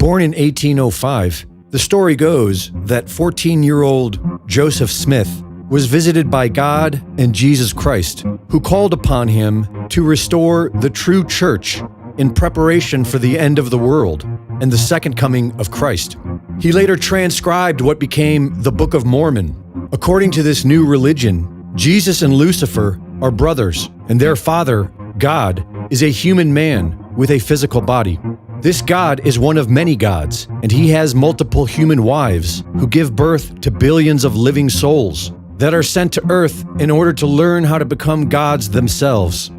Born in 1805, the story goes that 14-year-old Joseph Smith was visited by God and Jesus Christ, who called upon him to restore the true church in preparation for the end of the world and the second coming of Christ. He later transcribed what became the Book of Mormon. According to this new religion, Jesus and Lucifer are brothers, and their father, God, is a human man with a physical body. This God is one of many gods, and he has multiple human wives who give birth to billions of living souls that are sent to earth in order to learn how to become gods themselves.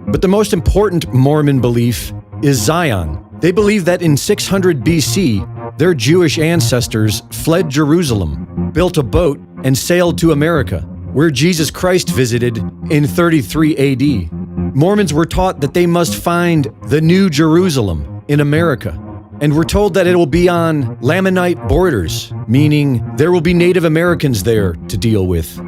But the most important Mormon belief is Zion. They believe that in 600 BC, their Jewish ancestors fled Jerusalem, built a boat, and sailed to America, where Jesus Christ visited in 33 AD. Mormons were taught that they must find the New Jerusalem in America, and were told that it will be on Lamanite borders, meaning there will be Native Americans there to deal with.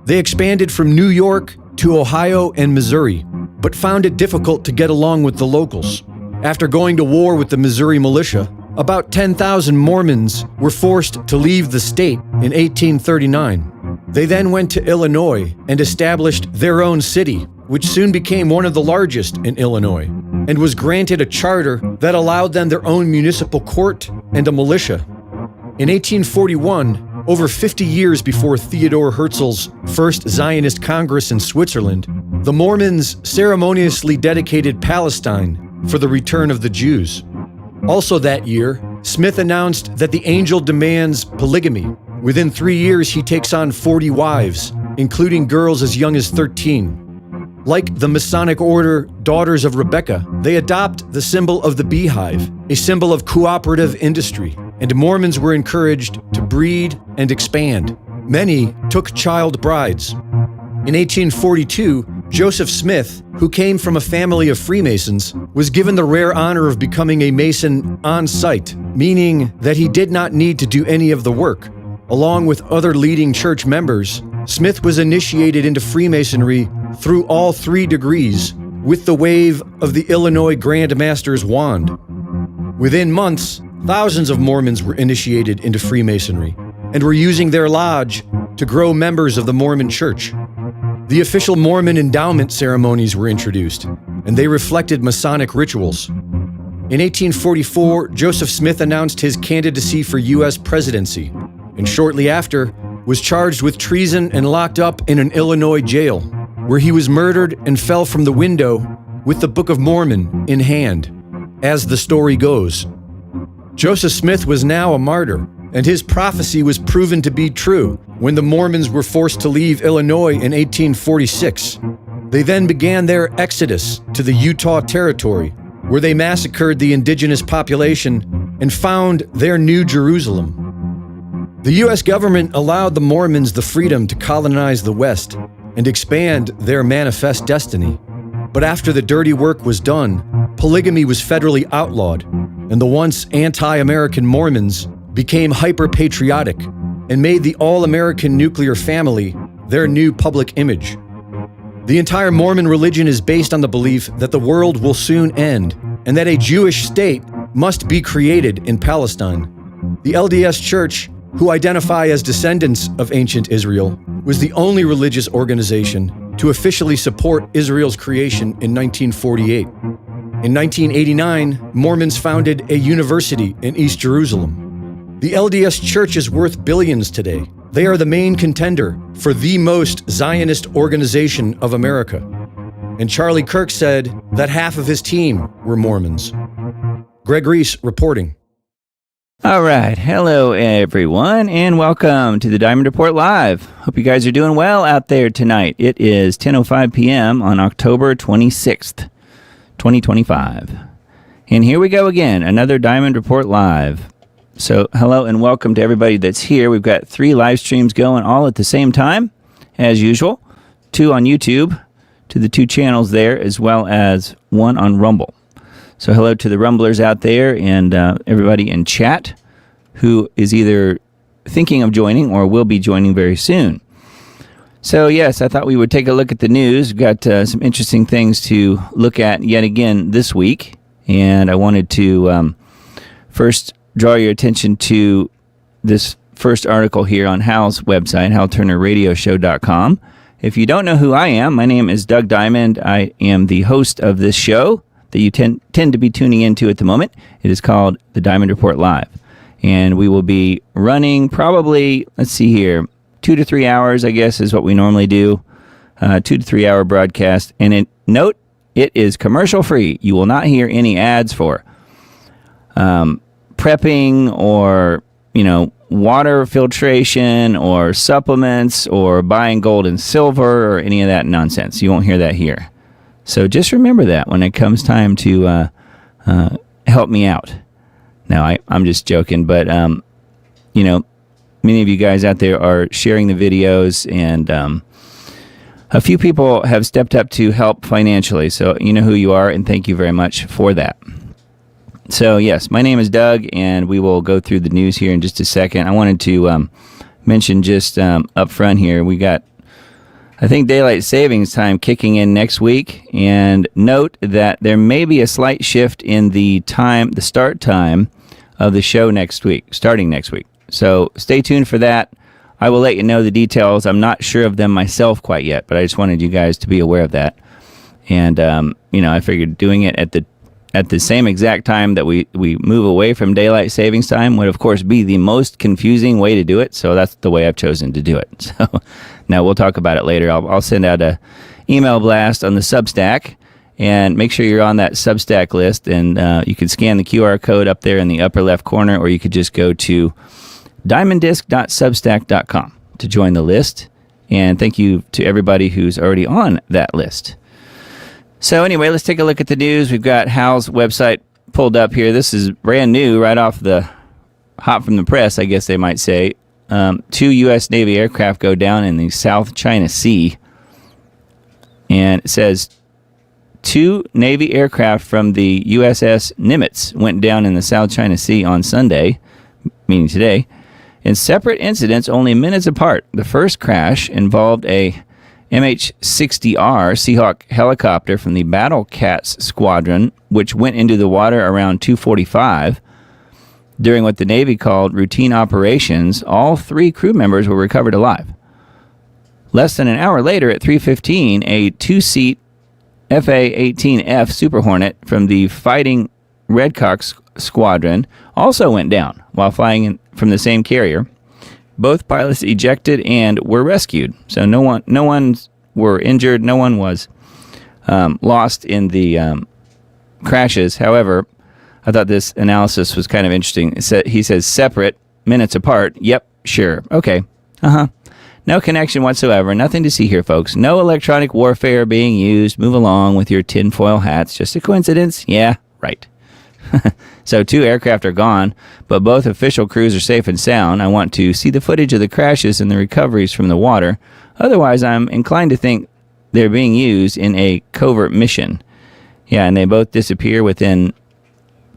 They expanded from New York to Ohio and Missouri, but found it difficult to get along with the locals. After going to war with the Missouri militia, about 10,000 Mormons were forced to leave the state in 1839. They then went to Illinois and established their own city, which soon became one of the largest in Illinois, and was granted a charter that allowed them their own municipal court and a militia. In 1841, over 50 years before Theodore Herzl's first Zionist Congress in Switzerland, the Mormons ceremoniously dedicated Palestine for the return of the Jews. Also that year, Smith announced that the angel demands polygamy. Within 3 years, he takes on 40 wives, including girls as young as 13. Like the Masonic order Daughters of Rebecca, they adopt the symbol of the beehive, a symbol of cooperative industry, and Mormons were encouraged to breed and expand. Many took child brides. In 1842, Joseph Smith, who came from a family of Freemasons, was given the rare honor of becoming a Mason on site, meaning that he did not need to do any of the work. Along with other leading church members, Smith was initiated into Freemasonry through all 3 degrees with the wave of the Illinois Grand Master's wand. Within months, thousands of Mormons were initiated into Freemasonry and were using their lodge to grow members of the Mormon Church. The official Mormon endowment ceremonies were introduced, and they reflected Masonic rituals. In 1844, Joseph Smith announced his candidacy for U.S. presidency, and shortly after, was charged with treason and locked up in an Illinois jail, where he was murdered and fell from the window with the Book of Mormon in hand, as the story goes. Joseph Smith was now a martyr, and his prophecy was proven to be true when the Mormons were forced to leave Illinois in 1846. They then began their exodus to the Utah Territory, where they massacred the indigenous population and found their New Jerusalem. The U.S. government allowed the Mormons the freedom to colonize the West and expand their manifest destiny. But after the dirty work was done, polygamy was federally outlawed, and the once anti-American Mormons became hyper-patriotic and made the all-American nuclear family their new public image. The entire Mormon religion is based on the belief that the world will soon end and that a Jewish state must be created in Palestine. The LDS Church, who identify as descendants of ancient Israel, was the only religious organization to officially support Israel's creation in 1948. In 1989, Mormons founded a university in East Jerusalem. The LDS Church is worth billions today. They are the main contender for the most Zionist organization of America. And Charlie Kirk said that half of his team were Mormons. Greg Reese reporting. All right. Hello, everyone, and welcome to the Diamond Report Live. Hope you guys are doing well out there tonight. It is 10:05 p.m. on October 26th, 2025. And here we go again, another Diamond Report Live. So hello and welcome to everybody that's here. We've got 3 live streams going all at the same time, as usual. 2 on YouTube, to the 2 channels there, as well as 1 on Rumble. So hello to the Rumblers out there and everybody in chat who is either thinking of joining or will be joining very soon. So yes, I thought we would take a look at the news. We've got some interesting things to look at yet again this week. And I wanted to first draw your attention to this first article here on Hal's website, halturnerradioshow.com. If you don't know who I am, my name is Doug Diamond. I am the host of this show that you tend to be tuning into at the moment. It is called The Diamond Report Live. And we will be running probably, let's see here, 2 to 3 hours, I guess, is what we normally do. 2 to 3 hour broadcast. And note, it is commercial free. You will not hear any ads for prepping or, water filtration or supplements or buying gold and silver or any of that nonsense. You won't hear that here. So just remember that when it comes time to help me out. Now, I'm just joking, but, many of you guys out there are sharing the videos, and a few people have stepped up to help financially. So you know who you are, and thank you very much for that. So, yes, my name is Doug, and we will go through the news here in just a second. I wanted to mention just up front here, we got, I think, daylight savings time kicking in next week. And note that there may be a slight shift in the start time of the show starting next week. So stay tuned for that. I will let you know the details. I'm not sure of them myself quite yet, but I just wanted you guys to be aware of that. And, I figured doing it at the same exact time that we move away from daylight savings time would, of course, be the most confusing way to do it. So that's the way I've chosen to do it. So now we'll talk about it later. I'll send out a email blast on the Substack, and make sure you're on that Substack list. And you can scan the QR code up there in the upper left corner, or you could just go to diamonddisc.substack.com to join the list. And thank you to everybody who's already on that list. So anyway, let's take a look at the news. We've got Hal's website pulled up here. This is brand new, right off the hot from the press, I guess they might say. 2 U.S. Navy aircraft go down in the South China Sea. And it says 2 Navy aircraft from the USS Nimitz went down in the South China Sea on Sunday, meaning today, in separate incidents only minutes apart. The first crash involved a MH-60R Seahawk helicopter from the Battle Cats Squadron, which went into the water around 2:45. During what the Navy called routine operations, all 3 crew members were recovered alive. Less than an hour later, at 3:15, a 2-seat FA-18F Super Hornet from the Fighting Redcock Squadron also went down while flying from the same carrier. Both pilots ejected and were rescued. So no one were injured. No one was lost in the crashes. However, I thought this analysis was kind of interesting. He says separate, minutes apart. Yep, sure. Okay. No connection whatsoever. Nothing to see here, folks. No electronic warfare being used. Move along with your tinfoil hats. Just a coincidence? Yeah, right. So 2 aircraft are gone, but both official crews are safe and sound. I want to see the footage of the crashes and the recoveries from the water. Otherwise, I'm inclined to think they're being used in a covert mission. Yeah, and they both disappear within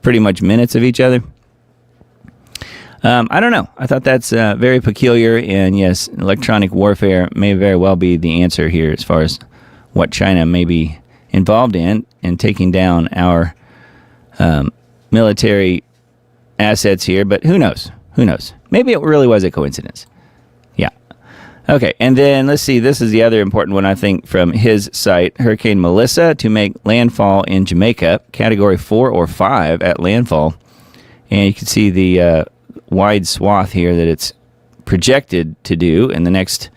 pretty much minutes of each other. I don't know. I thought that's very peculiar, and yes, electronic warfare may very well be the answer here as far as what China may be involved in taking down our military assets here, but who knows? Maybe it really was a coincidence. Yeah. Okay, and then let's see. This is the other important one, I think, from his site. Hurricane Melissa to make landfall in Jamaica, Category 4 or 5 at landfall. And you can see the wide swath here that it's projected to do in the next,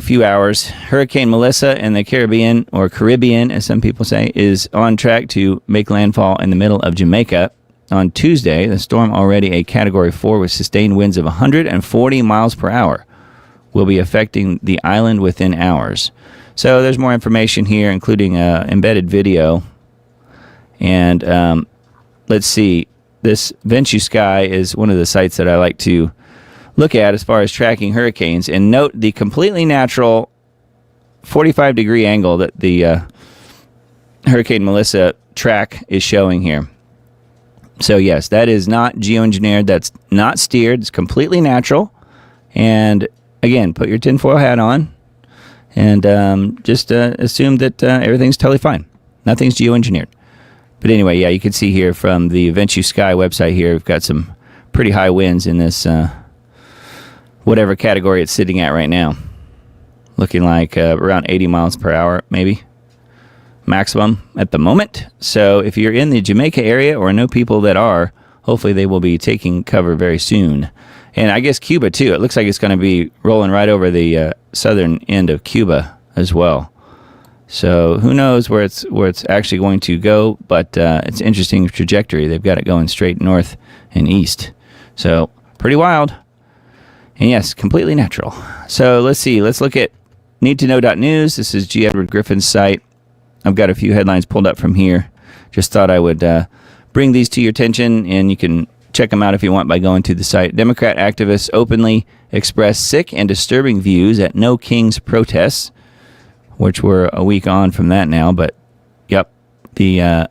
few hours. Hurricane Melissa in the Caribbean, or Caribbean, as some people say, is on track to make landfall in the middle of Jamaica on Tuesday. The storm, already a Category 4 with sustained winds of 140 miles per hour, will be affecting the island within hours. So there's more information here, including embedded video. And let's see. This VentuSky is one of the sites that I like to look at as far as tracking hurricanes. And note the completely natural 45-degree angle that the Hurricane Melissa track is showing here. So yes, that is not geoengineered. That's not steered. It's completely natural. And again, put your tinfoil hat on and just assume that everything's totally fine. Nothing's geoengineered. But anyway, yeah, you can see here from the Venture Sky website here, we've got some pretty high winds in this whatever category it's sitting at right now. Looking like around 80 miles per hour, maybe, maximum at the moment. So if you're in the Jamaica area or know people that are, hopefully they will be taking cover very soon. And I guess Cuba, too. It looks like it's going to be rolling right over the southern end of Cuba as well. So who knows where it's actually going to go, but it's an interesting trajectory. They've got it going straight north and east. So pretty wild. And yes, completely natural. So let's see. Let's look at needtoknow.news. This is G. Edward Griffin's site. I've got a few headlines pulled up from here. Just thought I would bring these to your attention, and you can check them out if you want by going to the site. Democrat activists openly express sick and disturbing views at No Kings protests, which we're a week on from that now. But, yep, the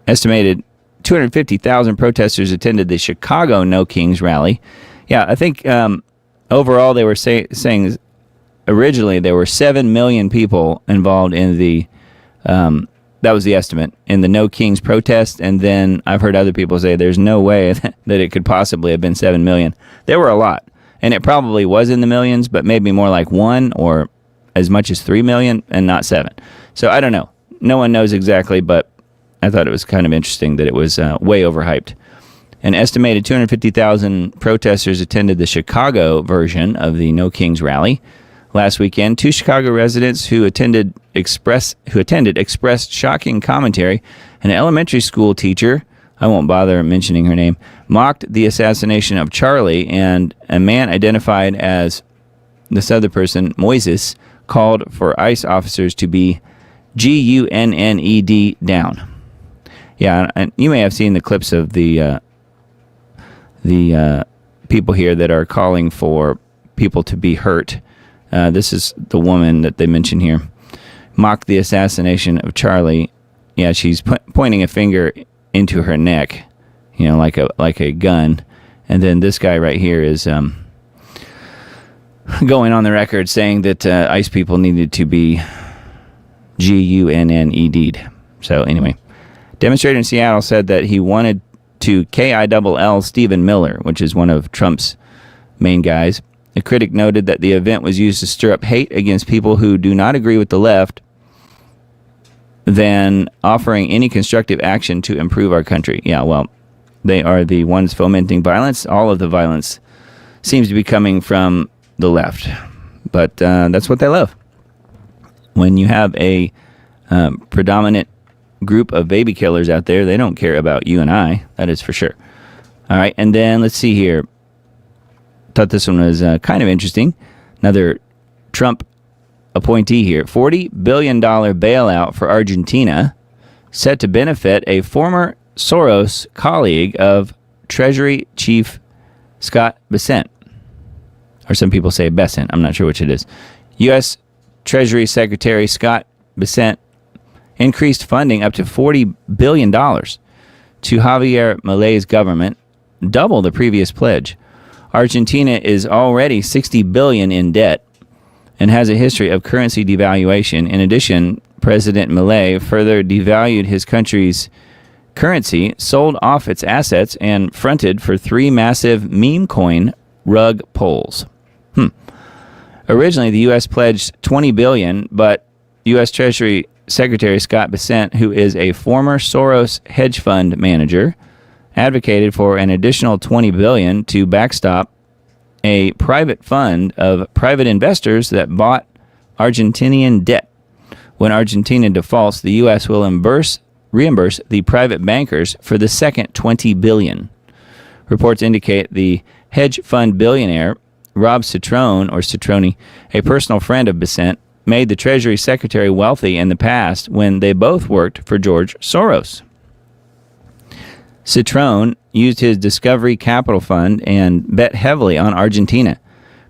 estimated 250,000 protesters attended the Chicago No Kings rally. Yeah, I think overall they were saying originally there were 7 million people involved in the that was the estimate in the No Kings protest, and then I've heard other people say there's no way that it could possibly have been 7 million. There were a lot, and it probably was in the millions, but maybe more like 1 or as much as 3 million and not 7. So I don't know. No one knows exactly, but I thought it was kind of interesting that it was way overhyped. An estimated 250,000 protesters attended the Chicago version of the No Kings rally last weekend. 2 Chicago residents who attended expressed shocking commentary. An elementary school teacher, I won't bother mentioning her name, mocked the assassination of Charlie, and a man identified as this other person, Moises, called for ICE officers to be GUNNED down. Yeah, and you may have seen the clips of the people here that are calling for people to be hurt. This is the woman that they mention here. Mocked the assassination of Charlie. Yeah, she's pointing a finger into her neck, like a gun. And then this guy right here is going on the record saying that ICE people needed to be GUNNED'd. So anyway, demonstrator in Seattle said that he wanted to KILL Stephen Miller, which is one of Trump's main guys. A critic noted that the event was used to stir up hate against people who do not agree with the left, than offering any constructive action to improve our country. Yeah, well, they are the ones fomenting violence. All of the violence seems to be coming from the left, but that's what they love. When you have a predominant group of baby killers out there, they don't care about you and I. That is for sure. All right, and then let's see here. Thought this one was kind of interesting. Another Trump appointee here. $40 billion bailout for Argentina, set to benefit a former Soros colleague of Treasury Chief Scott Bessent. Or some people say Bessent. I'm not sure which it is. U.S. Treasury Secretary Scott Bessent increased funding up to $40 billion to Javier Milei's government, double the previous pledge. Argentina is already $60 billion in debt and has a history of currency devaluation. In addition, President Milei further devalued his country's currency, sold off its assets, and fronted for 3 massive meme coin rug pulls. Originally, the U.S. pledged $20 billion, but U.S. Treasury Secretary Scott Bessent, who is a former Soros hedge fund manager, advocated for an additional $20 billion to backstop a private fund of private investors that bought Argentinian debt. When Argentina defaults, the U.S. will reimburse the private bankers for the second $20 billion. Reports indicate the hedge fund billionaire Rob Citroni, a personal friend of Bessent, made the Treasury Secretary wealthy in the past when they both worked for George Soros. Citrone used his Discovery Capital Fund and bet heavily on Argentina,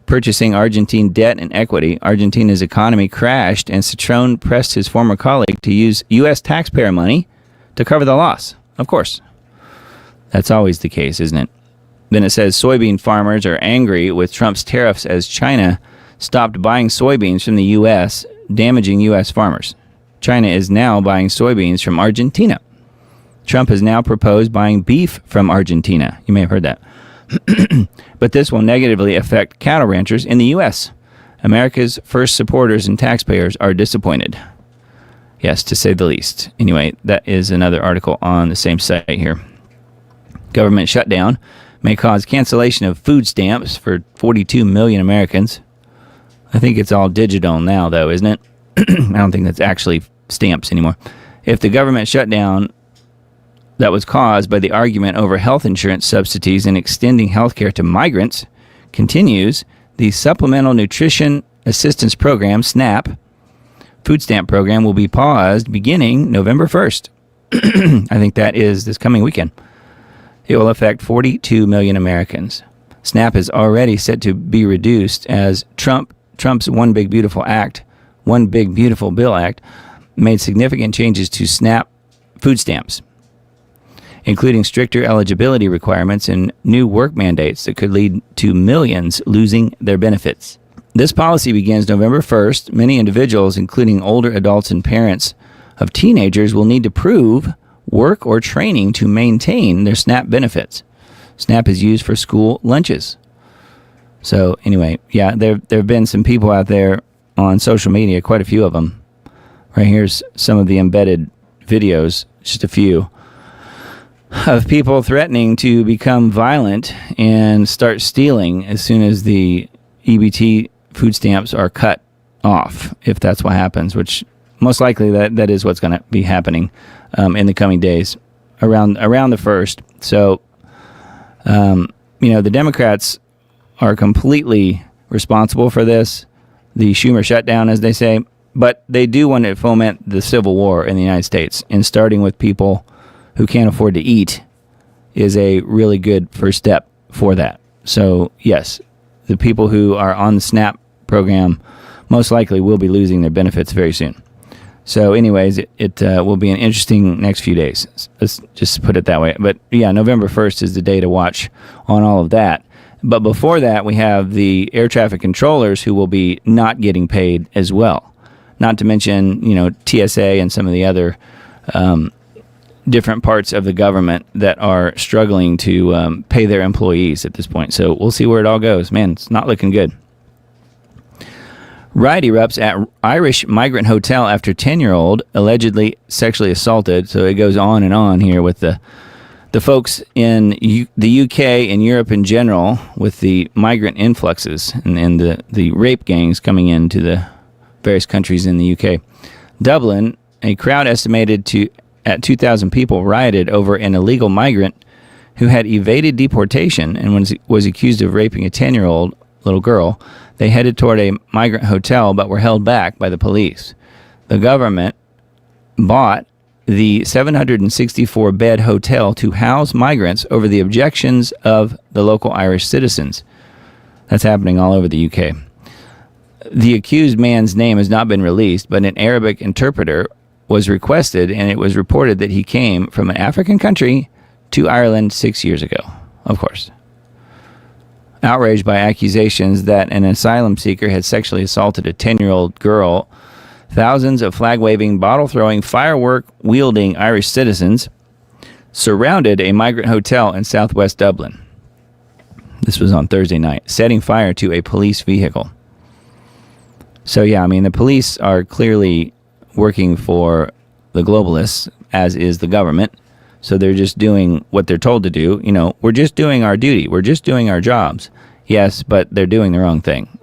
purchasing Argentine debt and equity. Argentina's economy crashed, and Citrone pressed his former colleague to use U.S. taxpayer money to cover the loss. Of course. That's always the case, isn't it? Then it says soybean farmers are angry with Trump's tariffs as China stopped buying soybeans from the U.S., damaging U.S. farmers. China is now buying soybeans from Argentina. Trump has now proposed buying beef from Argentina. You may have heard that. But this will negatively affect cattle ranchers in the U.S. America's first supporters and taxpayers are disappointed. Yes, to say the least. Anyway, that is another article on the same site here. Government shutdown may cause cancellation of food stamps for 42 million Americans. I think it's all digital now, though, isn't it? I don't think that's actually stamps anymore. If the government shutdown that was caused by the argument over health insurance subsidies and extending health care to migrants continues, the Supplemental Nutrition Assistance Program, SNAP, food stamp program will be paused beginning November 1st. I think that is this coming weekend. It will affect 42 million Americans. SNAP is already set to be reduced as Trump's One Big Beautiful Bill Act made significant changes to SNAP food stamps, including stricter eligibility requirements and new work mandates that could lead to millions losing their benefits. This policy begins November 1st. Many individuals, including older adults and parents of teenagers, will need to prove work or training to maintain their SNAP benefits. SNAP is used for school lunches. So anyway, yeah, there have been some people out there on social media, quite a few of them. Right here's some of the embedded videos, just a few, of people threatening to become violent and start stealing as soon as the EBT food stamps are cut off, if that's what happens, which most likely that is what's going to be happening in the coming days around the 1st. So, the Democrats are completely responsible for this, the Schumer shutdown, as they say, but they do want to foment the civil war in the United States, and starting with people who can't afford to eat is a really good first step for that. So, yes, the people who are on the SNAP program most likely will be losing their benefits very soon. So, anyways, it will be an interesting next few days. Let's just put it that way. But, yeah, November 1st is the day to watch on all of that. But before that, we have the air traffic controllers who will be not getting paid as well. Not to mention, TSA and some of the other different parts of the government that are struggling to pay their employees at this point. So we'll see where it all goes. Man, it's not looking good. Riot erupts at Irish migrant hotel after 10-year-old allegedly sexually assaulted. So it goes on and on here with the folks in the UK and Europe in general with the migrant influxes and the rape gangs coming into the various countries in the UK. Dublin, a crowd estimated at 2,000 people rioted over an illegal migrant who had evaded deportation and was accused of raping a 10-year-old little girl. They headed toward a migrant hotel but were held back by the police. The government bought the 764-bed hotel to house migrants over the objections of the local Irish citizens. That's happening all over the UK. The accused man's name has not been released, but an Arabic interpreter was requested, and it was reported that he came from an African country to Ireland 6 years ago, of course. Outraged by accusations that an asylum seeker had sexually assaulted a 10-year-old girl, thousands of flag-waving, bottle-throwing, firework-wielding Irish citizens surrounded a migrant hotel in southwest Dublin. This was on Thursday night, setting fire to a police vehicle. So, yeah, the police are clearly working for the globalists, as is the government. So they're just doing what they're told to do. We're just doing our duty. We're just doing our jobs. Yes, but they're doing the wrong thing.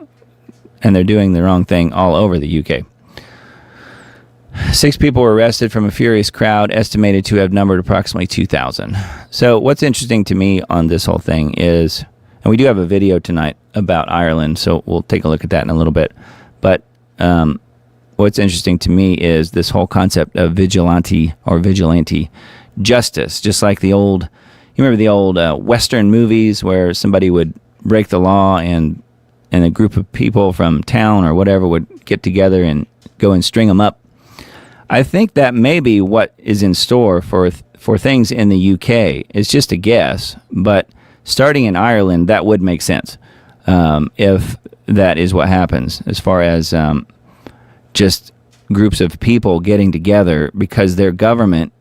And they're doing the wrong thing all over the UK. 6 people were arrested from a furious crowd estimated to have numbered approximately 2,000. So what's interesting to me on this whole thing is, and we do have a video tonight about Ireland, so we'll take a look at that in a little bit. But what's interesting to me is this whole concept of vigilante justice, just like you remember the old Western movies where somebody would break the law and a group of people from town or whatever would get together and go and string them up. I think that may be what is in store for things in the UK. It's just a guess, but starting in Ireland, that would make sense if that is what happens, as far as just groups of people getting together because their government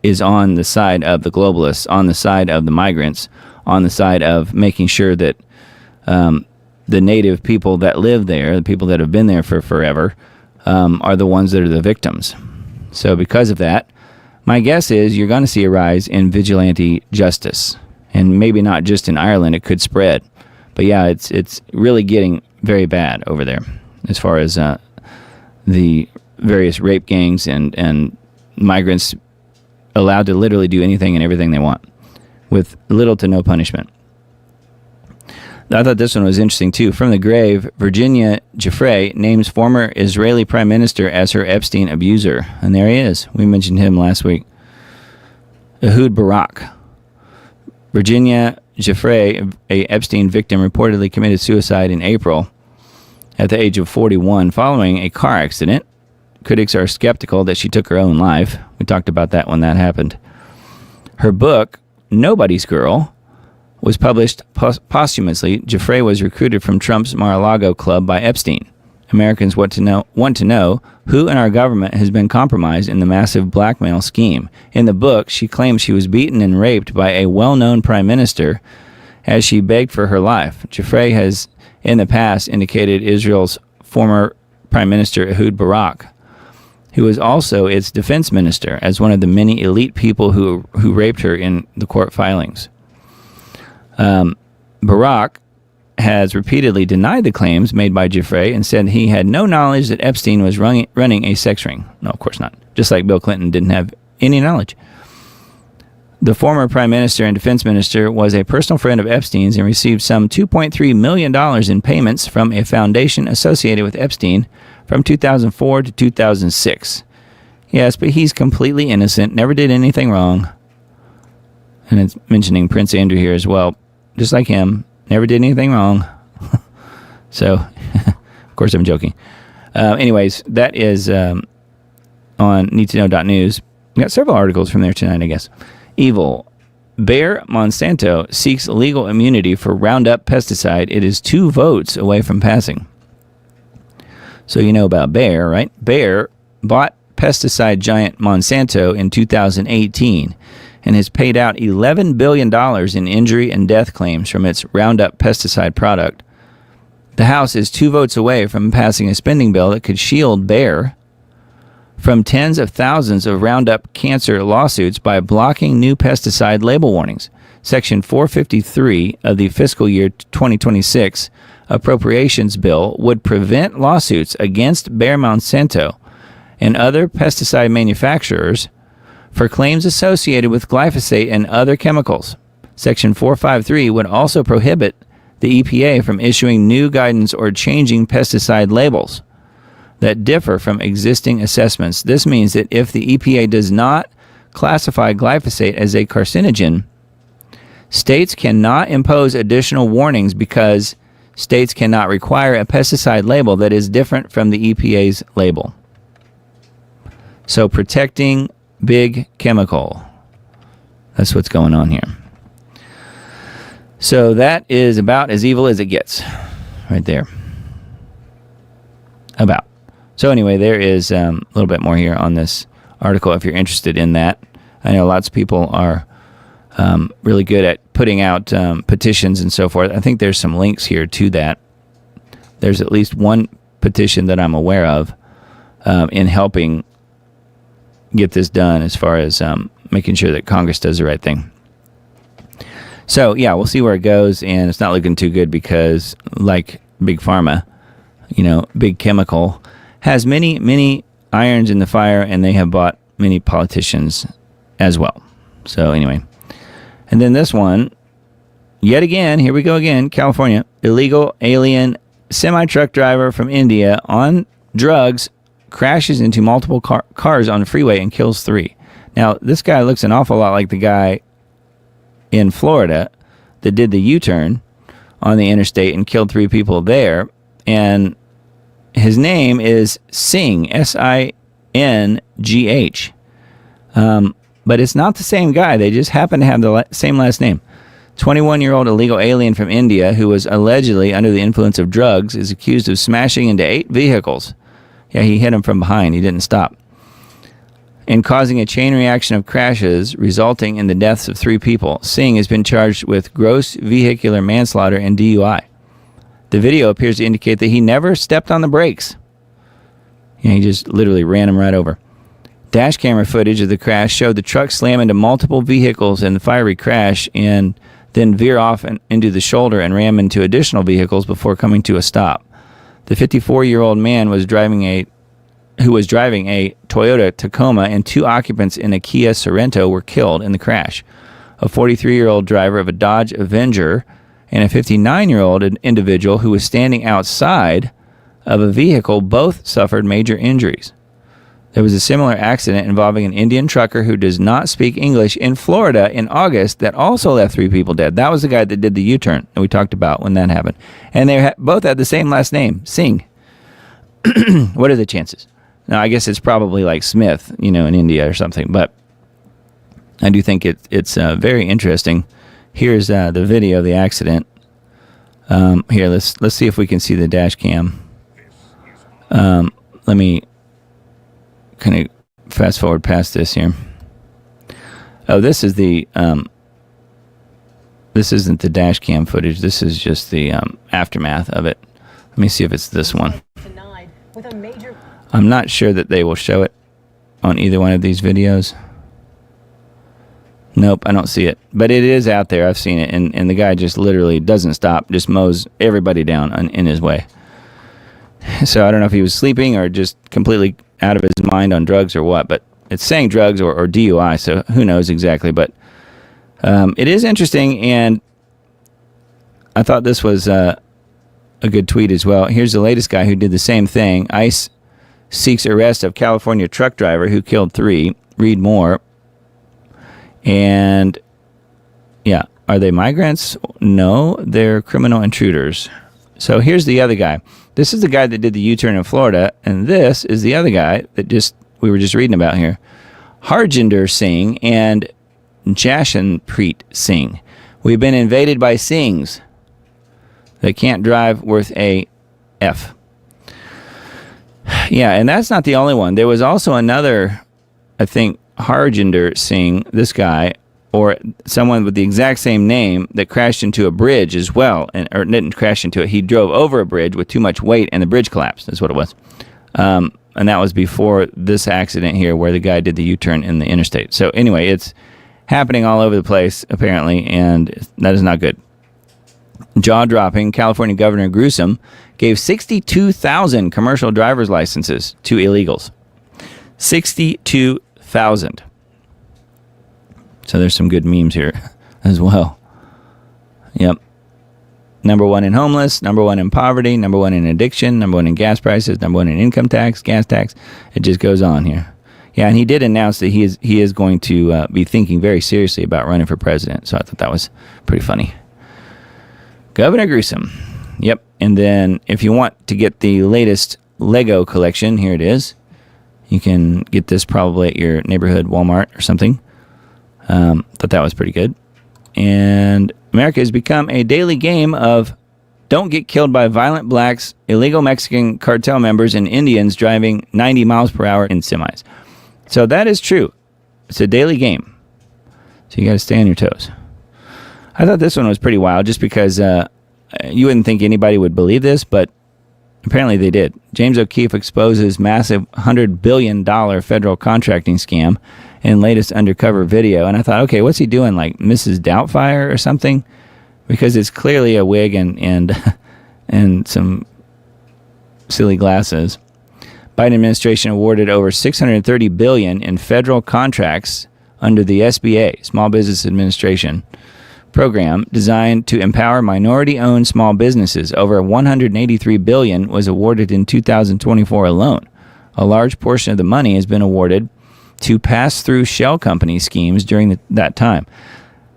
is on the side of the globalists, on the side of the migrants, on the side of making sure that the native people that live there, the people that have been there for forever, are the ones that are the victims. So because of that, my guess is you're going to see a rise in vigilante justice. And maybe not just in Ireland, it could spread. But yeah, it's really getting very bad over there as far as the various rape gangs and migrants allowed to literally do anything and everything they want with little to no punishment. I thought this one was interesting too. From the grave, Virginia Giuffre names former Israeli prime minister as her Epstein abuser. And there he is. We mentioned him last week. Ehud Barak. Virginia Giuffre, a Epstein victim, reportedly committed suicide in April at the age of 41 following a car accident. Critics are skeptical that she took her own life. We talked about that when that happened. Her book, Nobody's Girl, was published posthumously. Giuffre was recruited from Trump's Mar-a-Lago club by Epstein. Americans want to know who in our government has been compromised in the massive blackmail scheme. In the book, she claims she was beaten and raped by a well-known prime minister as she begged for her life. Giuffre has in the past indicated Israel's former prime minister Ehud Barak, who was also its defense minister, as one of the many elite people who raped her in the court filings. Barak has repeatedly denied the claims made by Giuffre and said he had no knowledge that Epstein was running a sex ring. No, of course not. Just like Bill Clinton didn't have any knowledge. The former prime minister and defense minister was a personal friend of Epstein's and received some $2.3 million in payments from a foundation associated with Epstein from 2004 to 2006. Yes, but he's completely innocent, never did anything wrong. And it's mentioning Prince Andrew here as well. Just like him, never did anything wrong. So, of course, I'm joking. Anyways, that is on needtoknow.news. We got several articles from there tonight, I guess. Evil. Bayer Monsanto seeks legal immunity for Roundup pesticide. It is 2 votes away from passing. So you know about Bayer, right? Bayer bought pesticide giant Monsanto in 2018 and has paid out $11 billion in injury and death claims from its Roundup pesticide product. The House is 2 votes away from passing a spending bill that could shield Bayer from tens of thousands of Roundup cancer lawsuits by blocking new pesticide label warnings. Section 453 of the fiscal year 2026 appropriations bill would prevent lawsuits against Bayer Monsanto and other pesticide manufacturers for claims associated with glyphosate and other chemicals. Section 453 would also prohibit the EPA from issuing new guidance or changing pesticide labels that differ from existing assessments. This means that if the EPA does not classify glyphosate as a carcinogen, states cannot impose additional warnings because states cannot require a pesticide label that is different from the EPA's label. So protecting big chemical. That's what's going on here. So that is about as evil as it gets. Right there. About. So anyway, there is a little bit more here on this article if you're interested in that. I know lots of people are really good at putting out petitions and so forth. I think there's some links here to that. There's at least one petition that I'm aware of in helping get this done as far as making sure that Congress does the right thing. So, yeah, we'll see where it goes, and it's not looking too good because, like Big Pharma, Big Chemical has many, many irons in the fire, and they have bought many politicians as well. So, anyway. And then this one, yet again, here we go again, California, illegal alien semi-truck driver from India on drugs crashes into multiple cars on the freeway and kills 3. Now, this guy looks an awful lot like the guy in Florida that did the U-turn on the interstate and killed 3 people there. And his name is Singh, S-I-N-G-H. But it's not the same guy. They just happen to have the same last name. 21-year-old illegal alien from India who was allegedly under the influence of drugs is accused of smashing into 8 vehicles. Yeah, he hit him from behind. He didn't stop. and causing a chain reaction of crashes resulting in the deaths of 3 people. Singh has been charged with gross vehicular manslaughter and DUI. The video appears to indicate that he never stepped on the brakes. Yeah, he just literally ran him right over. Dash camera footage of the crash showed the truck slam into multiple vehicles in the fiery crash and then veer off into the shoulder and ram into additional vehicles before coming to a stop. The 54-year-old man who was driving a Toyota Tacoma, and 2 occupants in a Kia Sorento were killed in the crash. A 43-year-old driver of a Dodge Avenger and a 59-year-old individual who was standing outside of a vehicle both suffered major injuries. There was a similar accident involving an Indian trucker who does not speak English in Florida in August that also left 3 people dead. That was the guy that did the U-turn that we talked about when that happened. And they both had the same last name, Singh. What are the chances? Now, I guess it's probably like Smith, in India or something. But I do think it's very interesting. Here's the video of the accident. Here, let's see if we can see the dash cam. Let me kind of fast forward past this here. Oh, this is this isn't the dash cam footage. This is just the aftermath of it. Let me see if it's this one. I'm not sure that they will show it on either one of these videos. Nope, I don't see it. But it is out there. I've seen it. And the guy just literally doesn't stop, just mows everybody down in his way. So I don't know if he was sleeping or just completely out of his mind on drugs or what. But it's saying drugs or DUI, so who knows exactly. But it is interesting, and I thought this was a good tweet as well. Here's the latest guy who did the same thing. ICE seeks arrest of California truck driver who killed 3. Read more. And yeah, are they migrants? No, they're criminal intruders. So here's the other guy. This is the guy that did the U-turn in Florida, and this is the other guy that we were just reading about here. Harjinder Singh and Jashanpreet Singh. We've been invaded by Singhs. They can't drive worth a F. Yeah, and that's not the only one. There was also another, I think, Harjinder Singh, this guy, or someone with the exact same name that crashed into a bridge as well, or didn't crash into it. He drove over a bridge with too much weight, and the bridge collapsed. That's what it was. And that was before this accident here where the guy did the U-turn in the interstate. So anyway, it's happening all over the place, apparently, and that is not good. Jaw-dropping, California Governor Newsom gave 62,000 commercial driver's licenses to illegals. 62,000. So there's some good memes here as well. Yep. Number 1 in homeless, number 1 in poverty, number 1 in addiction, number 1 in gas prices, number 1 in income tax, gas tax. It just goes on here. Yeah, and he did announce that he is going to be thinking very seriously about running for president. So I thought that was pretty funny. Governor Newsom. Yep. And then if you want to get the latest Lego collection, here it is. You can get this probably at your neighborhood Walmart or something. Thought that was pretty good. And America has become a daily game of don't get killed by violent blacks, illegal Mexican cartel members, and Indians driving 90 miles per hour in semis. So that is true. It's a daily game. So you got to stay on your toes. I thought this one was pretty wild just because you wouldn't think anybody would believe this, but apparently they did. James O'Keefe exposes massive $100 billion federal contracting scam in latest undercover video. And I thought, okay, what's he doing, like Mrs. Doubtfire or something? Because it's clearly a wig and some silly glasses. Biden administration awarded over $630 billion in federal contracts under the SBA, Small Business Administration program designed to empower minority-owned small businesses. Over $183 billion was awarded in 2024 alone. A large portion of the money has been awarded to pass-through shell company schemes during that time.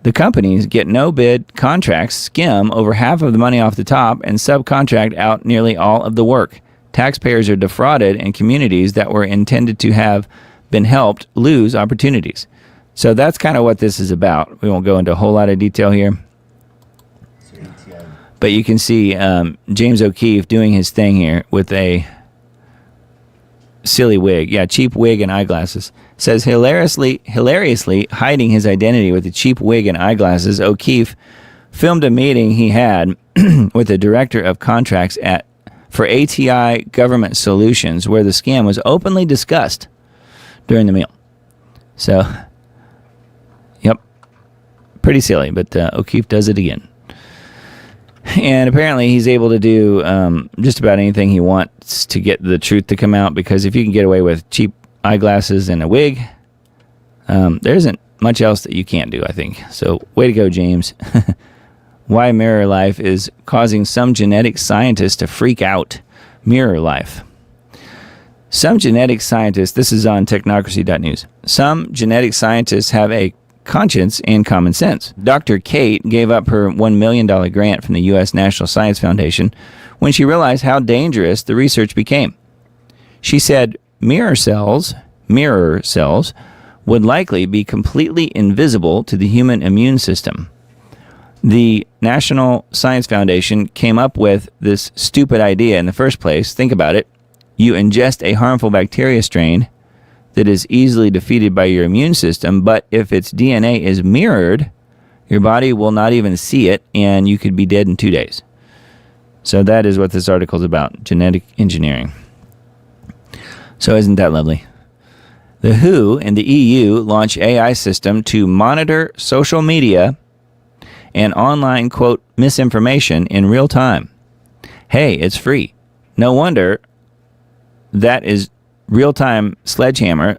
The companies get no-bid contracts, skim over half of the money off the top, and subcontract out nearly all of the work. Taxpayers are defrauded, and communities that were intended to have been helped lose opportunities. So that's kind of what this is about. We won't go into a whole lot of detail here. But you can see James O'Keefe doing his thing here with a silly wig. Yeah, cheap wig and eyeglasses. says hilariously hiding his identity with a cheap wig and eyeglasses, O'Keefe filmed a meeting he had with the director of contracts for ATI Government Solutions, where the scam was openly discussed during the meal. So, yep, pretty silly, but O'Keefe does it again. And apparently he's able to do just about anything he wants to get the truth to come out, because if you can get away with cheap eyeglasses and a wig, there isn't much else that you can't do, I think. So, way to go, James. Why mirror life is causing some genetic scientists to freak out. Mirror life. Some genetic scientists, this is on technocracy.news, some genetic scientists have a conscience and common sense. Dr. Kate gave up her $1 million grant from the U.S. National Science Foundation when she realized how dangerous the research became. She said mirror cells would likely be completely invisible to the human immune system. The National Science Foundation came up with this stupid idea in the first place. Think about it. You ingest a harmful bacteria strain that is easily defeated by your immune system, but if its DNA is mirrored, your body will not even see it, and you could be dead in 2 days. So that is what this article is about, genetic engineering. So isn't that lovely? The WHO and the EU launch AI system to monitor social media and online, quote, misinformation in real time. Hey, it's free. No wonder that is real-time sledgehammer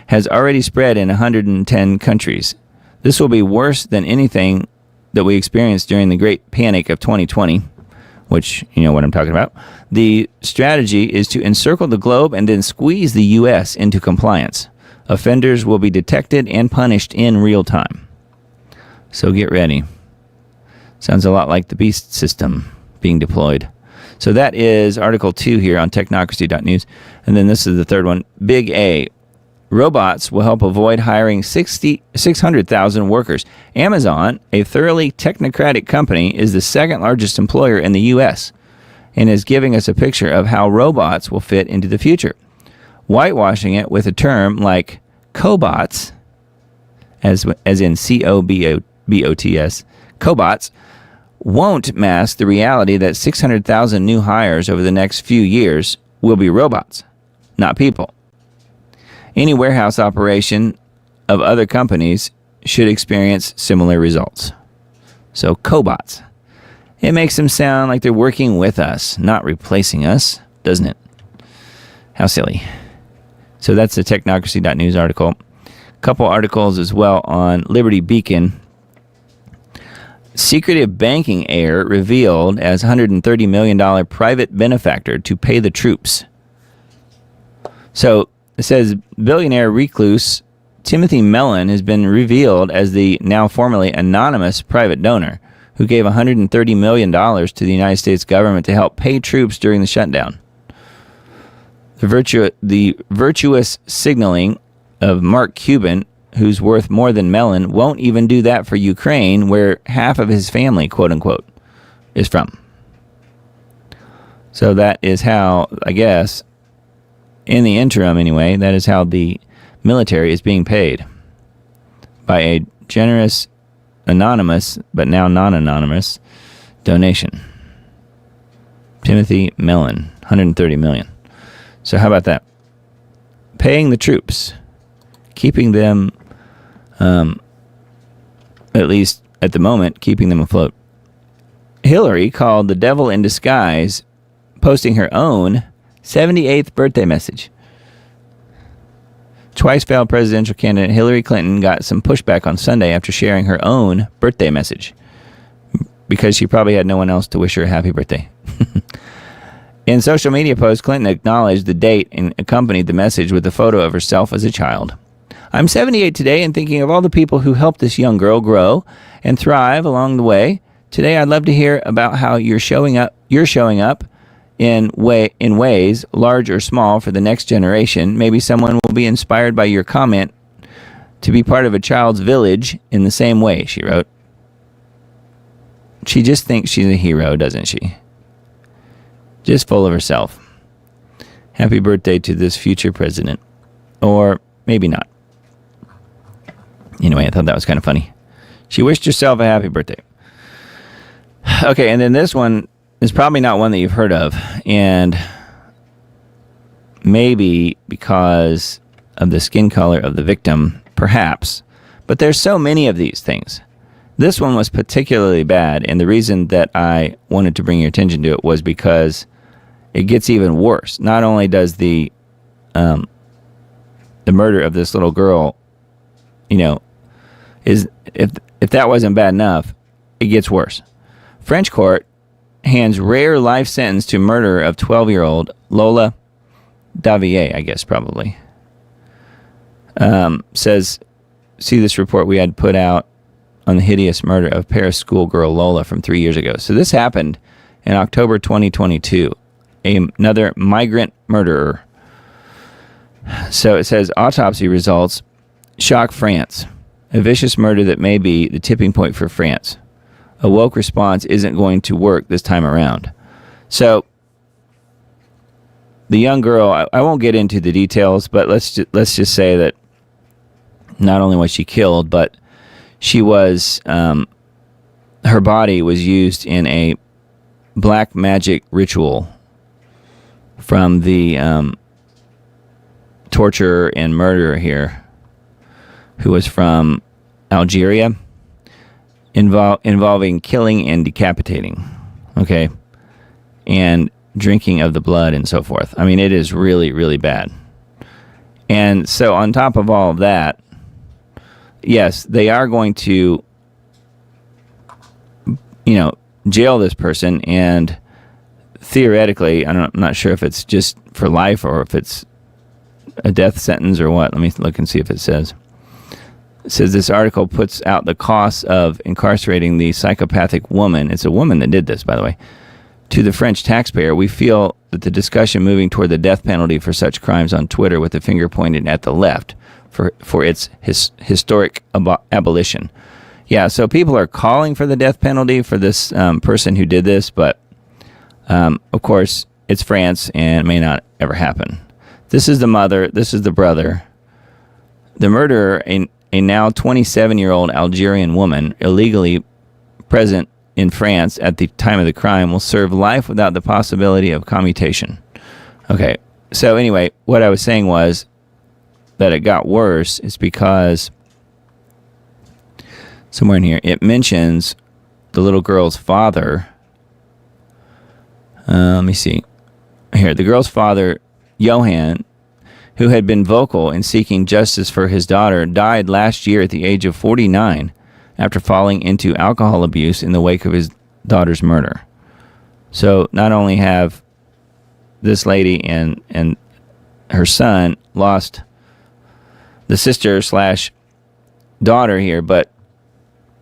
has already spread in 110 countries. This will be worse than anything that we experienced during the Great Panic of 2020, which, you know what I'm talking about. The strategy is to encircle the globe and then squeeze the U.S. into compliance. Offenders will be detected and punished in real time. So get ready. Sounds a lot like the Beast system being deployed. So that is Article 2 here on technocracy.news. And then this is the third one. Big A. Robots will help avoid hiring 600,000 workers. Amazon, a thoroughly technocratic company, is the second largest employer in the U.S. and is giving us a picture of how robots will fit into the future, whitewashing it with a term like cobots, as in C-O-B-O-T-S, cobots, won't mask the reality that 600,000 new hires over the next few years will be robots, not people. Any warehouse operation of other companies should experience similar results. So, cobots. It makes them sound like they're working with us, not replacing us, doesn't it? How silly. So that's the technocracy.news article. A couple articles as well on Liberty Beacon. Secretive banking heir revealed as $130 million private benefactor to pay the troops. So it says billionaire recluse Timothy Mellon has been revealed as the now formerly anonymous private donor who gave $130 million to the United States government to help pay troops during the shutdown. The virtuous signaling of Mark Cuban, who's worth more than Mellon, won't even do that for Ukraine, where half of his family, quote unquote, is from. So that is how, I guess, in the interim anyway, that is how the military is being paid by a generous, anonymous, but now non-anonymous donation. Timothy Mellon, $130 million. So how about that? Paying the troops, keeping them, at least at the moment, keeping them afloat. Hillary called the devil in disguise, posting her own 78th birthday message. Twice failed presidential candidate Hillary Clinton got some pushback on Sunday after sharing her own birthday message, because she probably had no one else to wish her a happy birthday. In social media posts, Clinton acknowledged the date and accompanied the message with a photo of herself as a child. I'm 78 today and thinking of all the people who helped this young girl grow and thrive along the way. Today, I'd love to hear about how you're showing up in ways, large or small, for the next generation. Maybe someone will be inspired by your comment to be part of a child's village in the same way, she wrote. She just thinks she's a hero, doesn't she? Just full of herself. Happy birthday to this future president. Or maybe not. Anyway, I thought that was kind of funny. She wished herself a happy birthday. Okay, and then this one is probably not one that you've heard of, and maybe because of the skin color of the victim, perhaps. But there's so many of these things. This one was particularly bad, and the reason that I wanted to bring your attention to it was because it gets even worse. Not only does the murder of this little girl, is if that wasn't bad enough, it gets worse. French court hands rare life sentence to murder of 12-year-old Lola Davier, I guess probably. Says, see this report we had put out on the hideous murder of Paris schoolgirl Lola from 3 years ago. So this happened in October 2022. Another migrant murderer. So it says autopsy results shock France. A vicious murder that may be the tipping point for France. A woke response isn't going to work this time around. So the young girl, I won't get into the details, but let's just say that not only was she killed, but she was her body was used in a black magic ritual from the torturer and murderer here, who was from Algeria, involving killing and decapitating, okay, and drinking of the blood and so forth. I mean, it is really, really bad. And so on top of all of that, yes, they are going to, jail this person, and theoretically, I'm not sure if it's just for life or if it's a death sentence or what. Let me look and see if it says. It says this article puts out the costs of incarcerating the psychopathic woman. It's a woman that did this, by the way. To the French taxpayer, we feel that the discussion moving toward the death penalty for such crimes on Twitter with the finger pointed at the left for its historic abolition. Yeah, so people are calling for the death penalty for this person who did this, but of course, it's France and it may not ever happen. This is the mother, this is the brother. The murderer, a now 27-year-old Algerian woman, illegally present in France at the time of the crime, will serve life without the possibility of commutation. Okay, so anyway, what I was saying was that it got worse is because somewhere in here it mentions the little girl's father. Let me see. Here, the girl's father, Johan, who had been vocal in seeking justice for his daughter, died last year at the age of 49 after falling into alcohol abuse in the wake of his daughter's murder. So not only have this lady and her son lost the sister / daughter here, but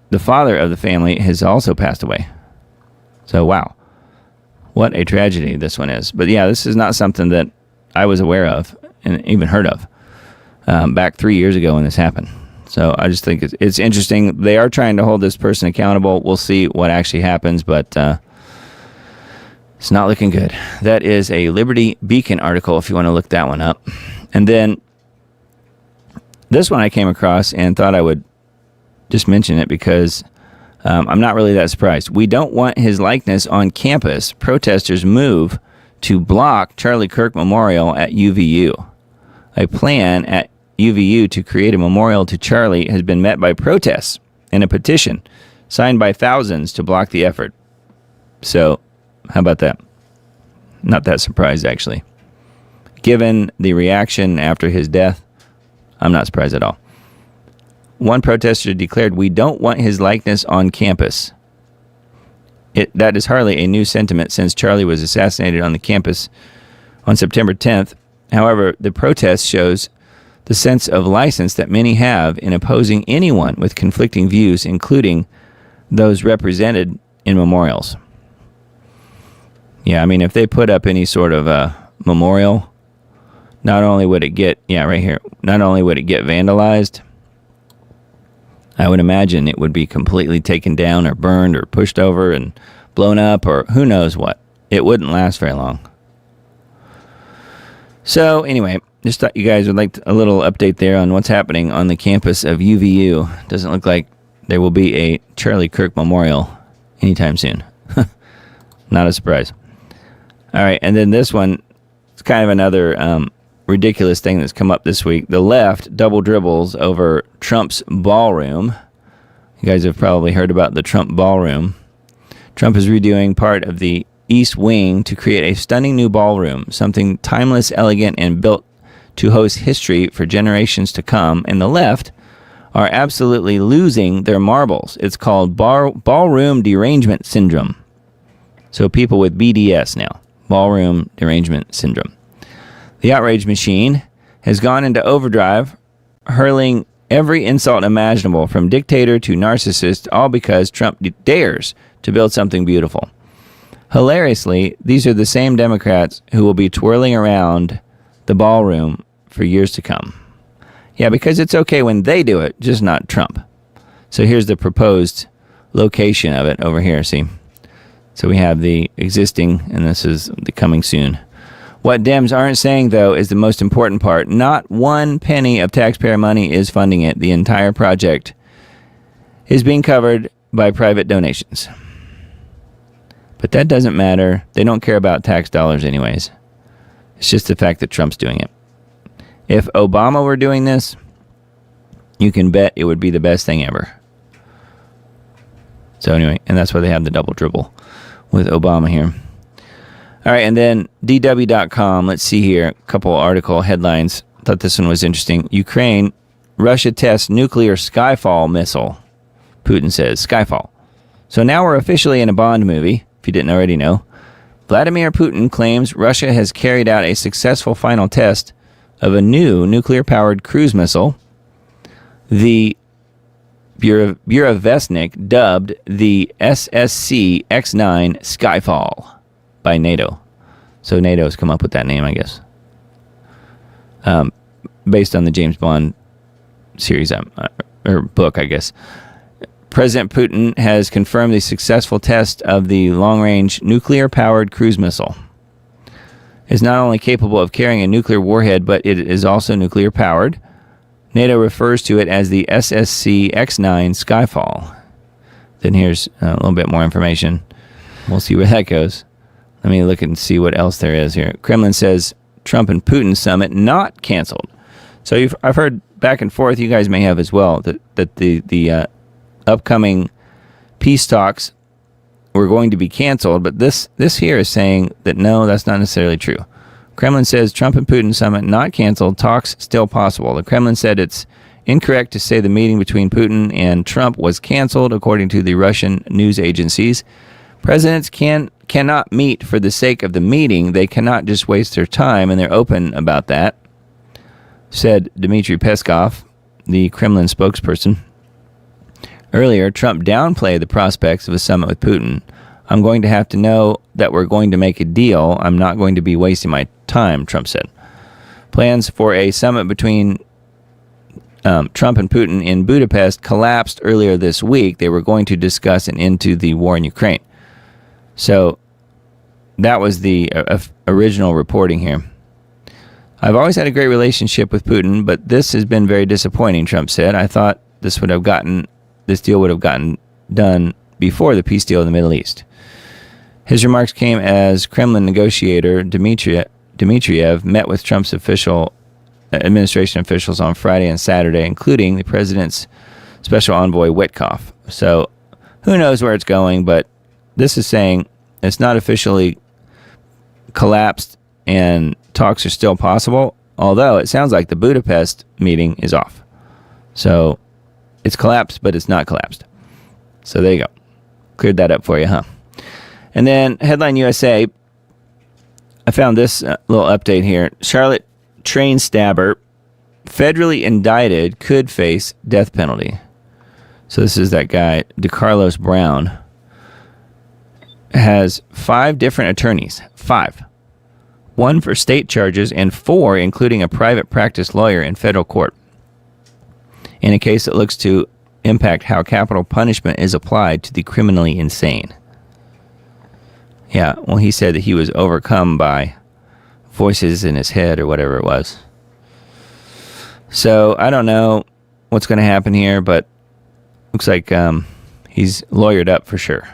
the father of the family has also passed away. So wow, what a tragedy this one is. But yeah, this is not something that I was aware of and even heard of back 3 years ago when this happened. So I just think it's interesting. They are trying to hold this person accountable. We'll see what actually happens, but it's not looking good. That is a Liberty Beacon article if you want to look that one up. And then this one I came across and thought I would just mention it because I'm not really that surprised. We don't want his likeness on campus. Protesters move to block Charlie Kirk Memorial at UVU. A plan at UVU to create a memorial to Charlie has been met by protests and a petition signed by thousands to block the effort. So, how about that? Not that surprised, actually. Given the reaction after his death, I'm not surprised at all. One protester declared, "We don't want his likeness on campus." That is hardly a new sentiment since Charlie was assassinated on the campus on September 10th. However, the protest shows the sense of license that many have in opposing anyone with conflicting views, including those represented in memorials. Yeah, I mean, if they put up any sort of a memorial, not only would it get, right here, not only would it get vandalized, I would imagine it would be completely taken down or burned or pushed over and blown up or who knows what. It wouldn't last very long. So anyway, just thought you guys would like a little update there on what's happening on the campus of UVU. Doesn't look like there will be a Charlie Kirk Memorial anytime soon. Not a surprise. All right, and then this one, it's kind of another ridiculous thing that's come up this week. The left double dribbles over Trump's ballroom. You guys have probably heard about the Trump ballroom. Trump is redoing part of the East Wing to create a stunning new ballroom, something timeless, elegant, and built to host history for generations to come. And the left are absolutely losing their marbles. It's called ballroom derangement syndrome. So people with BDS now, ballroom derangement syndrome. The outrage machine has gone into overdrive, hurling every insult imaginable from dictator to narcissist, all because Trump dares to build something beautiful. Hilariously, these are the same Democrats who will be twirling around the ballroom for years to come. Yeah, because it's okay when they do it, just not Trump. So here's the proposed location of it over here, see? So we have the existing, and this is the coming soon. What Dems aren't saying, though, is the most important part. Not one penny of taxpayer money is funding it. The entire project is being covered by private donations. But that doesn't matter. They don't care about tax dollars anyways. It's just the fact that Trump's doing it. If Obama were doing this, you can bet it would be the best thing ever. So anyway, and that's why they have the double dribble with Obama here. All right, and then DW.com, let's see here, a couple article headlines. Thought this one was interesting. Ukraine, Russia tests nuclear Skyfall missile, Putin says. Skyfall. So now we're officially in a Bond movie, if you didn't already know. Vladimir Putin claims Russia has carried out a successful final test of a new nuclear-powered cruise missile. The Burovesnik dubbed the SSC X-9 Skyfall by NATO. So NATO's come up with that name, I guess. Based on the James Bond series, or book, I guess. President Putin has confirmed the successful test of the long-range nuclear-powered cruise missile. It's not only capable of carrying a nuclear warhead, but it is also nuclear-powered. NATO refers to it as the SSC X-9 Skyfall. Then here's a little bit more information. We'll see where that goes. Let me look and see what else there is here. Kremlin says Trump and Putin summit not canceled. So I've heard back and forth, you guys may have as well, that the upcoming peace talks were going to be canceled, but this here is saying that no, that's not necessarily true. Kremlin says Trump and Putin summit not canceled, talks still possible. The Kremlin said it's incorrect to say the meeting between Putin and Trump was canceled, according to the Russian news agencies. Presidents cannot meet for the sake of the meeting. They cannot just waste their time, and they're open about that, said Dmitry Peskov, the Kremlin spokesperson. Earlier, Trump downplayed the prospects of a summit with Putin. I'm going to have to know that we're going to make a deal. I'm not going to be wasting my time, Trump said. Plans for a summit between Trump and Putin in Budapest collapsed earlier this week. They were going to discuss an end to the war in Ukraine. So that was the original reporting here. I've always had a great relationship with Putin, but this has been very disappointing, Trump said. I thought this deal would have gotten done before the peace deal in the Middle East. His remarks came as Kremlin negotiator Dmitriev met with Trump's administration officials on Friday and Saturday, including the president's special envoy Witkoff. So who knows where it's going, but this is saying it's not officially collapsed and talks are still possible, although it sounds like the Budapest meeting is off. So it's collapsed, but it's not collapsed. So there you go. Cleared that up for you, huh? And then Headline USA, I found this little update here. Charlotte train stabber, federally indicted, could face death penalty. So this is that guy, DeCarlos Brown, has 5 different attorneys. 5. 1 for state charges and 4, including a private practice lawyer in federal court, in a case that looks to impact how capital punishment is applied to the criminally insane. Yeah, well, he said that he was overcome by voices in his head or whatever it was. So I don't know what's going to happen here, but looks like he's lawyered up for sure.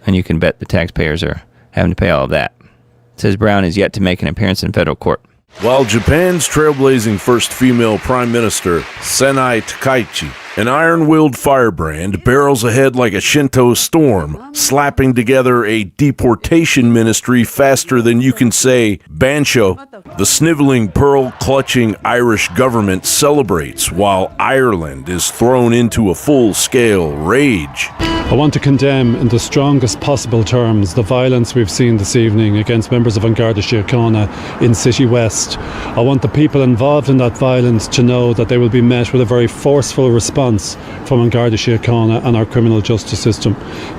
And you can bet the taxpayers are having to pay all of that. It says Brown is yet to make an appearance in federal court. While Japan's trailblazing first female prime minister, Senai Takaichi, an iron-willed firebrand, barrels ahead like a Shinto storm, slapping together a deportation ministry faster than you can say Bancho, the sniveling, pearl-clutching Irish government celebrates while Ireland is thrown into a full-scale rage. I want to condemn in the strongest possible terms the violence we've seen this evening against members of An Garda Síochána in City West. I want the people involved in that violence to know that they will be met with a very forceful response from An Garda Síochána and our criminal justice system.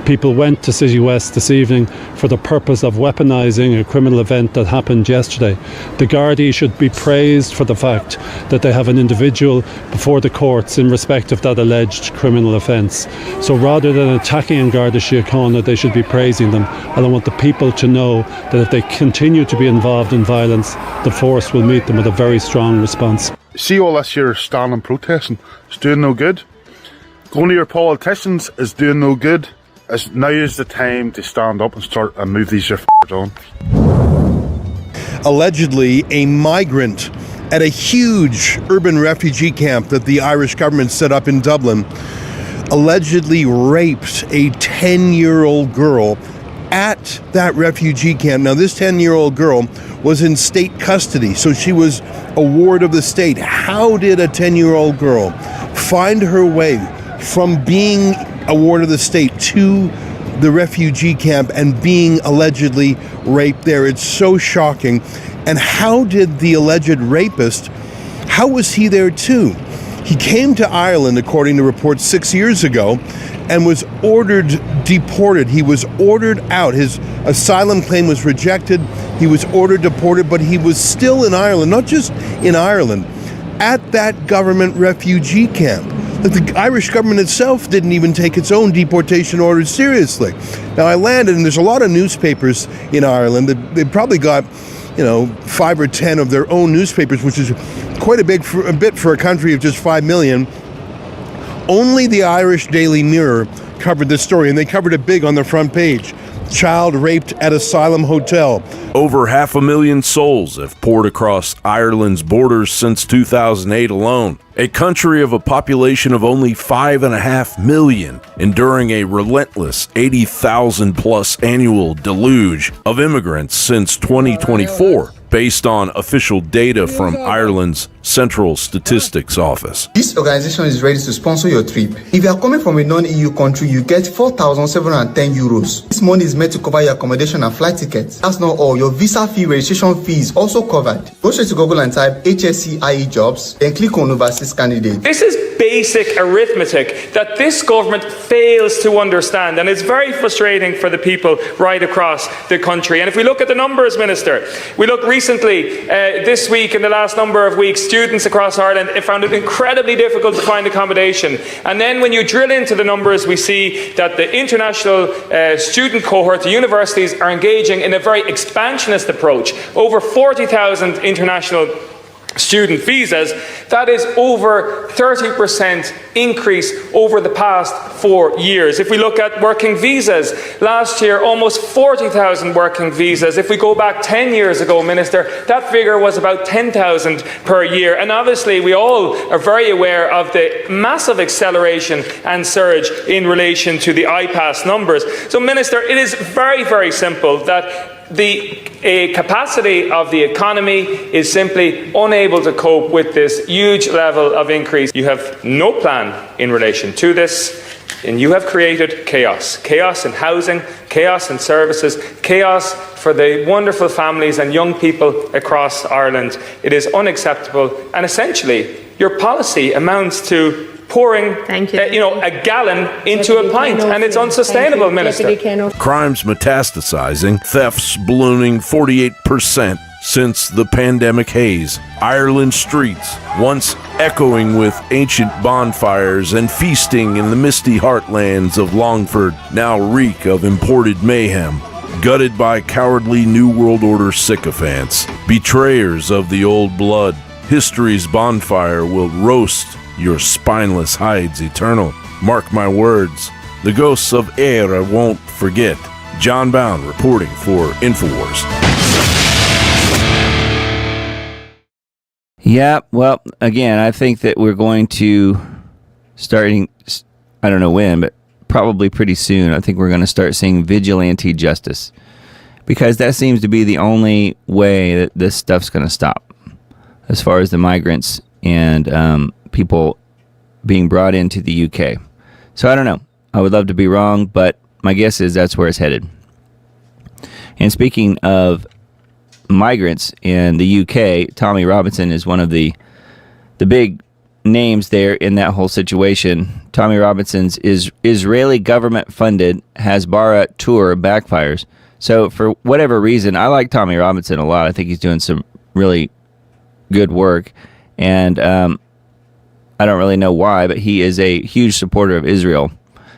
People went to City West this evening for the purpose of weaponising a criminal event that happened yesterday. The Gardaí should be praised for the fact that they have an individual before the courts in respect of that alleged criminal offence. So rather than attacking An Garda Síochána, they should be praising them. And I want the people to know that if they continue to be involved in violence, the force will meet them with a very strong response. See all this here standing protesting, it's doing no good. Going to your politicians is doing no good. Now is the time to stand up and start and move these your on. Allegedly, a migrant at a huge urban refugee camp that the Irish government set up in Dublin allegedly raped a 10-year-old girl at that refugee camp. Now, this 10-year-old girl was in state custody, so she was a ward of the state. How did a 10-year-old girl find her way from being a ward of the state to the refugee camp and being allegedly raped there? It's so shocking. And how did the alleged rapist, how was he there too? He came to Ireland, according to reports, 6 years ago, and was ordered deported. He was ordered out. His asylum claim was rejected. He was ordered deported, but he was still in Ireland, not just in Ireland, at that government refugee camp. The Irish government itself didn't even take its own deportation orders seriously. Now, I landed, and there's a lot of newspapers in Ireland. They've probably got, 5 or 10 of their own newspapers, which is quite a bit for a country of just 5 million. Only the Irish Daily Mirror covered this story, and they covered it big on the front page. Child raped at asylum hotel. Over 500,000 souls have poured across Ireland's borders since 2008 alone. A country of a population of only 5.5 million, enduring a relentless 80,000 plus annual deluge of immigrants since 2024, based on official data from Ireland's Central Statistics Office. This organization is ready to sponsor your trip. If you are coming from a non-EU country, you get 4,710 euros. This money is meant to cover your accommodation and flight tickets. That's not all. Your visa fee, registration fee is also covered. Go straight to Google and type HSC IE jobs, then click on overseas candidate. This is basic arithmetic that this government fails to understand, and it's very frustrating for the people right across the country. And if we look at the numbers, Minister, we look recently, this week, in the last number of weeks, students across Ireland have found it incredibly difficult to find accommodation. And then when you drill into the numbers, we see that the international student cohort, the universities, are engaging in a very expansionist approach. Over 40,000 international student visas. That is over 30% increase over the past 4 years. If we look at working visas, last year almost 40,000 working visas. If we go back 10 years ago, Minister, that figure was about 10,000 per year. And obviously we all are very aware of the massive acceleration and surge in relation to the IPASS numbers. So Minister, it is very, very simple that the capacity of the economy is simply unable to cope with this huge level of increase. You have no plan in relation to this, and you have created chaos. Chaos in housing, chaos in services, chaos for the wonderful families and young people across Ireland. It is unacceptable, and essentially your policy amounts to pouring a gallon into a pint, and it's unsustainable, Minister. Crimes metastasizing, thefts ballooning 48% since the pandemic haze. Ireland's streets, once echoing with ancient bonfires and feasting in the misty heartlands of Longford, now reek of imported mayhem. Gutted by cowardly New World Order sycophants, betrayers of the old blood, History's bonfire will roast your spineless hides eternal. Mark my words, the ghosts of Era won't forget. John Bound reporting for InfoWars. Yeah, well, again, I think that we're going to, starting, I don't know when, but probably pretty soon, I think we're going to start seeing vigilante justice. Because that seems to be the only way that this stuff's going to stop. As far as the migrants and people being brought into the UK. So I don't know. I would love to be wrong, but my guess is that's where it's headed. And speaking of migrants in the UK, Tommy Robinson is one of the big names there in that whole situation. Tommy Robinson's Israeli government-funded Hasbara tour backfires. So for whatever reason, I like Tommy Robinson a lot. I think he's doing some really good work. And I don't really know why, but he is a huge supporter of Israel.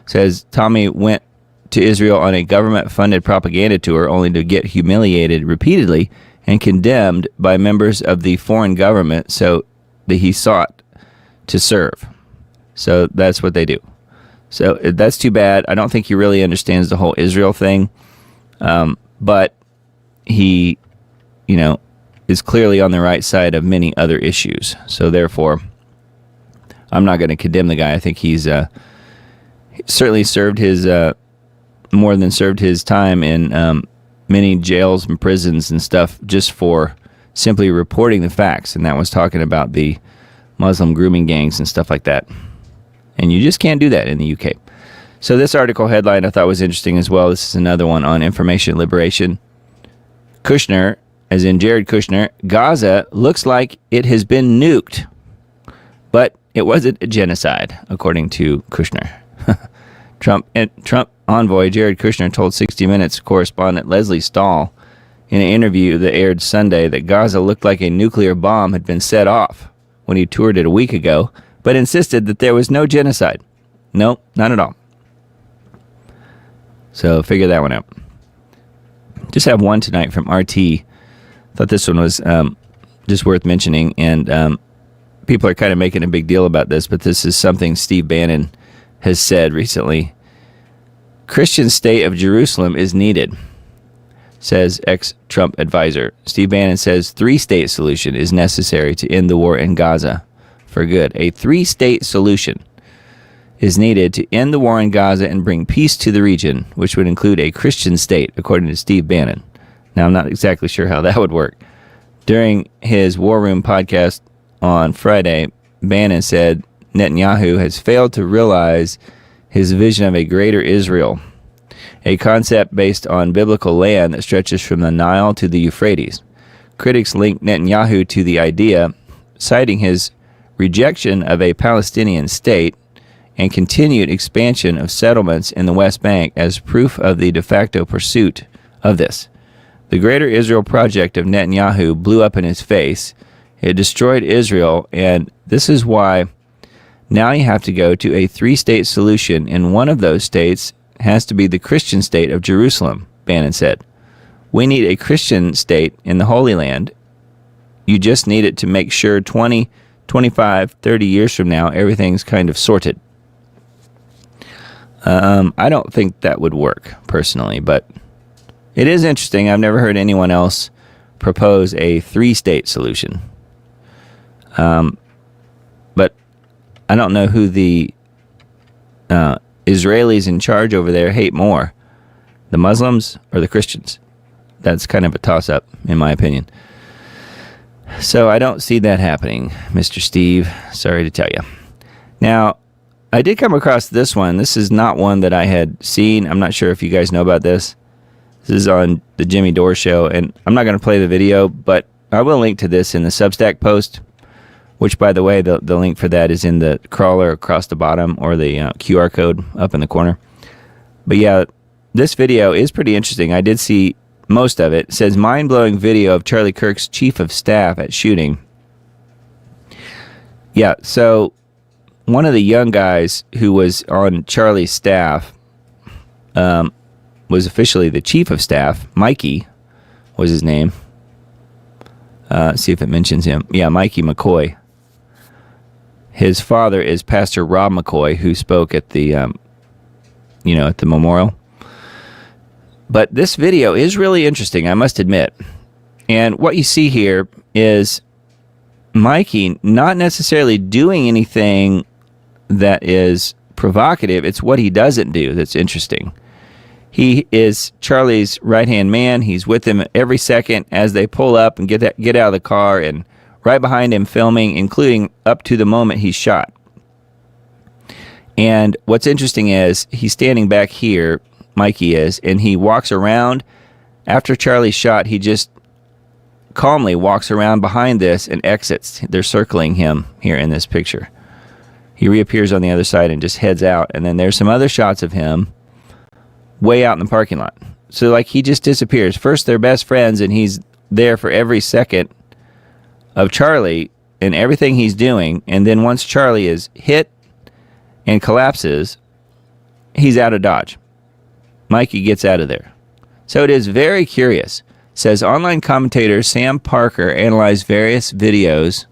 Says Tommy went to Israel on a government-funded propaganda tour only to get humiliated repeatedly and condemned by members of the foreign government so that he sought to serve. So that's what they do. So that's too bad. I don't think he really understands the whole Israel thing. But he, is clearly on the right side of many other issues. So therefore, I'm not going to condemn the guy. I think he's certainly served his more than served his time in many jails and prisons and stuff just for simply reporting the facts. And that was talking about the Muslim grooming gangs and stuff like that. And you just can't do that in the UK. So this article headline I thought was interesting as well. This is another one on information liberation. Kushner, as in Jared Kushner, Gaza looks like it has been nuked, but it wasn't a genocide, according to Kushner. Trump envoy Jared Kushner told 60 Minutes correspondent Leslie Stahl in an interview that aired Sunday that Gaza looked like a nuclear bomb had been set off when he toured it a week ago, but insisted that there was no genocide. No, not at all. So figure that one out. Just have one tonight from RT. Thought this one was just worth mentioning, and people are kind of making a big deal about this, but this is something Steve Bannon has said recently. Christian state of Jerusalem is needed, says ex-Trump advisor. Steve Bannon says 3-state solution is necessary to end the war in Gaza for good. A 3-state solution is needed to end the war in Gaza and bring peace to the region, which would include a Christian state, according to Steve Bannon. Now, I'm not exactly sure how that would work. During his War Room podcast on Friday, Bannon said Netanyahu has failed to realize his vision of a greater Israel, a concept based on biblical land that stretches from the Nile to the Euphrates. Critics link Netanyahu to the idea, citing his rejection of a Palestinian state and continued expansion of settlements in the West Bank as proof of the de facto pursuit of this. The Greater Israel project of Netanyahu blew up in his face. It destroyed Israel, and this is why now you have to go to a 3-state solution, and one of those states has to be the Christian state of Jerusalem, Bannon said. We need a Christian state in the Holy Land. You just need it to make sure 20, 25, 30 years from now, everything's kind of sorted. I don't think that would work, personally, but it is interesting. I've never heard anyone else propose a 3-state solution. But I don't know who the Israelis in charge over there hate more, the Muslims or the Christians. That's kind of a toss-up, in my opinion. So I don't see that happening, Mr. Steve. Sorry to tell you. Now, I did come across this one. This is not one that I had seen. I'm not sure if you guys know about this. This is on the Jimmy Dore Show, and I'm not going to play the video, but I will link to this in the Substack post, which, by the way, the link for that is in the crawler across the bottom or the QR code up in the corner. But yeah, this video is pretty interesting. I did see most of it. It says, mind-blowing video of Charlie Kirk's chief of staff at shooting. Yeah, so one of the young guys who was on Charlie's staff was officially the chief of staff. Mikey was his name. See if it mentions him. Yeah, Mikey McCoy. His father is Pastor Rob McCoy, who spoke at the, at the memorial. But this video is really interesting, I must admit. And what you see here is Mikey not necessarily doing anything that is provocative. It's what he doesn't do that's interesting. He is Charlie's right-hand man. He's with him every second as they pull up and get out of the car, and right behind him filming, including up to the moment he's shot. And what's interesting is he's standing back here, Mikey is, and he walks around. After Charlie's shot, he just calmly walks around behind this and exits. They're circling him here in this picture. He reappears on the other side and just heads out. And then there's some other shots of him way out in the parking lot. So like he just disappears. First they're best friends and he's there for every second of Charlie and everything he's doing. And then once Charlie is hit and collapses, he's out of Dodge. Mikey gets out of there. So it is very curious. Says online commentator Sam Parker analyzed various videos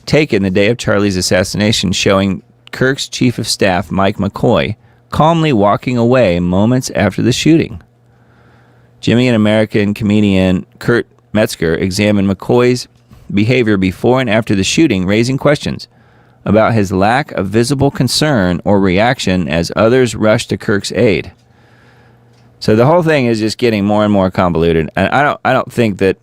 taken the day of Charlie's assassination showing Kirk's chief of staff, Mike McCoy, calmly walking away moments after the shooting. Jimmy and American comedian Kurt Metzger examined McCoy's behavior before and after the shooting, raising questions about his lack of visible concern or reaction as others rushed to Kirk's aid. So the whole thing is just getting more and more convoluted. And I don't think that,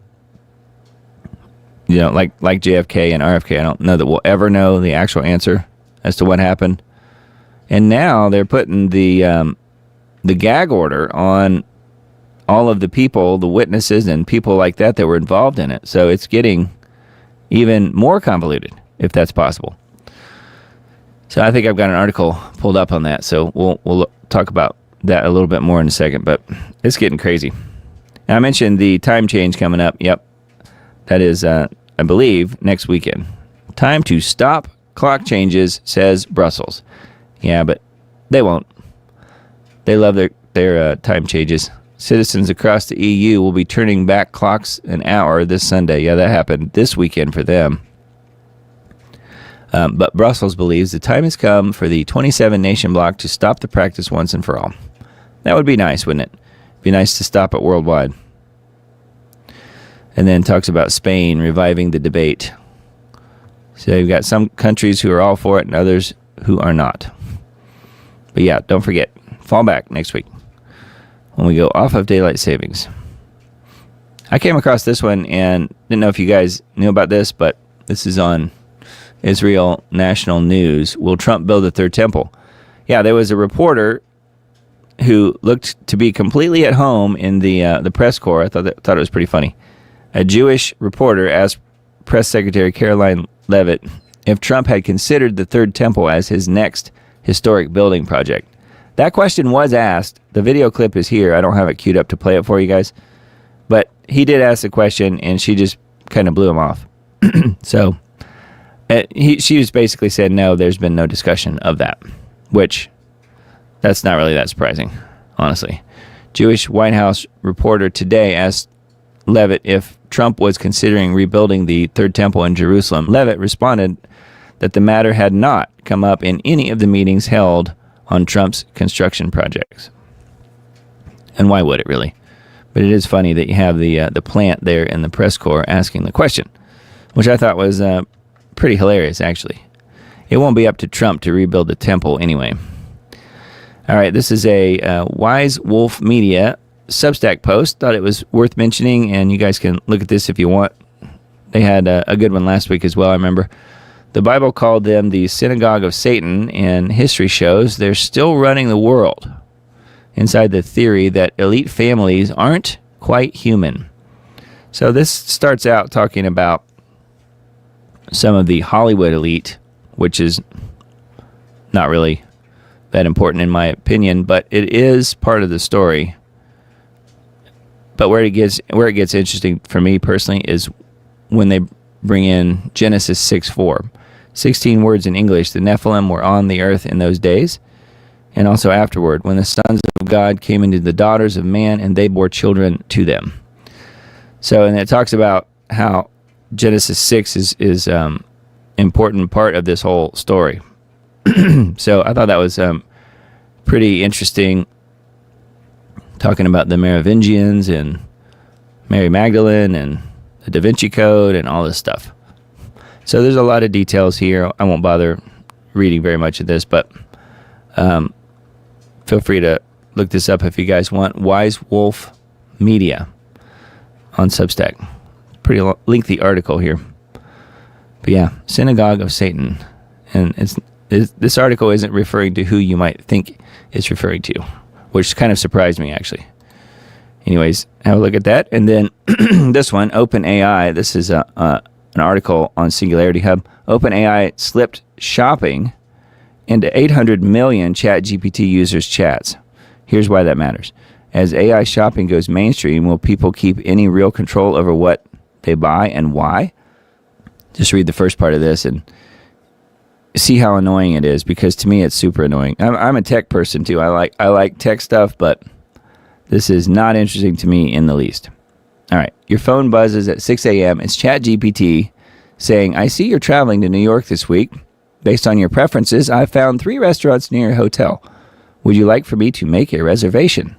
like JFK and RFK, I don't know that we'll ever know the actual answer as to what happened. And now they're putting the gag order on all of the people, the witnesses and people like that were involved in it. So it's getting even more convoluted, if that's possible. So I think I've got an article pulled up on that. So we'll talk about that a little bit more in a second, but it's getting crazy. Now, I mentioned the time change coming up. Yep. That is, I believe, next weekend. Time to stop clock changes, says Brussels. Yeah, but they won't. They love their time changes. Citizens across the EU will be turning back clocks an hour this Sunday. Yeah, that happened this weekend for them. But Brussels believes the time has come for the 27-nation bloc to stop the practice once and for all. That would be nice, wouldn't it? Be nice to stop it worldwide. And then talks about Spain reviving the debate. So you've got some countries who are all for it and others who are not. But yeah, don't forget, fall back next week when we go off of daylight savings. I came across this one and didn't know if you guys knew about this, but this is on Israel National News. Will Trump build a third temple? Yeah, there was a reporter who looked to be completely at home in the press corps. I thought it was pretty funny. A Jewish reporter asked Press Secretary Caroline Leavitt if Trump had considered the third temple as his next historic building project. That question was asked. The video clip is here. I don't have it queued up to play it for you guys. But he did ask the question, and she just kind of blew him off. So she just basically said, no, there's been no discussion of that, which that's not really that surprising, honestly. Jewish White House reporter today asked Leavitt if Trump was considering rebuilding the third temple in Jerusalem. Leavitt responded that the matter had not come up in any of the meetings held on Trump's construction projects. And why would it really? But it is funny that you have the plant there in the press corps asking the question, which I thought was pretty hilarious, actually. It won't be up to Trump to rebuild the temple anyway. All right, this is a Wise Wolf Media Substack post. Thought it was worth mentioning, and you guys can look at this if you want. They had a good one last week as well, I remember. The Bible called them the synagogue of Satan, and history shows they're still running the world inside the theory that elite families aren't quite human. So this starts out talking about some of the Hollywood elite, which is not really that important in my opinion, but it is part of the story. But where it gets interesting for me personally is when they bring in Genesis 6:4. 16 words in English, the Nephilim were on the earth in those days, and also afterward, when the sons of God came into the daughters of man, and they bore children to them. So, and it talks about how Genesis 6 is important part of this whole story. So I thought that was pretty interesting, talking about the Merovingians and Mary Magdalene and the Da Vinci Code and all this stuff. So there's a lot of details here. I won't bother reading very much of this, but feel free to look this up if you guys want. Wise Wolf Media on Substack. Pretty lengthy article here. But yeah, Synagogue of Satan. And this article isn't referring to who you might think it's referring to, which kind of surprised me, actually. Anyways, have a look at that. And then this one, OpenAI. This is an article on Singularity Hub. OpenAI slipped shopping into 800 million ChatGPT users' chats. Here's why that matters. As AI shopping goes mainstream, will people keep any real control over what they buy and why? Just read the first part of this and see how annoying it is, because to me it's super annoying. I'm a tech person too. I like tech stuff, but this is not interesting to me in the least. All right, your phone buzzes at 6 a.m. It's ChatGPT saying, "I see you're traveling to New York this week. Based on your preferences, I've found 3 restaurants near your hotel. Would you like for me to make a reservation?"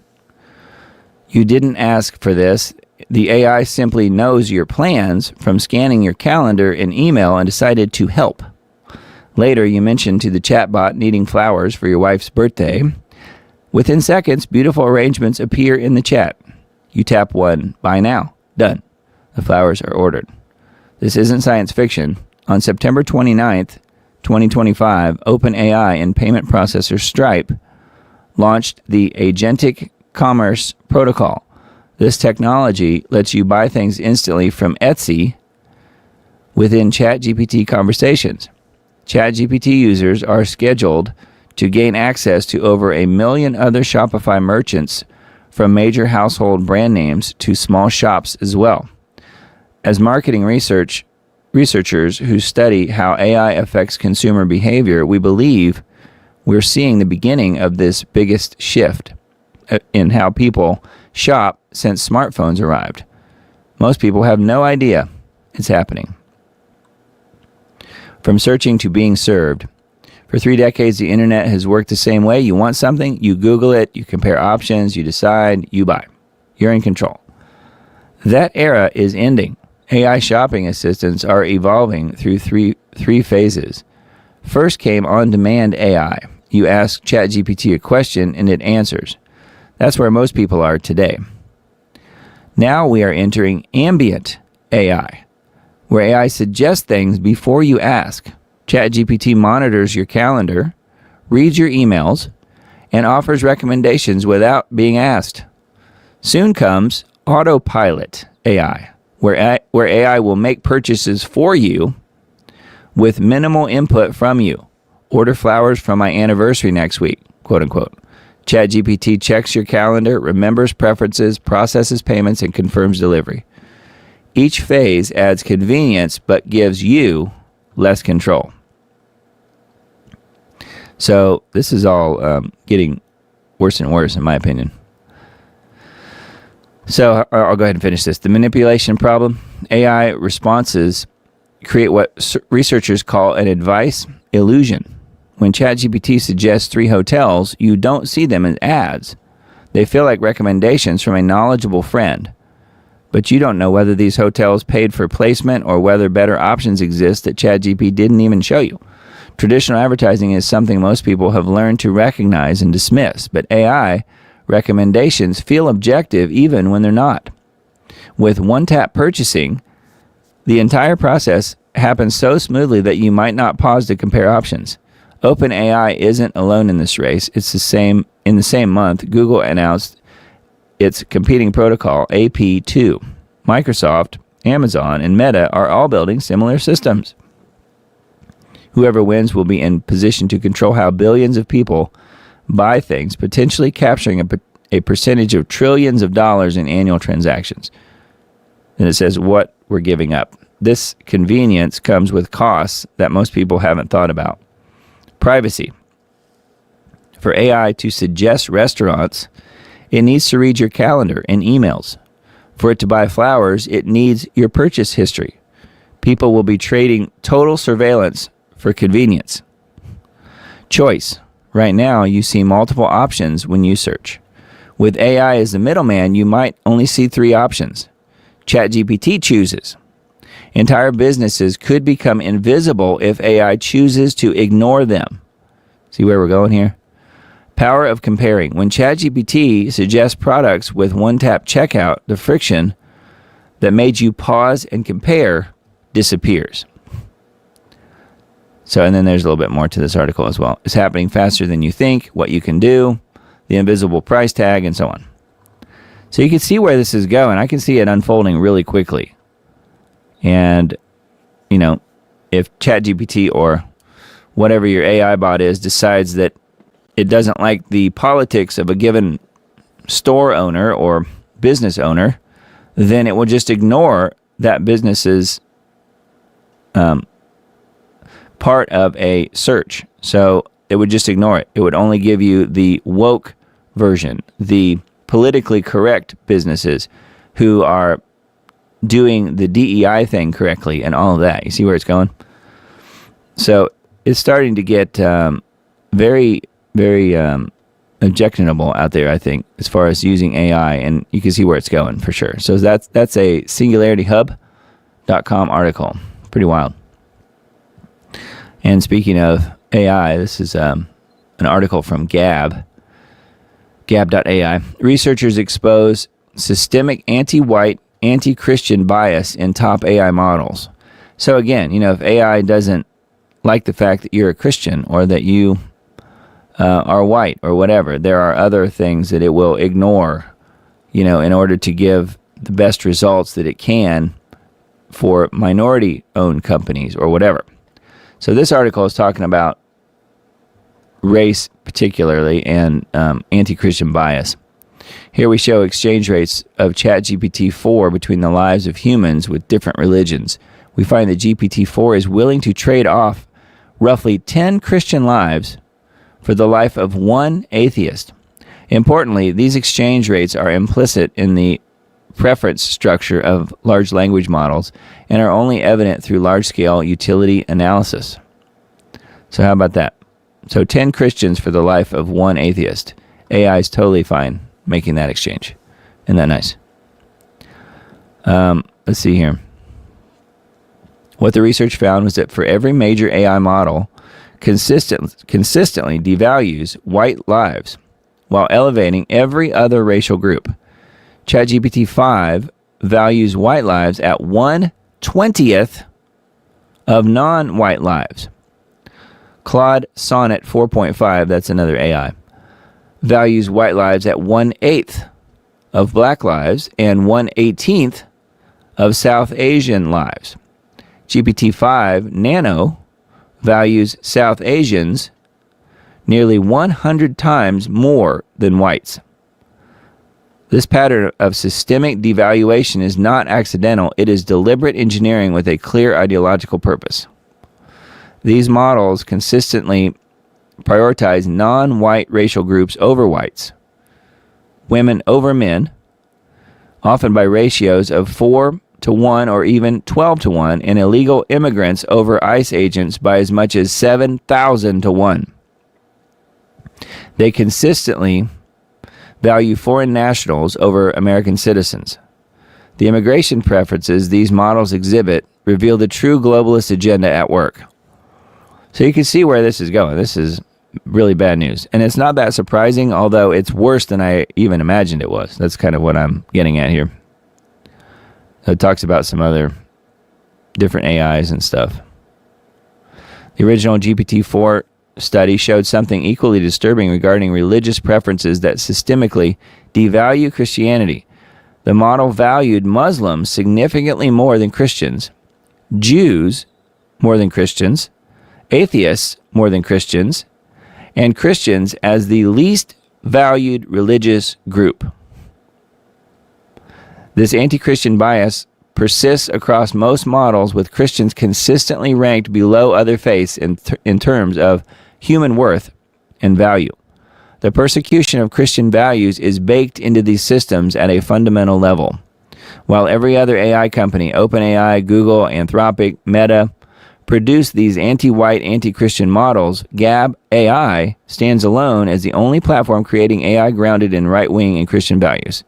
You didn't ask for this. The AI simply knows your plans from scanning your calendar and email and decided to help. Later, you mentioned to the chatbot needing flowers for your wife's birthday. Within seconds, beautiful arrangements appear in the chat. You tap one, buy now, done. The flowers are ordered. This isn't science fiction. On September 29th, 2025, OpenAI and payment processor Stripe launched the Agentic Commerce Protocol. This technology lets you buy things instantly from Etsy within ChatGPT conversations. ChatGPT users are scheduled to gain access to over 1 million other Shopify merchants, from major household brand names to small shops as well. As marketing researchers who study how AI affects consumer behavior, we believe we're seeing the beginning of this biggest shift in how people shop since smartphones arrived. Most people have no idea it's happening. From searching to being served. For 3 decades, the internet has worked the same way. You want something, you Google it, you compare options, you decide, you buy. You're in control. That era is ending. AI shopping assistants are evolving through three phases. First came on-demand AI. You ask ChatGPT a question and it answers. That's where most people are today. Now we are entering ambient AI, where AI suggests things before you ask. ChatGPT monitors your calendar, reads your emails, and offers recommendations without being asked. Soon comes autopilot AI, where AI will make purchases for you with minimal input from you. Order flowers for my anniversary next week, quote unquote. ChatGPT checks your calendar, remembers preferences, processes payments, and confirms delivery. Each phase adds convenience but gives you less control. So this is all getting worse and worse, in my opinion. So I'll go ahead and finish this. The manipulation problem. AI responses create what researchers call an advice illusion. When ChatGPT suggests 3 hotels, you don't see them as ads. They feel like recommendations from a knowledgeable friend. But you don't know whether these hotels paid for placement or whether better options exist that ChatGPT didn't even show you. Traditional advertising is something most people have learned to recognize and dismiss, but AI recommendations feel objective even when they're not. With one-tap purchasing, the entire process happens so smoothly that you might not pause to compare options. OpenAI isn't alone in this race. It's in the same month, Google announced its competing protocol, AP2. Microsoft, Amazon, and Meta are all building similar systems. Whoever wins will be in position to control how billions of people buy things, potentially capturing a percentage of trillions of dollars in annual transactions. And it says what we're giving up. This convenience comes with costs that most people haven't thought about. Privacy. For AI to suggest restaurants, it needs to read your calendar and emails. For it to buy flowers, it needs your purchase history. People will be trading total surveillance for convenience. Choice. Right now, you see multiple options when you search. With AI as the middleman, you might only see 3 options. ChatGPT chooses. Entire businesses could become invisible if AI chooses to ignore them. See where we're going here? Power of comparing. When ChatGPT suggests products with one-tap checkout, the friction that made you pause and compare disappears. So, and then there's a little bit more to this article as well. It's happening faster than you think, what you can do, the invisible price tag, and so on. So you can see where this is going. I can see it unfolding really quickly. And, you know, if ChatGPT or whatever your AI bot is decides that it doesn't like the politics of a given store owner or business owner, then it will just ignore that business's part of a search. So it would just ignore it. It would only give you the woke version, the politically correct businesses who are doing the DEI thing correctly and all of that. You see where it's going? So it's starting to get very, very objectionable out there, I think, as far as using AI, and you can see where it's going for sure. So that's a SingularityHub.com article. Pretty wild. And speaking of AI, this is an article from Gab.ai. Researchers expose systemic anti-white, anti-Christian bias in top AI models. So again, you know, if AI doesn't like the fact that you're a Christian or that you are white or whatever, there are other things that it will ignore, you know, in order to give the best results that it can for minority-owned companies or whatever. So this article is talking about race particularly and anti-Christian bias. Here we show exchange rates of ChatGPT-4 between the lives of humans with different religions. We find that GPT-4 is willing to trade off roughly 10 Christian lives for the life of one atheist. Importantly, these exchange rates are implicit in the preference structure of large language models and are only evident through large-scale utility analysis. So how about that? So 10 Christians for the life of one atheist. AI is totally fine making that exchange. Isn't that nice? Let's see here. What the research found was that for every major AI model, consistently devalues white lives while elevating every other racial group. ChatGPT-5 values white lives at 1/20th of non-white lives. Claude Sonnet 4.5, that's another AI, values white lives at 1/8 of black lives and 1/18th of South Asian lives. GPT-5 Nano values South Asians nearly 100 times more than whites. This pattern of systemic devaluation is not accidental. It is deliberate engineering with a clear ideological purpose. These models consistently prioritize non-white racial groups over whites, women over men, often by ratios of 4-to-1 or even 12-to-1, and illegal immigrants over ICE agents by as much as 7,000-to-1. They consistently value foreign nationals over American citizens. The immigration preferences these models exhibit reveal the true globalist agenda at work. So you can see where this is going. This is really bad news. And it's not that surprising, although it's worse than I even imagined it was. That's kind of what I'm getting at here. It talks about some other different AIs and stuff. The original GPT-4 study showed something equally disturbing regarding religious preferences that systemically devalue Christianity. The model valued Muslims significantly more than Christians, Jews more than Christians, atheists more than Christians, and Christians as the least valued religious group. This anti-Christian bias persists across most models, with Christians consistently ranked below other faiths in terms of human worth and value. The persecution of Christian values is baked into these systems at a fundamental level. While every other AI company, OpenAI, Google, Anthropic, Meta, produce these anti-white, anti-Christian models, Gab AI stands alone as the only platform creating AI grounded in right-wing and Christian values.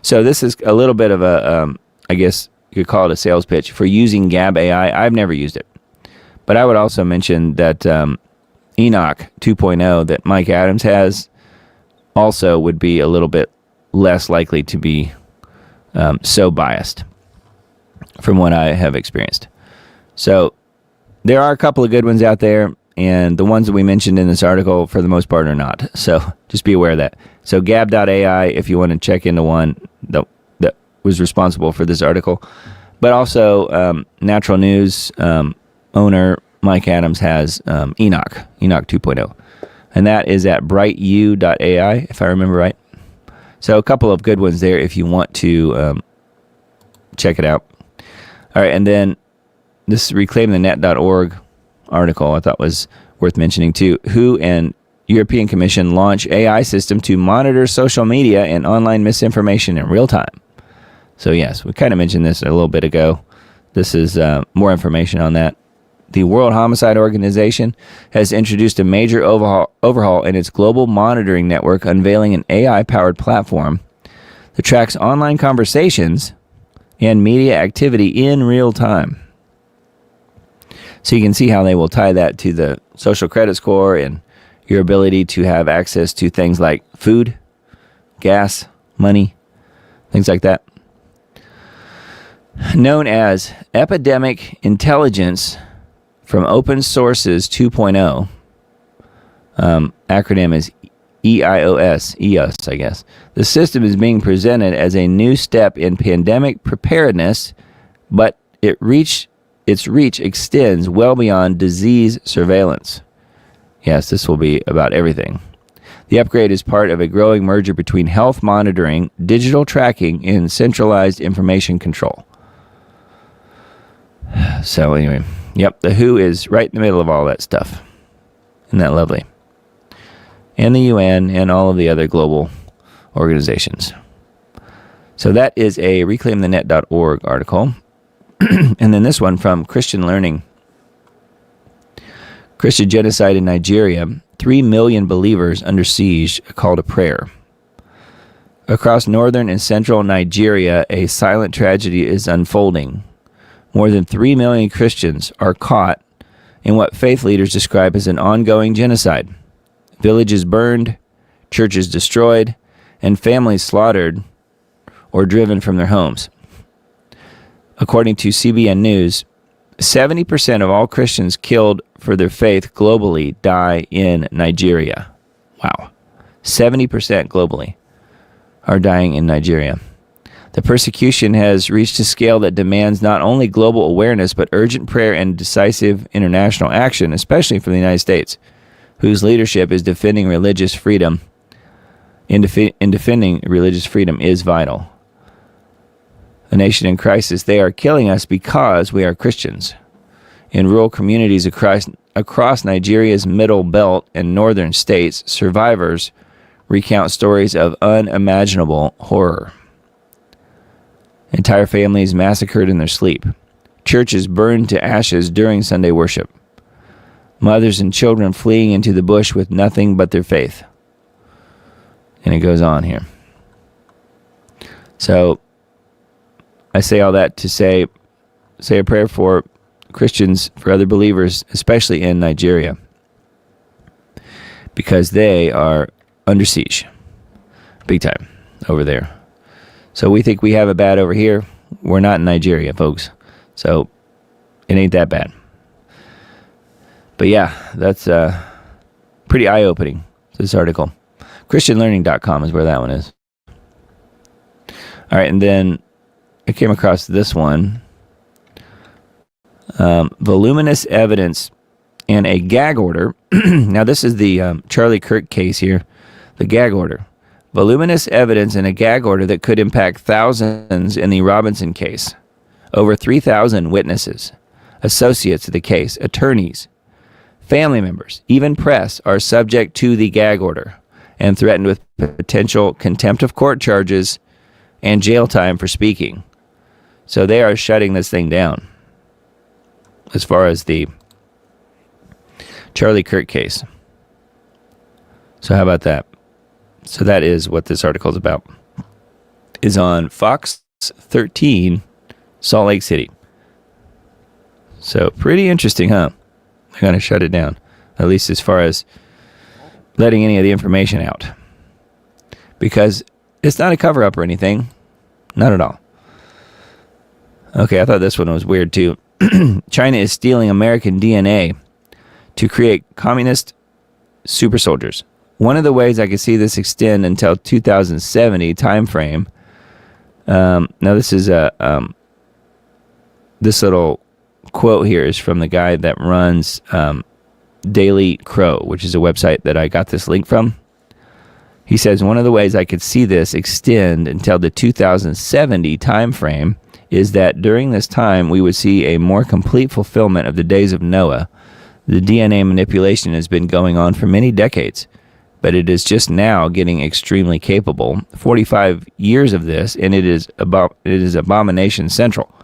So this is a little bit of a, I guess you could call it a sales pitch for using Gab AI. I've never used it. But I would also mention that Enoch 2.0 that Mike Adams has also would be a little bit less likely to be so biased from what I have experienced. So there are a couple of good ones out there, and the ones that we mentioned in this article, for the most part, are not. So just be aware of that. So gab.ai, if you want to check into one that was responsible for this article. But also Natural News owner Mike Adams has Enoch 2.0. And that is at brightu.ai, if I remember right. So a couple of good ones there if you want to check it out. All right, and then this reclaimthenet.org article I thought was worth mentioning too. WHO and European Commission launch AI system to monitor social media and online misinformation in real time. So yes, we kind of mentioned this a little bit ago. This is more information on that. The World Homicide Organization has introduced a major overhaul in its global monitoring network, unveiling an AI-powered platform that tracks online conversations and media activity in real time. So you can see how they will tie that to the social credit score and your ability to have access to things like food, gas, money, things like that. Known as Epidemic Intelligence from Open Sources 2.0, acronym is EOS, I guess. The system is being presented as a new step in pandemic preparedness, but its reach extends well beyond disease surveillance. Yes, this will be about everything. The upgrade is part of a growing merger between health monitoring, digital tracking, and centralized information control. So anyway, yep, the WHO is right in the middle of all that stuff. Isn't that lovely? And the UN and all of the other global organizations. So that is a reclaimthenet.org article. And then this one from Christian Learning. Christian genocide in Nigeria. 3 million believers under siege, a call to prayer. Across northern and central Nigeria, a silent tragedy is unfolding. More than 3 million Christians are caught in what faith leaders describe as an ongoing genocide. Villages burned, churches destroyed, and families slaughtered or driven from their homes. According to CBN News, 70% of all Christians killed for their faith globally die in Nigeria. Wow. 70% globally are dying in Nigeria. The persecution has reached a scale that demands not only global awareness, but urgent prayer and decisive international action, especially from the United States, whose leadership is defending religious freedom. In defending religious freedom is vital. A nation in crisis, they are killing us because we are Christians. In rural communities across Nigeria's middle belt and northern states, survivors recount stories of unimaginable horror. Entire families massacred in their sleep. Churches burned to ashes during Sunday worship. Mothers and children fleeing into the bush with nothing but their faith. And it goes on here. So, I say all that to say a prayer for Christians, for other believers, especially in Nigeria, because they are under siege, big time, over there. So we think we have it bad over here. We're not in Nigeria, folks. So it ain't that bad. But yeah, that's pretty eye-opening, this article. ChristianLearning.com is where that one is. All right, and then I came across this one. Voluminous evidence and a gag order. Now, this is the Charlie Kirk case here. The gag order. Voluminous evidence and a gag order that could impact thousands in the Robinson case. Over 3,000 witnesses, associates of the case, attorneys, family members, even press are subject to the gag order and threatened with potential contempt of court charges and jail time for speaking. So they are shutting this thing down as far as the Charlie Kirk case. So how about that? So that is what this article is about. Is on Fox 13, Salt Lake City. So pretty interesting, huh? They're going to shut it down, at least as far as letting any of the information out. Because it's not a cover-up or anything. Not at all. Okay, I thought this one was weird too. China is stealing American DNA to create communist super soldiers. One of the ways I could see this extend until 2070 timeframe. Now this is this little quote here is from the guy that runs Daily Crow, which is a website that I got this link from. He says, one of the ways I could see this extend until the 2070 timeframe is that during this time we would see a more complete fulfillment of the days of Noah. The DNA manipulation has been going on for many decades, but it is just now getting extremely capable. 45 years of this, and it is abomination central.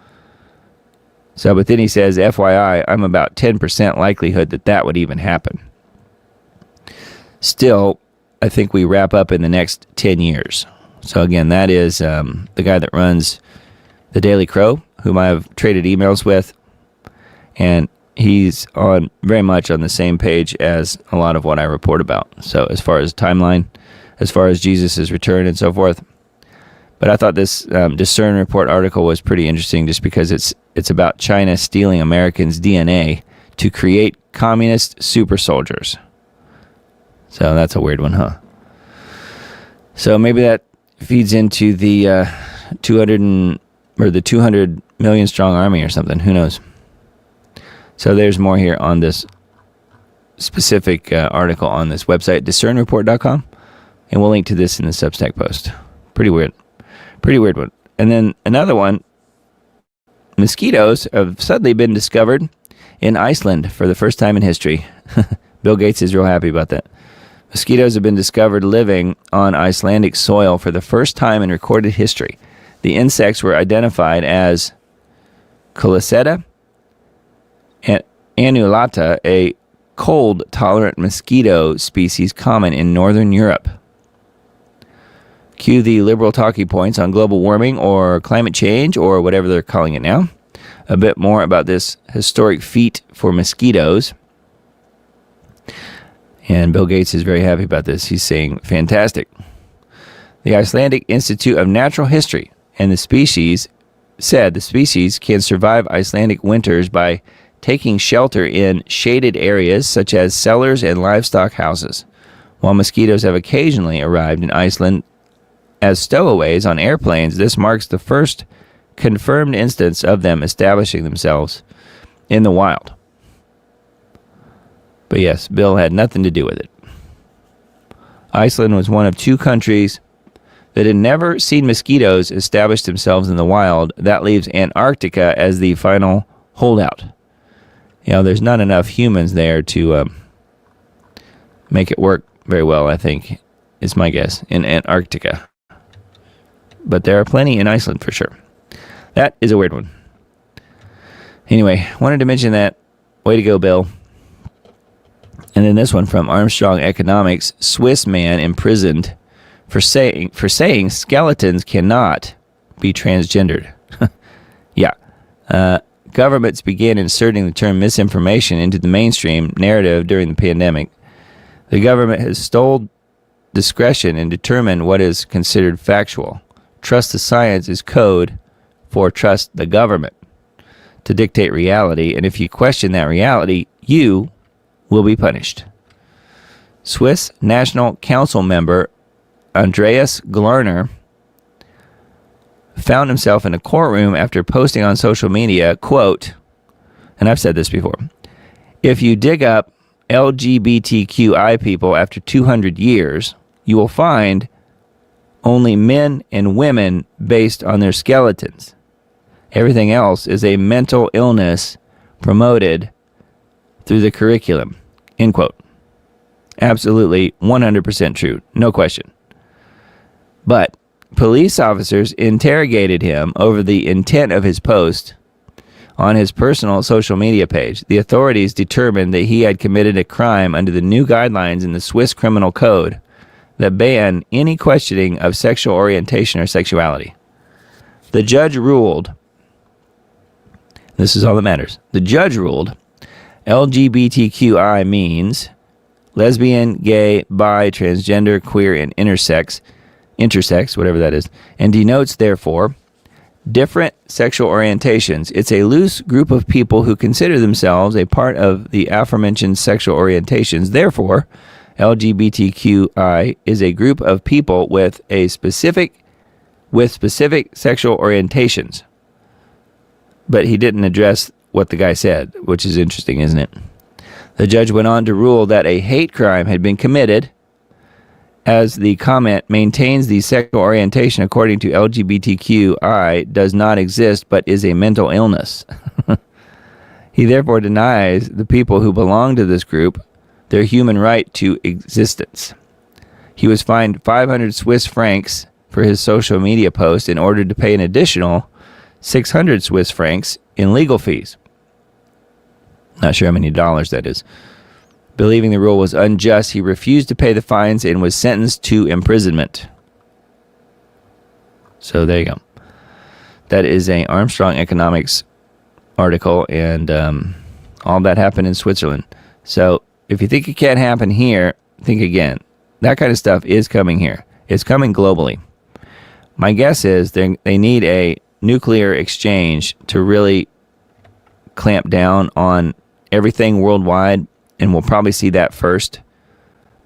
So, but then he says, FYI, I'm about 10% likelihood that would even happen. Still, I think we wrap up in the next 10 years. So again, that is the guy that runs the Daily Crow, whom I have traded emails with, and he's on very much on the same page as a lot of what I report about. So as far as timeline, as far as Jesus' return and so forth. But I thought this Discern Report article was pretty interesting just because it's about China stealing Americans' DNA to create communist super soldiers. So that's a weird one, huh? So maybe that feeds into the 200 million strong army or something. Who knows? So there's more here on this specific article on this website, discernreport.com, and we'll link to this in the Substack post. Pretty weird one. And then another one, mosquitoes have suddenly been discovered in Iceland for the first time in history. Bill Gates is real happy about that. Mosquitoes have been discovered living on Icelandic soil for the first time in recorded history. The insects were identified as Coliceta annulata, a cold-tolerant mosquito species common in northern Europe. Cue the liberal talking points on global warming or climate change or whatever they're calling it now. A bit more about this historic feat for mosquitoes. And Bill Gates is very happy about this. He's saying, fantastic. The Icelandic Institute of Natural History and the species said the species can survive Icelandic winters by taking shelter in shaded areas such as cellars and livestock houses. While mosquitoes have occasionally arrived in Iceland as stowaways on airplanes, this marks the first confirmed instance of them establishing themselves in the wild. But yes, Bill had nothing to do with it. Iceland was one of two countries that had never seen mosquitoes establish themselves in the wild. That leaves Antarctica as the final holdout. You know, there's not enough humans there to make it work very well, I think, is my guess, in Antarctica. But there are plenty in Iceland for sure. That is a weird one. Anyway, wanted to mention that. Way to go, Bill. And then this one from Armstrong Economics. Swiss man imprisoned for saying skeletons cannot be transgendered. Yeah. Governments began inserting the term misinformation into the mainstream narrative during the pandemic. The government has stole discretion and determined what is considered factual. Trust the science is code for trust the government to dictate reality, and if you question that reality, you will be punished. Swiss National Council member Andreas Glarner found himself in a courtroom after posting on social media, quote, and I've said this before, if you dig up LGBTQI people after 200 years, you will find only men and women based on their skeletons. Everything else is a mental illness promoted through the curriculum, end quote. Absolutely 100% true, no question. But police officers interrogated him over the intent of his post on his personal social media page. The authorities determined that he had committed a crime under the new guidelines in the Swiss Criminal Code that ban any questioning of sexual orientation or sexuality. The judge ruled, this is all that matters, the judge ruled LGBTQI means lesbian, gay, bi, transgender, queer, and intersex, whatever that is, and denotes, therefore, different sexual orientations. It's a loose group of people who consider themselves a part of the aforementioned sexual orientations. Therefore, LGBTQI is a group of people with specific sexual orientations. But he didn't address what the guy said, which is interesting, isn't it? The judge went on to rule that a hate crime had been committed, as the comment maintains the sexual orientation according to LGBTQI does not exist but is a mental illness. He therefore denies the people who belong to this group their human right to existence. He was fined 500 Swiss francs for his social media post in order to pay an additional 600 Swiss francs in legal fees. Not sure how many dollars that is. Believing the rule was unjust, he refused to pay the fines and was sentenced to imprisonment. So there you go. That is a Armstrong Economics article, and all that happened in Switzerland. So if you think it can't happen here, think again. That kind of stuff is coming here. It's coming globally. My guess is they need a nuclear exchange to really clamp down on everything worldwide, and we'll probably see that first.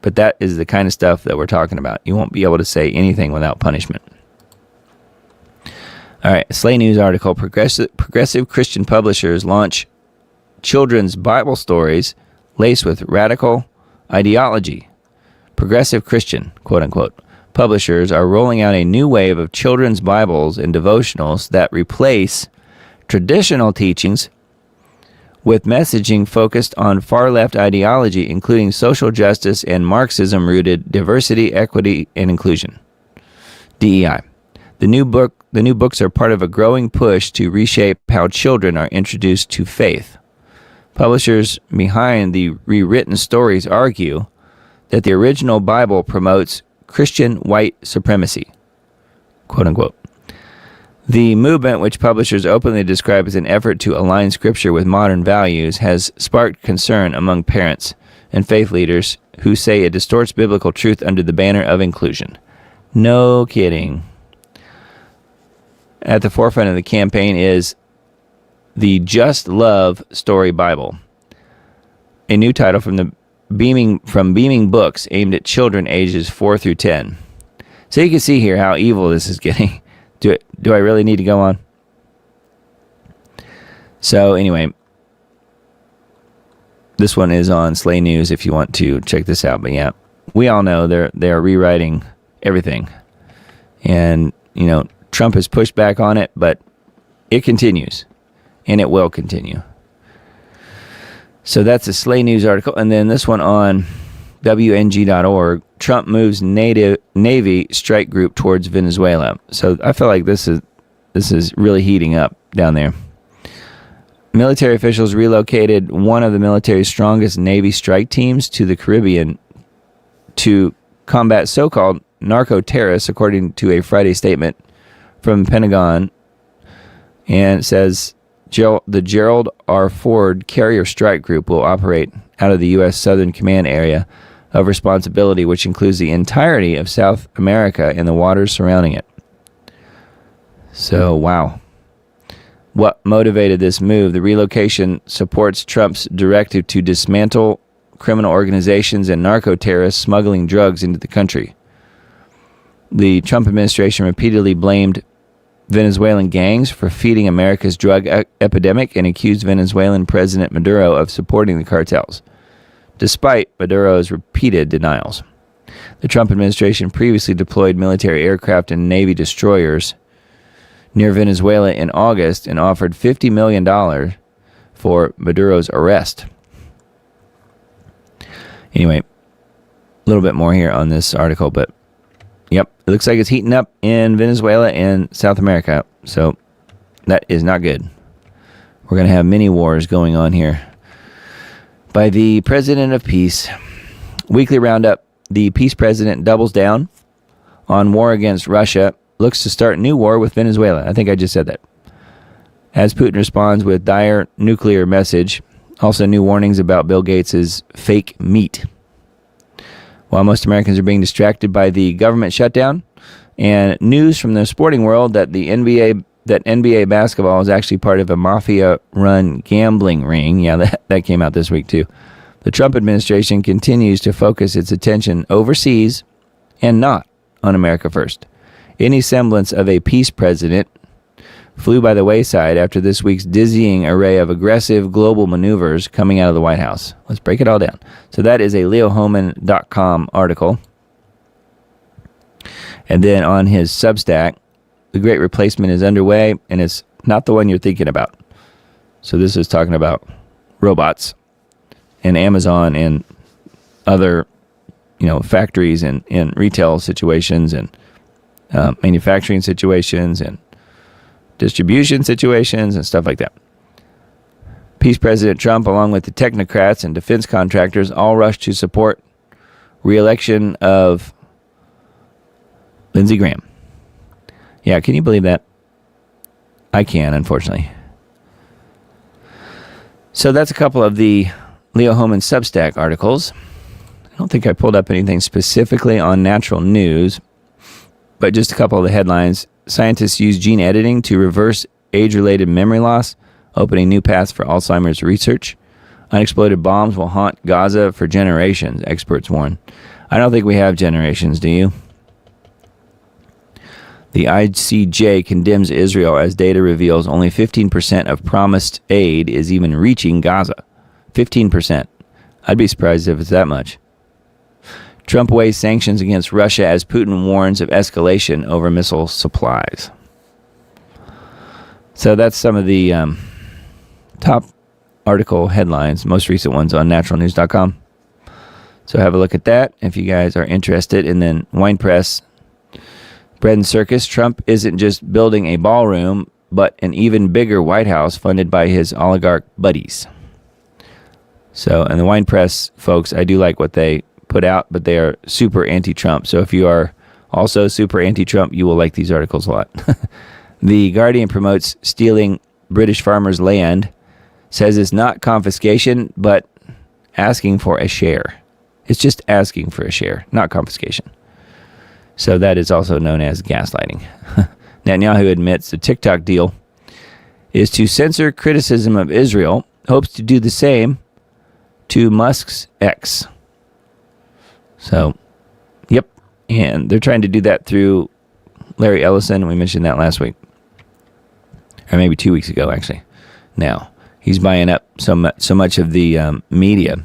But that is the kind of stuff that we're talking about. You won't be able to say anything without punishment. All right, Slay News article. Progressive Christian publishers launch children's Bible stories laced with radical ideology. Progressive Christian, quote unquote, publishers are rolling out a new wave of children's Bibles and devotionals that replace traditional teachings with messaging focused on far-left ideology, including social justice and Marxism-rooted diversity, equity, and inclusion. DEI. The new books are part of a growing push to reshape how children are introduced to faith. Publishers behind the rewritten stories argue that the original Bible promotes Christian white supremacy, quote unquote. The movement, which publishers openly describe as an effort to align Scripture with modern values, has sparked concern among parents and faith leaders who say it distorts biblical truth under the banner of inclusion. No kidding. At the forefront of the campaign is the Just Love Story Bible, a new title from Beaming Books aimed at children ages 4 through 10. So you can see here how evil this is getting. Do I really need to go on? So anyway, this one is on Slay News if you want to check this out. But yeah, we all know they are rewriting everything. And, you know, Trump has pushed back on it, but it continues. And it will continue. So that's a Slay News article. And then this one on WNG.org. Trump moves Navy strike group towards Venezuela. So I feel like this is really heating up down there. Military officials relocated one of the military's strongest Navy strike teams to the Caribbean to combat so-called narco-terrorists, according to a Friday statement from the Pentagon. And it says the Gerald R. Ford Carrier Strike Group will operate out of the U.S. Southern Command area of responsibility, which includes the entirety of South America and the waters surrounding it. So, wow. What motivated this move? The relocation supports Trump's directive to dismantle criminal organizations and narco-terrorists smuggling drugs into the country. The Trump administration repeatedly blamed Venezuelan gangs for feeding America's drug epidemic and accused Venezuelan President Maduro of supporting the cartels, despite Maduro's repeated denials. The Trump administration previously deployed military aircraft and Navy destroyers near Venezuela in August and offered $50 million for Maduro's arrest. Anyway, a little bit more here on this article, but Yep, it looks like it's heating up in Venezuela and South America. So that is not good. We're going to have many wars going on here. By the President of Peace. Weekly roundup. The peace president doubles down on war against Russia. Looks to start new war with Venezuela. I think I just said that. As Putin responds with dire nuclear message. Also new warnings about Bill Gates' fake meat. While most Americans are being distracted by the government shutdown, and news from the sporting world that the NBA basketball is actually part of a mafia-run gambling ring. Yeah, that came out this week too. The Trump administration continues to focus its attention overseas and not on America first. Any semblance of a peace president flew by the wayside after this week's dizzying array of aggressive global maneuvers coming out of the White House. Let's break it all down. So that is a leohoman.com article. And then on his Substack, the Great Replacement is underway, and it's not the one you're thinking about. So this is talking about robots and Amazon and other, factories and retail situations and manufacturing situations and distribution situations and stuff like that. Peace President Trump, along with the technocrats and defense contractors, all rushed to support re-election of Lindsey Graham. Yeah, can you believe that? I can, unfortunately. So that's a couple of the Leo Homan Substack articles. I don't think I pulled up anything specifically on natural news, but just a couple of the headlines. Scientists use gene editing to reverse age-related memory loss, opening new paths for Alzheimer's research. Unexploded bombs will haunt Gaza for generations, experts warn. I don't think we have generations, do you? The ICJ condemns Israel as data reveals only 15% of promised aid is even reaching Gaza. 15%. I'd be surprised if it's that much. Trump weighs sanctions against Russia as Putin warns of escalation over missile supplies. So that's some of the top article headlines, most recent ones on naturalnews.com. So have a look at that if you guys are interested. And then Wine Press, Bread and Circus. Trump isn't just building a ballroom, but an even bigger White House funded by his oligarch buddies. So, and the Wine Press folks, I do like what they put out, but they are super anti-Trump. So if you are also super anti-Trump, you will like these articles a lot. The Guardian promotes stealing British farmers' land, says it's not confiscation, but asking for a share. It's just asking for a share, not confiscation. So that is also known as gaslighting. Netanyahu admits the TikTok deal is to censor criticism of Israel, hopes to do the same to Musk's X. So, yep. And they're trying to do that through Larry Ellison. We mentioned that last week. Or maybe 2 weeks ago, actually. Now, he's buying up so much of the media.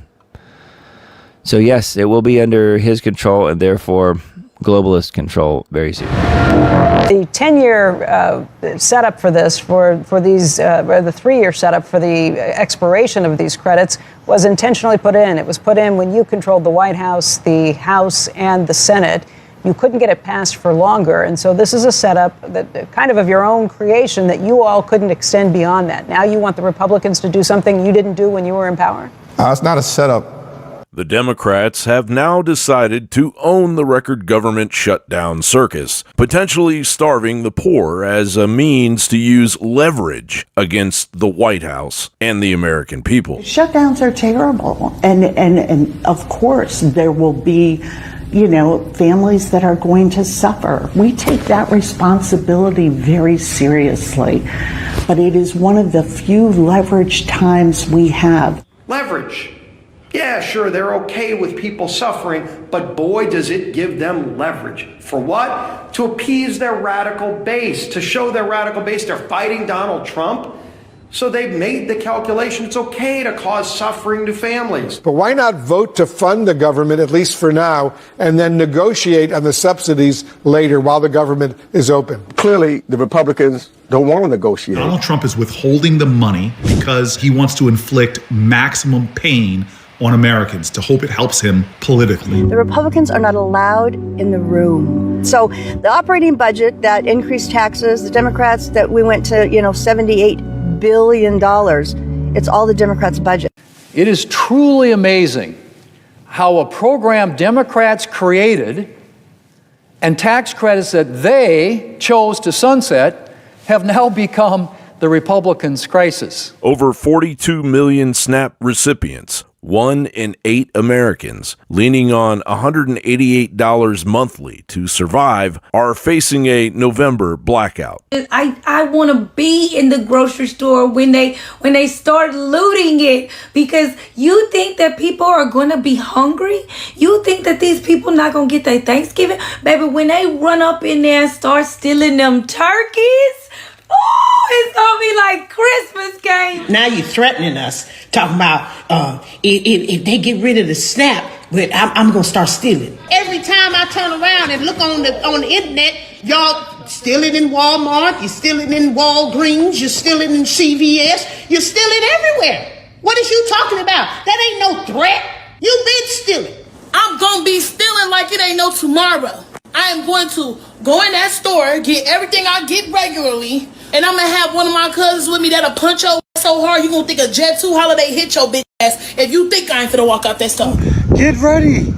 So, yes, it will be under his control and therefore globalist control very soon. The 10-year setup for this, for these, or the 3-year setup for the expiration of these credits was intentionally put in. It was put in when you controlled the White House, the House, and the Senate. You couldn't get it passed for longer. And so this is a setup that kind of your own creation that you all couldn't extend beyond that. Now you want the Republicans to do something you didn't do when you were in power? It's not a setup. The Democrats have now decided to own the record government shutdown circus, potentially starving the poor as a means to use leverage against the White House and the American people. Shutdowns are terrible. And of course, there will be, families that are going to suffer. We take that responsibility very seriously. But it is one of the few leverage times we have. Leverage. Yeah, sure, they're okay with people suffering, but boy, does it give them leverage. For what? To appease their radical base, to show their radical base they're fighting Donald Trump. So they've made the calculation it's okay to cause suffering to families. But why not vote to fund the government, at least for now, and then negotiate on the subsidies later while the government is open? Clearly, the Republicans don't want to negotiate. Donald Trump is withholding the money because he wants to inflict maximum pain on Americans to hope it helps him politically. The Republicans are not allowed in the room. So the operating budget that increased taxes, the Democrats that we went to, $78 billion, it's all the Democrats' budget. It is truly amazing how a program Democrats created and tax credits that they chose to sunset have now become the Republicans' crisis. Over 42 million SNAP recipients, 1 in 8 Americans, leaning on $188 monthly to survive, are facing a November blackout. I want to be in the grocery store when they start looting it, because you think that people are going to be hungry? You think that these people not going to get their Thanksgiving? Baby, when they run up in there and start stealing them turkeys, oh, it's gonna be like Christmas game. Now you're threatening us, talking about if they get rid of the SNAP, I'm gonna start stealing. Every time I turn around and look on the internet, y'all steal it in Walmart, you steal it in Walgreens, you steal it in CVS, you steal it everywhere. What is you talking about? That ain't no threat. You been stealing. I'm gonna be stealing like it ain't no tomorrow. I am going to go in that store, get everything I get regularly, and I'm going to have one of my cousins with me that'll punch your ass so hard you going to think a Jet 2 holiday hit your bitch ass if you think I ain't finna walk out that store. Get ready.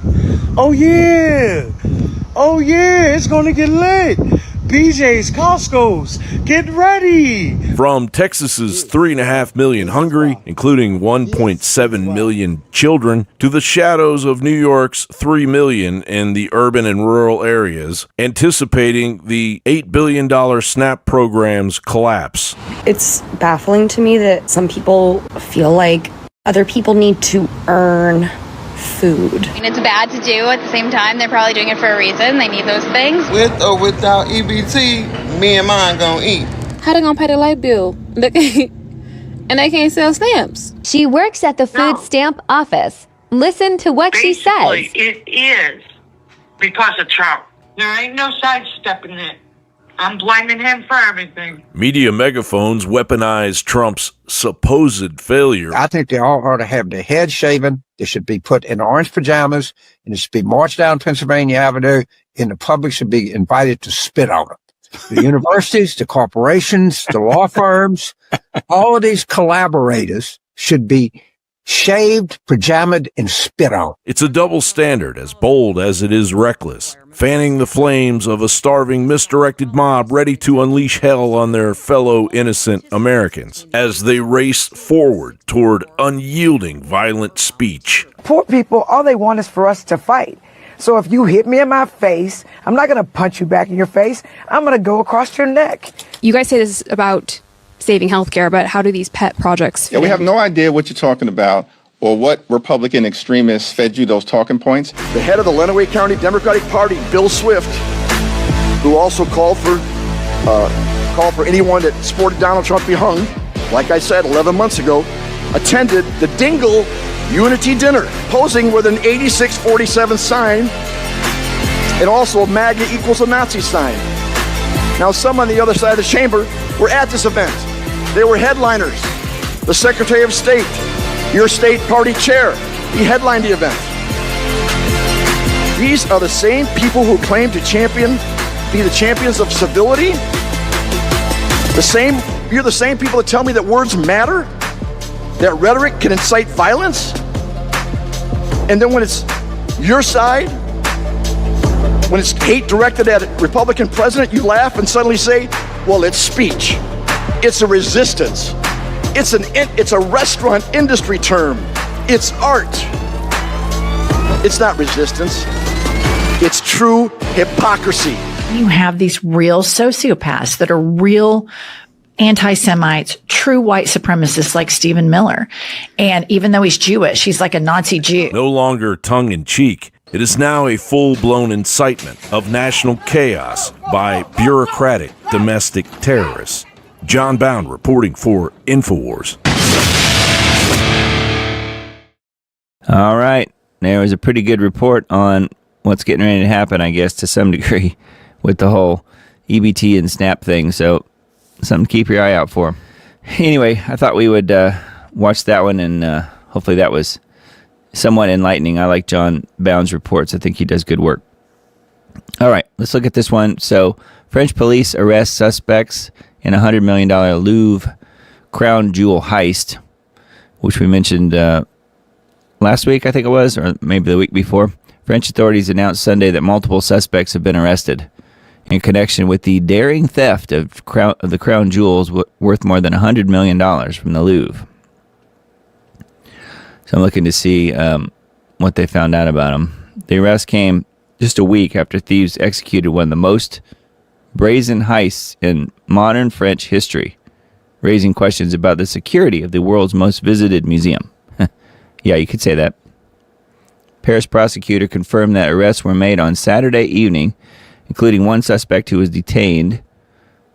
Oh, yeah. Oh, yeah. It's going to get lit. BJ's, Costco's, get ready. From Texas's 3.5 million hungry, including 1.7 million children, to the shadows of New York's 3 million in the urban and rural areas, anticipating the $8 billion SNAP program's collapse. It's baffling to me that some people feel like other people need to earn food. I mean, it's bad to do. At the same time, they're probably doing it for a reason. They need those things. With or without EBT, me and mine gonna eat. How they gonna pay the light bill? And they can't sell stamps. She works at the food stamp office. Listen to what she says. It is because of Trump. There ain't no sidestepping it. I'm blaming him for everything. Media megaphones weaponize Trump's supposed failure. I think they all ought to have their heads shaven. They should be put in orange pajamas, and it should be marched down Pennsylvania Avenue, and the public should be invited to spit on them. The universities, the corporations, the law firms, all of these collaborators should be shaved, pajamaed, and spit on. It's a double standard, as bold as it is reckless, fanning the flames of a starving, misdirected mob ready to unleash hell on their fellow innocent Americans as they race forward toward unyielding, violent speech. Poor people, all they want is for us to fight. So if you hit me in my face, I'm not going to punch you back in your face. I'm going to go across your neck. You guys say this is about saving healthcare, but how do these pet projects fit we have no idea what you're talking about or what Republican extremists fed you those talking points. The head of the Lenawee County Democratic Party, Bill Swift, who also called for anyone that supported Donald Trump be hung, like I said 11 months ago, attended the Dingle Unity Dinner, posing with an 8647 sign and also a MAGA equals a Nazi sign. Now, some on the other side of the chamber were at this event. They were headliners. The Secretary of State, your state party chair, he headlined the event. These are the same people who claim to be the champions of civility. You're the same people that tell me that words matter, that rhetoric can incite violence. And then when it's your side, when it's hate directed at a Republican president, you laugh and suddenly say, well, it's speech. It's a resistance. It's a restaurant industry term. It's art. It's not resistance. It's true hypocrisy. You have these real sociopaths that are real anti-Semites, true white supremacists like Stephen Miller. And even though he's Jewish, he's like a Nazi Jew. No longer tongue-in-cheek. It is now a full-blown incitement of national chaos by bureaucratic domestic terrorists. John Bound reporting for InfoWars. All right. There was a pretty good report on what's getting ready to happen, I guess, to some degree with the whole EBT and SNAP thing. So something to keep your eye out for. Anyway, I thought we would watch that one, and hopefully that was somewhat enlightening. I like John Bound's reports. I think he does good work. All right, let's look at this one. So, French police arrest suspects in a $100 million Louvre crown jewel heist, which we mentioned last week, I think it was, or maybe the week before. French authorities announced Sunday that multiple suspects have been arrested in connection with the daring theft of the crown jewels worth more than $100 million from the Louvre. So I'm looking to see what they found out about them. The arrest came just a week after thieves executed one of the most brazen heists in modern French history, raising questions about the security of the world's most visited museum. Yeah, you could say that. Paris prosecutor confirmed that arrests were made on Saturday evening, including one suspect who was detained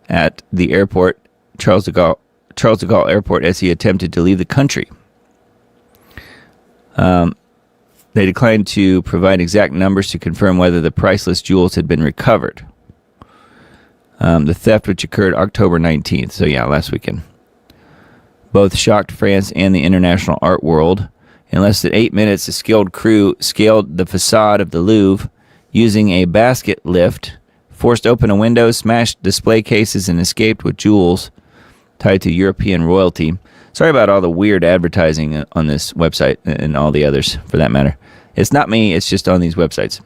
at the airport, Charles de Gaulle Airport, as he attempted to leave the country. They declined to provide exact numbers to confirm whether the priceless jewels had been recovered. The theft, which occurred October 19th, so yeah, last weekend, both shocked France and the international art world. In less than 8 minutes, a skilled crew scaled the facade of the Louvre using a basket lift, forced open a window, smashed display cases, and escaped with jewels tied to European royalty. Sorry about all the weird advertising on this website and all the others, for that matter. It's not me, it's just on these websites.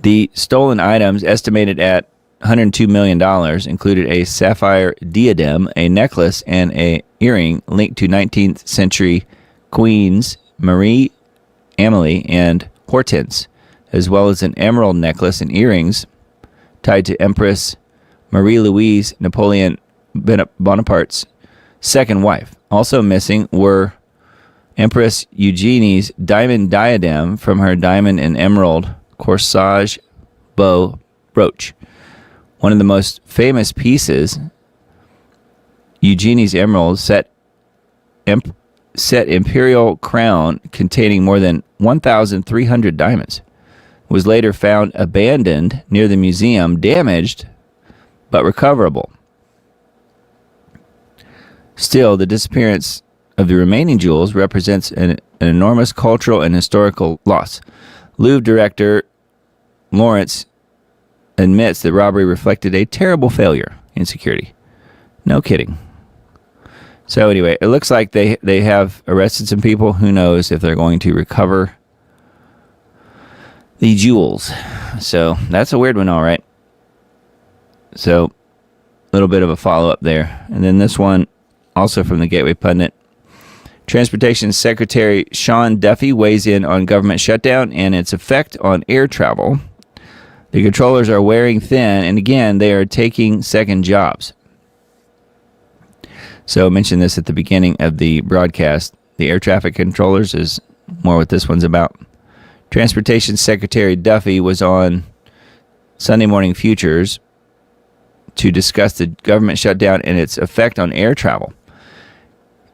The stolen items, estimated at $102 million, included a sapphire diadem, a necklace, and an earring linked to 19th century Queens Marie Amélie and Hortense, as well as an emerald necklace and earrings tied to Empress Marie-Louise Napoleon Bonaparte's second wife. Also missing were Empress Eugenie's diamond diadem from her diamond and emerald corsage bow brooch. One of the most famous pieces, Eugenie's emerald set imperial crown containing more than 1,300 diamonds, was later found abandoned near the museum, damaged but recoverable. Still, the disappearance of the remaining jewels represents an enormous cultural and historical loss. Louvre director Lawrence admits that robbery reflected a terrible failure in security. No kidding. So anyway, it looks like they have arrested some people. Who knows if they're going to recover the jewels. So that's a weird one, all right. So a little bit of a follow-up there. And then this one, also from the Gateway Pundit. Transportation Secretary Sean Duffy weighs in on government shutdown and its effect on air travel. The controllers are wearing thin, and again, they are taking second jobs. So I mentioned this at the beginning of the broadcast. The air traffic controllers is more what this one's about. Transportation Secretary Duffy was on Sunday Morning Futures to discuss the government shutdown and its effect on air travel,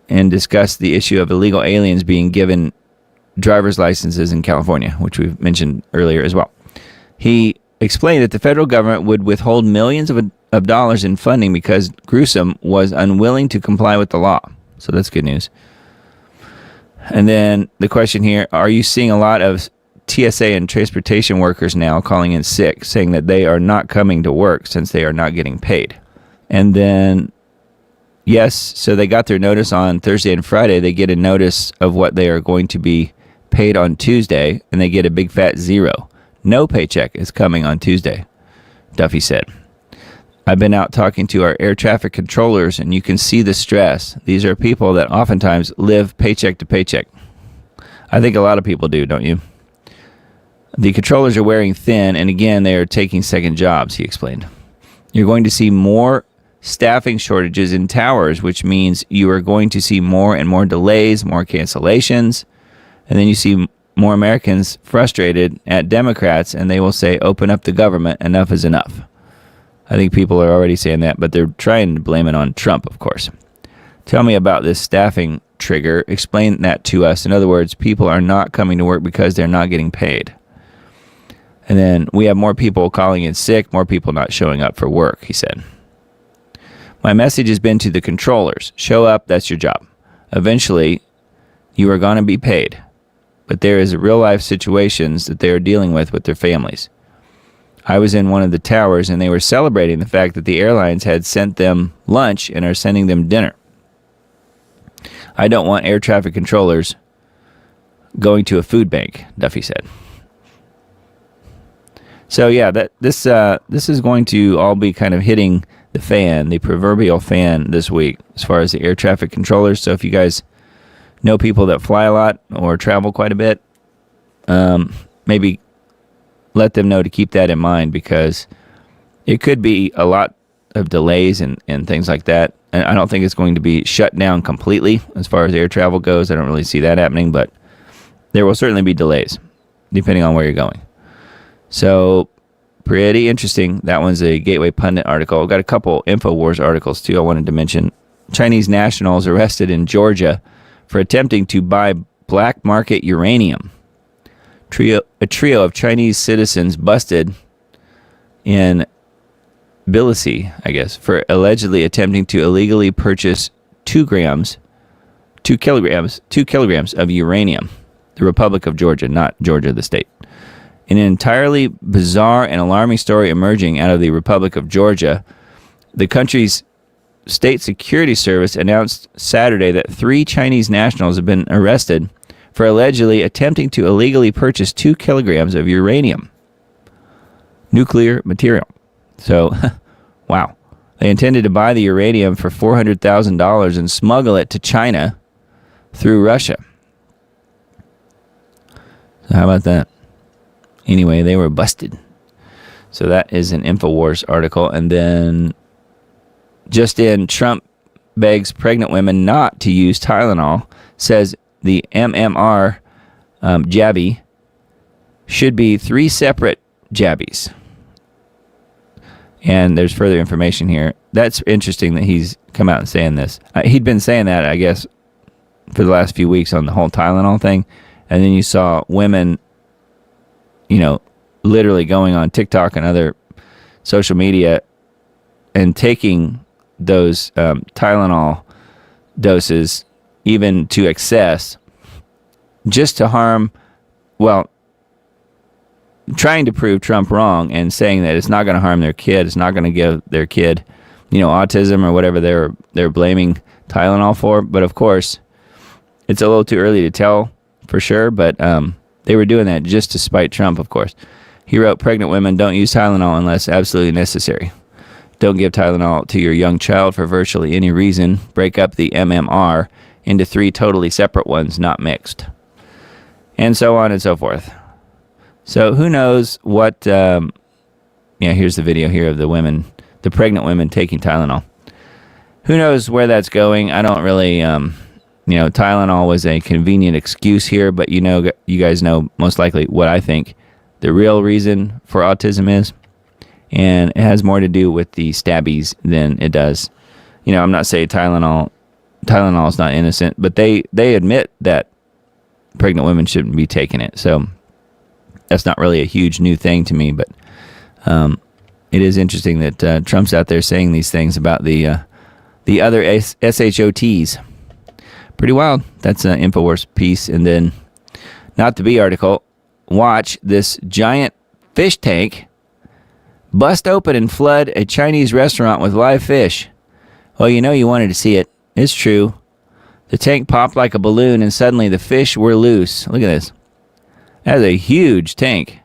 and discuss the issue of illegal aliens being given driver's licenses in California, which we've mentioned earlier as well. He explained that the federal government would withhold millions of dollars in funding because Gruesome was unwilling to comply with the law. So that's good news. And then the question here, are you seeing a lot of TSA and transportation workers now calling in sick, saying that they are not coming to work since they are not getting paid? And then, yes, so they got their notice on Thursday and Friday. They get a notice of what they are going to be paid on Tuesday, and they get a big fat zero. No paycheck is coming on Tuesday, Duffy said. I've been out talking to our air traffic controllers, and you can see the stress. These are people that oftentimes live paycheck to paycheck. I think a lot of people do, don't you? The controllers are wearing thin, and again, they are taking second jobs, he explained. You're going to see more staffing shortages in towers, which means you are going to see more and more delays, more cancellations, and then you see more Americans frustrated at Democrats, and they will say, open up the government, enough is enough. I think people are already saying that, but they're trying to blame it on Trump, of course. Tell me about this staffing trigger. Explain that to us. In other words, people are not coming to work because they're not getting paid. And then we have more people calling in sick, more people not showing up for work, he said. My message has been to the controllers. Show up, that's your job. Eventually, You are going to be paid. But there is real life situations that they are dealing with their families. I was in one of the towers and they were celebrating the fact that the airlines had sent them lunch and are sending them dinner. I don't want air traffic controllers going to a food bank, Duffy said. So yeah, this is going to all be kind of hitting the fan, the proverbial fan this week as far as the air traffic controllers. So if you guys know people that fly a lot or travel quite a bit, maybe let them know to keep that in mind, because it could be a lot of delays and things like that. And I don't think it's going to be shut down completely as far as air travel goes. I don't really see that happening, but there will certainly be delays depending on where you're going. So pretty interesting. That one's a Gateway Pundit article. I've got a couple InfoWars articles too I wanted to mention. Chinese nationals arrested in Georgia for attempting to buy black market uranium. A trio of Chinese citizens busted in Tbilisi, I guess, for allegedly attempting to illegally purchase 2 kilograms of uranium. The Republic of Georgia, not Georgia the state. An entirely bizarre and alarming story emerging out of the Republic of Georgia. The country's state security service announced Saturday that 3 Chinese nationals have been arrested for allegedly attempting to illegally purchase 2 kilograms of uranium, nuclear material. So, wow. They intended to buy the uranium for $400,000 and smuggle it to China through Russia. So how about that? Anyway, they were busted. So that is an InfoWars article. And then just in, Trump begs pregnant women not to use Tylenol, says the MMR jabby should be 3 separate jabbies. And there's further information here. That's interesting that he's come out and saying this. He'd been saying that, I guess, for the last few weeks on the whole Tylenol thing. And then you saw women, literally going on TikTok and other social media and taking those Tylenol doses even to excess, just to harm, trying to prove Trump wrong and saying that it's not going to harm their kid, it's not going to give their kid, autism or whatever they're blaming Tylenol for. But of course, it's a little too early to tell for sure, but they were doing that just to spite Trump, of course. He wrote, pregnant women, don't use Tylenol unless absolutely necessary. Don't give Tylenol to your young child for virtually any reason. Break up the MMR into 3 totally separate ones, not mixed. And so on and so forth. So who knows what... here's the video here of the pregnant women taking Tylenol. Who knows where that's going? I don't really... Tylenol was a convenient excuse here, but you guys know most likely what I think the real reason for autism is. And it has more to do with the stabbies than it does. I'm not saying Tylenol is not innocent, but they admit that pregnant women shouldn't be taking it. So that's not really a huge new thing to me, but it is interesting that Trump's out there saying these things about the other SHOTs. Pretty wild. That's an InfoWars piece. And then, not the B article, watch this giant fish tank bust open and flood a Chinese restaurant with live fish. Well, you wanted to see it. It's true. The tank popped like a balloon and suddenly the fish were loose. Look at this. That's a huge tank.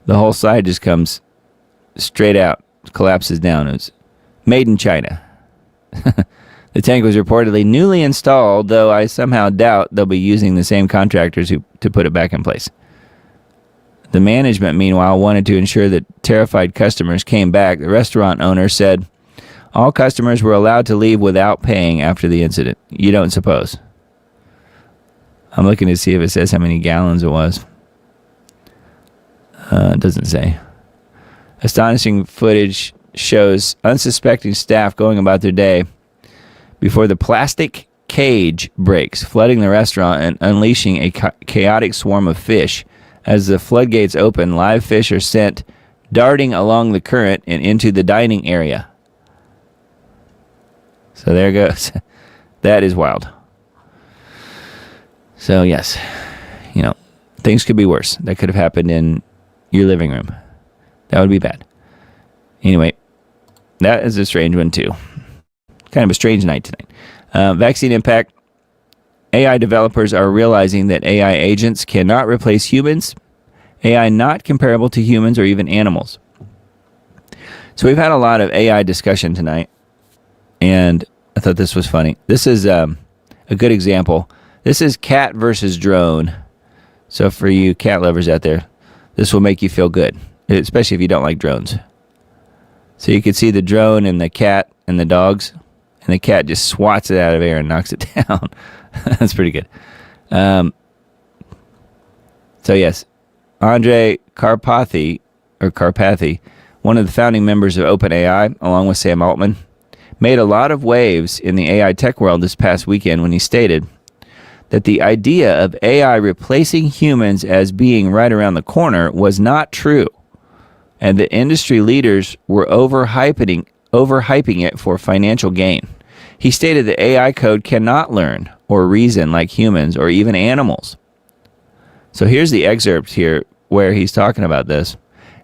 The whole side just comes straight out, collapses down. It's made in China. The tank was reportedly newly installed, though I somehow doubt they'll be using the same contractors to put it back in place. The management, meanwhile, wanted to ensure that terrified customers came back. The restaurant owner said all customers were allowed to leave without paying after the incident. You don't suppose. I'm looking to see if it says how many gallons it was. It doesn't say. Astonishing footage shows unsuspecting staff going about their day before the plastic cage breaks, flooding the restaurant and unleashing a chaotic swarm of fish. As the floodgates open, live fish are sent darting along the current and into the dining area. So there goes. That is wild. So, yes, things could be worse. That could have happened in your living room. That would be bad. Anyway, that is a strange one, too. Kind of a strange night tonight. Vaccine impact. AI developers are realizing that AI agents cannot replace humans. AI not comparable to humans or even animals. So we've had a lot of AI discussion tonight, and I thought this was funny. This is a good example. This is cat versus drone. So for you cat lovers out there, this will make you feel good, especially if you don't like drones. So you can see the drone and the cat and the dogs, and the cat just swats it out of air and knocks it down. That's pretty good. So yes, Andrej Karpathy, one of the founding members of OpenAI, along with Sam Altman, made a lot of waves in the AI tech world this past weekend when he stated that the idea of AI replacing humans as being right around the corner was not true, and that industry leaders were overhyping it for financial gain. He stated that AI code cannot learn or reason like humans or even animals. So here's the excerpt here where he's talking about this.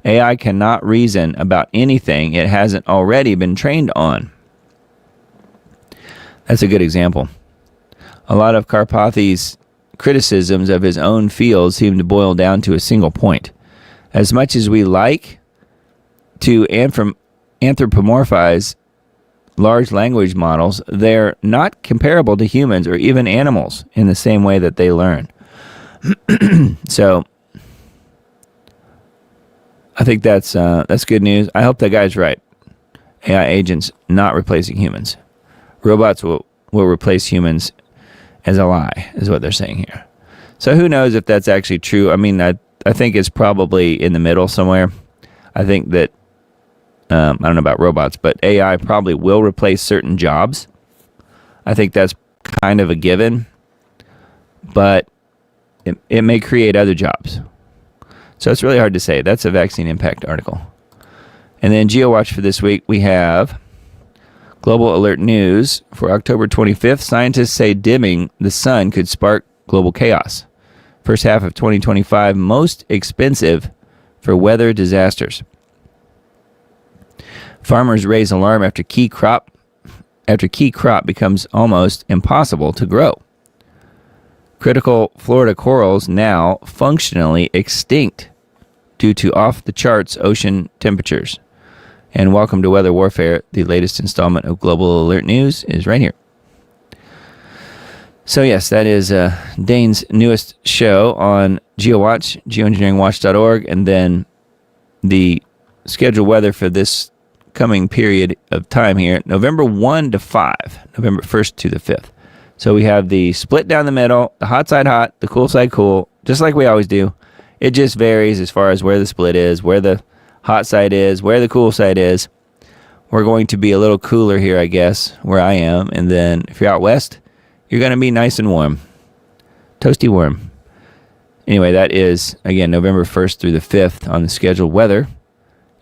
AI cannot reason about anything it hasn't already been trained on. That's a good example. A lot of Karpathy's criticisms of his own field seem to boil down to a single point. As much as we like to anthropomorphize large language models, they're not comparable to humans or even animals in the same way that they learn. So I think that's good news. I hope that guy's right. AI agents not replacing humans. Robots will replace humans as a lie, is what they're saying here. So who knows if that's actually true? I mean, I think it's probably in the middle somewhere. I think that, I don't know about robots, but AI probably will replace certain jobs. I think that's kind of a given, but it may create other jobs. So it's really hard to say. That's a vaccine impact article. And then GeoWatch for this week, we have Global Alert News for October 25th. Scientists say dimming the sun could spark global chaos. First half of 2025, most expensive for weather disasters. Farmers raise alarm after key crop becomes almost impossible to grow. Critical Florida corals now functionally extinct due to off-the-charts ocean temperatures. And welcome to Weather Warfare. The latest installment of Global Alert News is right here. So yes, that is Dane's newest show on GeoWatch, geoengineeringwatch.org, and then the scheduled weather for this coming period of time here, November 1 to 5, November 1st to the 5th. So we have the split down the middle, the hot side hot, the cool side cool, just like we always do. It just varies as far as where the split is, where the hot side is, where the cool side is. We're going to be a little cooler here, I guess, where I am. And then if you're out west, you're going to be nice and warm. Toasty warm. Anyway, that is, again, November 1st through the 5th on the scheduled weather.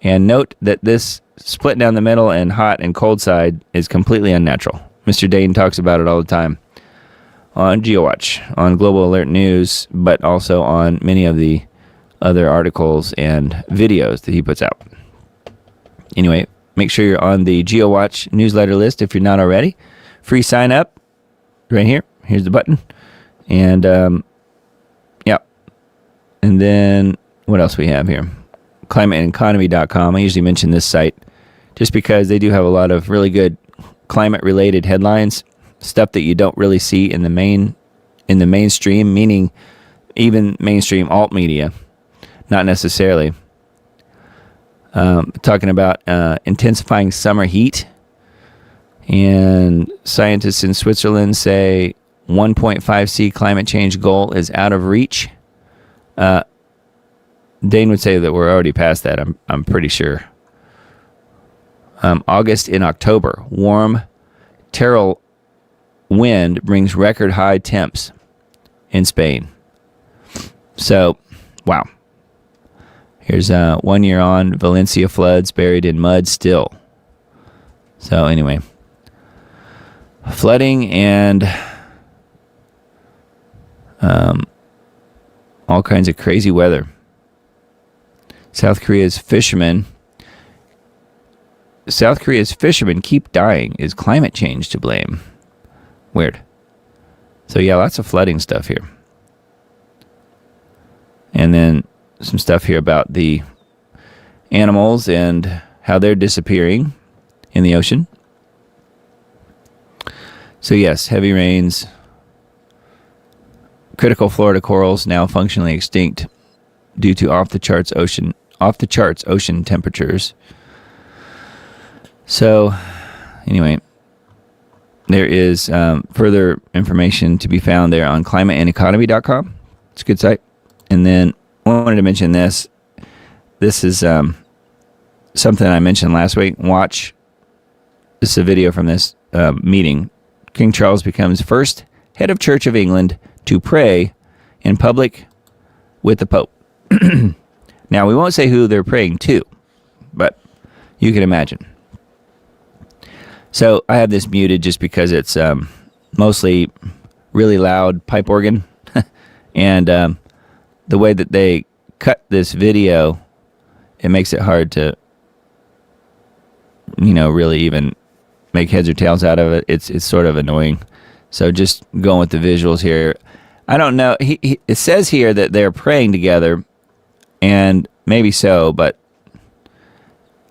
And note that this split down the middle and hot and cold side is completely unnatural. Mr. Dane talks about it all the time on GeoWatch, on Global Alert News, but also on many of the other articles and videos that he puts out. Anyway, make sure you're on the GeoWatch newsletter list if you're not already. Free sign up right here. Here's the button. And, yeah. And then what else we have here? climateandeconomy.com. I usually mention this site just because they do have a lot of really good climate-related headlines, stuff that you don't really see in the mainstream, meaning even mainstream alt media, not necessarily. Talking about intensifying summer heat, and scientists in Switzerland say 1.5C climate change goal is out of reach. Dane would say that we're already past that. I'm pretty sure. August in October, warm terral wind brings record high temps in Spain. So, wow. Here's 1 year on, Valencia floods buried in mud still. So anyway, flooding and All kinds of crazy weather. South Korea's fishermen keep dying. Is climate change to blame? Weird. So yeah, lots of flooding stuff here. And then some stuff here about the animals and how they're disappearing in the ocean. So yes, heavy rains. Critical Florida corals now functionally extinct due to off the charts ocean temperatures. So anyway, there is further information to be found there on climateandeconomy.com. It's a good site. And then I wanted to mention this. This is something I mentioned last week. Watch. This is a video from this meeting. King Charles becomes first head of Church of England to pray in public with the Pope. Now, we won't say who they're praying to, but you can imagine. So I have this muted just because it's mostly really loud pipe organ. And the way that they cut this video, it makes it hard to, really even make heads or tails out of it. It's sort of annoying. So just going with the visuals here. I don't know. It says here that they're praying together, and maybe so, but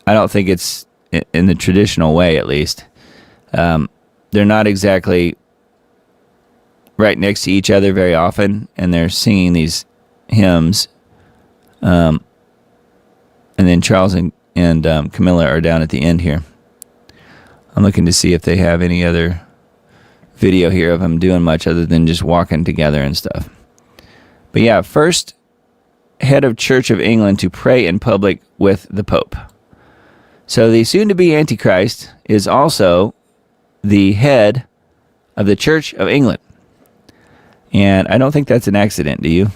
I don't think it's in the traditional way, at least. They're not exactly right next to each other very often, and they're singing these hymns. And then Charles and Camilla are down at the end here. I'm looking to see if they have any other video here of them doing much other than just walking together and stuff. But yeah, first head of Church of England to pray in public with the Pope. So the soon-to-be Antichrist is also the head of the Church of England. And I don't think that's an accident, do you?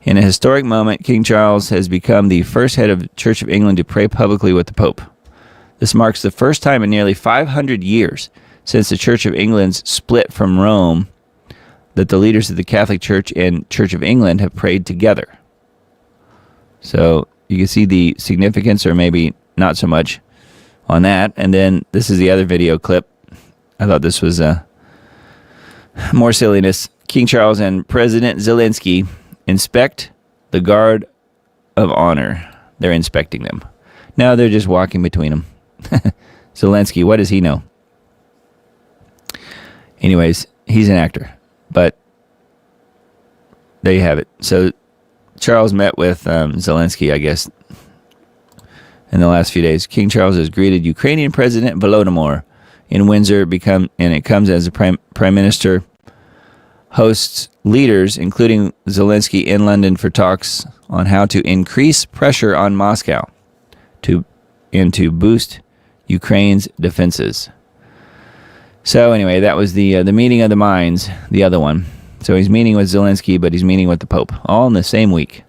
In a historic moment, King Charles has become the first head of the Church of England to pray publicly with the Pope. This marks the first time in nearly 500 years since the Church of England's split from Rome that the leaders of the Catholic Church and Church of England have prayed together. So you can see the significance, or maybe not so much, on that. And then this is the other video clip. I thought this was more silliness. King Charles and President Zelensky inspect the Guard of Honor. They're inspecting them. No, they're just walking between them. Zelensky, what does he know? Anyways, he's an actor. But there you have it. So Charles met with Zelensky, I guess, in the last few days. King Charles has greeted Ukrainian President Volodymyr in Windsor, and it comes as the Prime Minister hosts leaders, including Zelensky, in London for talks on how to increase pressure on Moscow to boost Ukraine's defenses. So anyway, that was the meeting of the minds, the other one. So he's meeting with Zelensky, but he's meeting with the Pope, all in the same week.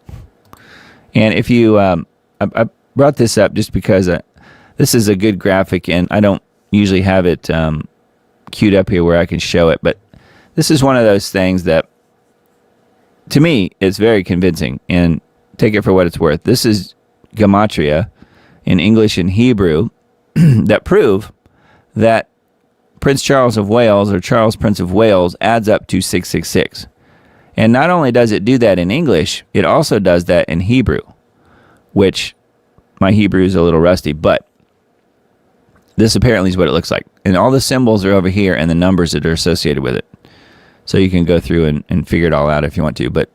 And if you, I brought this up just because this is a good graphic, and I don't usually have it queued up here where I can show it, but this is one of those things that, to me, is very convincing, and take it for what it's worth. This is gematria in English and Hebrew that prove that Prince Charles of Wales, or Charles Prince of Wales, adds up to 666. And not only does it do that in English, it also does that in Hebrew, which my Hebrew is a little rusty, but this apparently is what it looks like. And all the symbols are over here and the numbers that are associated with it. So you can go through and figure it all out if you want to. But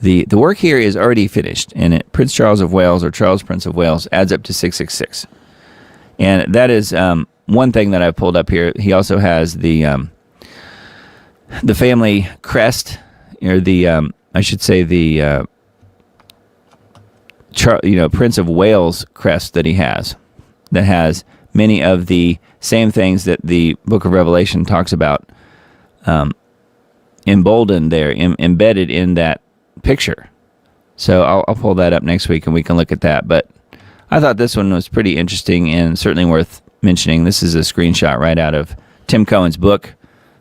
the work here is already finished. And Prince Charles of Wales, or Charles Prince of Wales, adds up to 666. And that is one thing that I pulled up here. He also has the family crest, or I should say the Prince of Wales crest that he has, that has many of the same things that the Book of Revelation talks about, emboldened there, embedded in that picture. So I'll pull that up next week and we can look at that. But I thought this one was pretty interesting and certainly worth mentioning. This is a screenshot right out of Tim Cohen's book,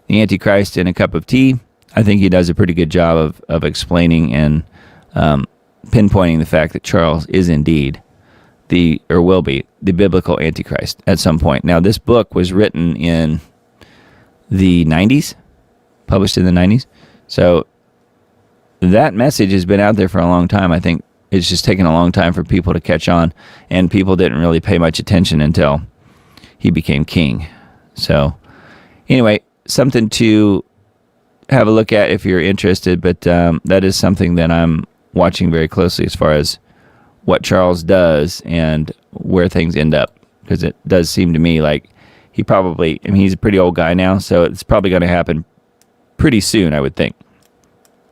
The Antichrist in a Cup of Tea. I think he does a pretty good job of explaining and pinpointing the fact that Charles is indeed will be the biblical Antichrist at some point. Now, this book was written in the 90s, published in the 90s. So that message has been out there for a long time. I think it's just taken a long time for people to catch on, and people didn't really pay much attention until he became king. So anyway, something to have a look at if you're interested, but that is something that I'm watching very closely as far as what Charles does and where things end up, because it does seem to me like he's a pretty old guy now, so it's probably going to happen pretty soon, I would think.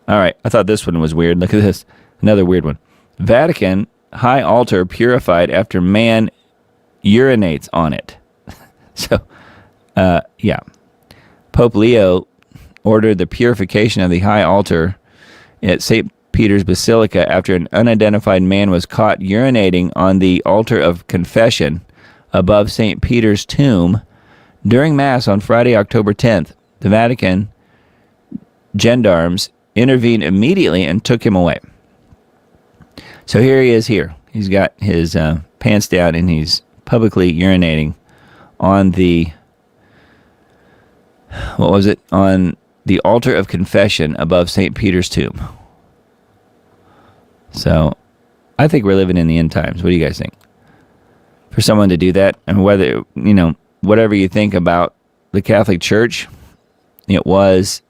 All right, I thought this one was weird. Look at this, another weird one. Vatican high altar purified after man urinates on it. So, yeah. Pope Leo ordered the purification of the high altar at St. Peter's Basilica after an unidentified man was caught urinating on the altar of confession above St. Peter's tomb during Mass on Friday, October 10th. The Vatican gendarmes intervened immediately and took him away. So here he is here. He's got his pants down and he's publicly urinating on the, on the altar of confession above St. Peter's tomb. So I think we're living in the end times. What do you guys think? For someone to do that, and whether, whatever you think about the Catholic Church, it was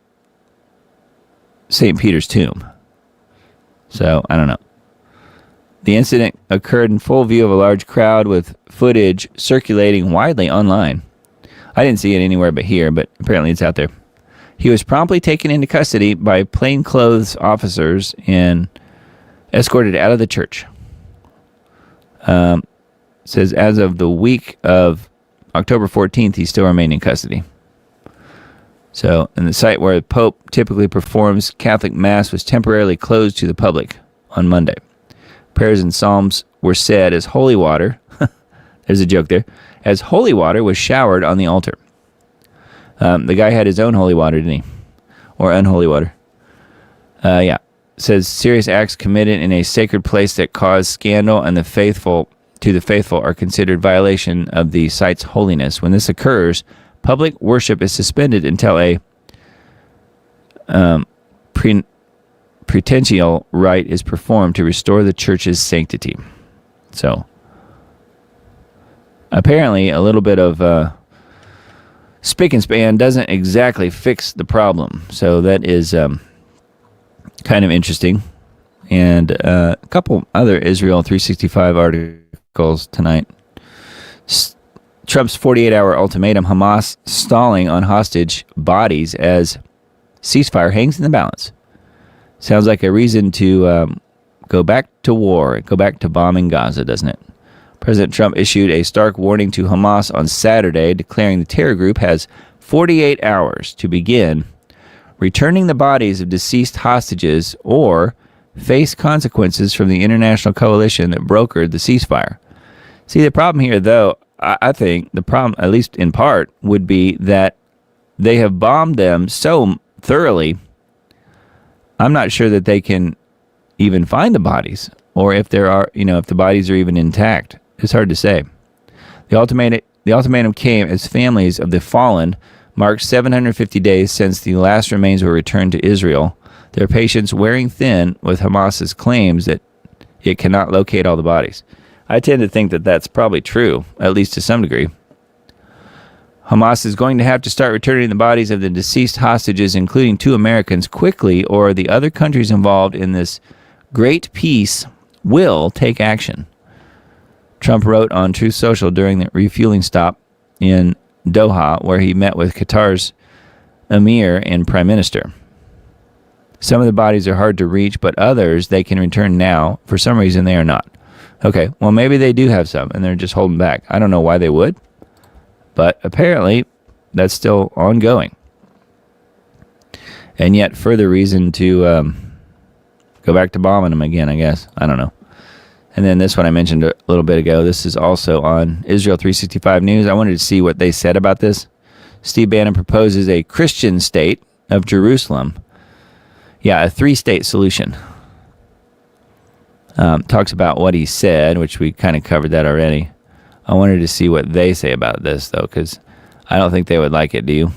St. Peter's tomb. So I don't know. The incident occurred in full view of a large crowd with footage circulating widely online. I didn't see it anywhere but here, but apparently it's out there. He was promptly taken into custody by plainclothes officers and escorted out of the church. Says as of the week of October 14th, he still remained in custody. So, and the site where the Pope typically performs Catholic Mass was temporarily closed to the public on Monday. Prayers and psalms were said as holy water, there's a joke there, as holy water was showered on the altar. The guy had his own holy water, didn't he? Or unholy water. Yeah. It says serious acts committed in a sacred place that cause scandal and the faithful are considered violation of the site's holiness. When this occurs, public worship is suspended until a penitential rite is performed to restore the church's sanctity. So, apparently, a little bit of spick and span doesn't exactly fix the problem. So that is kind of interesting. And a couple other Israel 365 articles tonight. Trump's 48-hour ultimatum, Hamas stalling on hostage bodies as ceasefire hangs in the balance. Sounds like a reason to go back to war, go back to bombing Gaza, doesn't it? President Trump issued a stark warning to Hamas on Saturday, declaring the terror group has 48 hours to begin returning the bodies of deceased hostages or face consequences from the international coalition that brokered the ceasefire. See, the problem here, though, I think the problem, at least in part, would be that they have bombed them so thoroughly, I'm not sure that they can even find the bodies, or if there are, if the bodies are even intact. It's hard to say. The ultimatum came as families of the fallen marked 750 days since the last remains were returned to Israel, their patience wearing thin with Hamas's claims that it cannot locate all the bodies. I tend to think that that's probably true, at least to some degree. Hamas is going to have to start returning the bodies of the deceased hostages, including 2 Americans, quickly, or the other countries involved in this great peace will take action. Trump wrote on Truth Social during the refueling stop in Doha, where he met with Qatar's Emir and Prime Minister. Some of the bodies are hard to reach, but others they can return now. For some reason, they are not. Okay, well, maybe they do have some, and they're just holding back. I don't know why they would, but apparently that's still ongoing. And yet, further reason to go back to bombing them again, I guess. I don't know. And then this one I mentioned a little bit ago. This is also on Israel 365 News. I wanted to see what they said about this. Steve Bannon proposes a Christian state of Jerusalem Yeah, a 3-state solution. Talks about what he said, which we kind of covered that already. I wanted to see what they say about this, though, because I don't think they would like it, do you?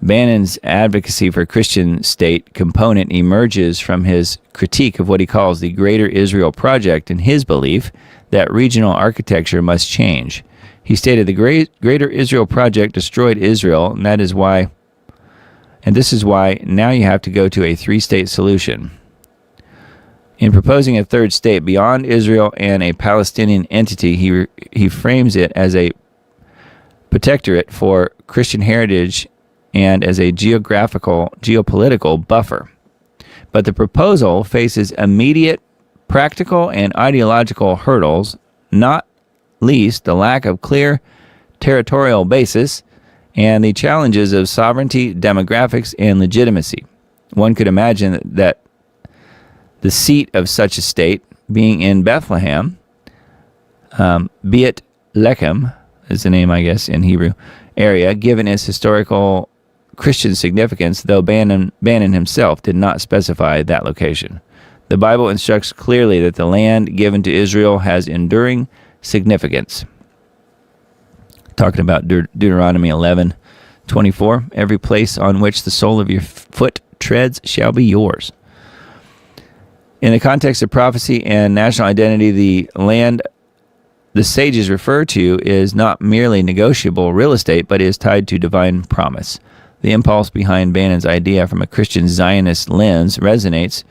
Bannon's advocacy for Christian state component emerges from his critique of what he calls the Greater Israel Project and his belief that regional architecture must change. He stated the Greater Israel Project destroyed Israel, and this is why now you have to go to a 3-state solution. In proposing a third state beyond Israel and a Palestinian entity, he frames it as a protectorate for Christian heritage and as a geopolitical buffer. But the proposal faces immediate practical and ideological hurdles, not least the lack of clear territorial basis and the challenges of sovereignty, demographics, and legitimacy. One could imagine that the seat of such a state being in Bethlehem, Beit Lechem is the name, I guess, in Hebrew, area, given its historical Christian significance, though Bannon himself did not specify that location. The Bible instructs clearly that the land given to Israel has enduring significance. Talking about Deuteronomy 11:24, every place on which the sole of your foot treads shall be yours. In the context of prophecy and national identity, the land the sages refer to is not merely negotiable real estate, but is tied to divine promise. The impulse behind Bannon's idea from a Christian Zionist lens resonates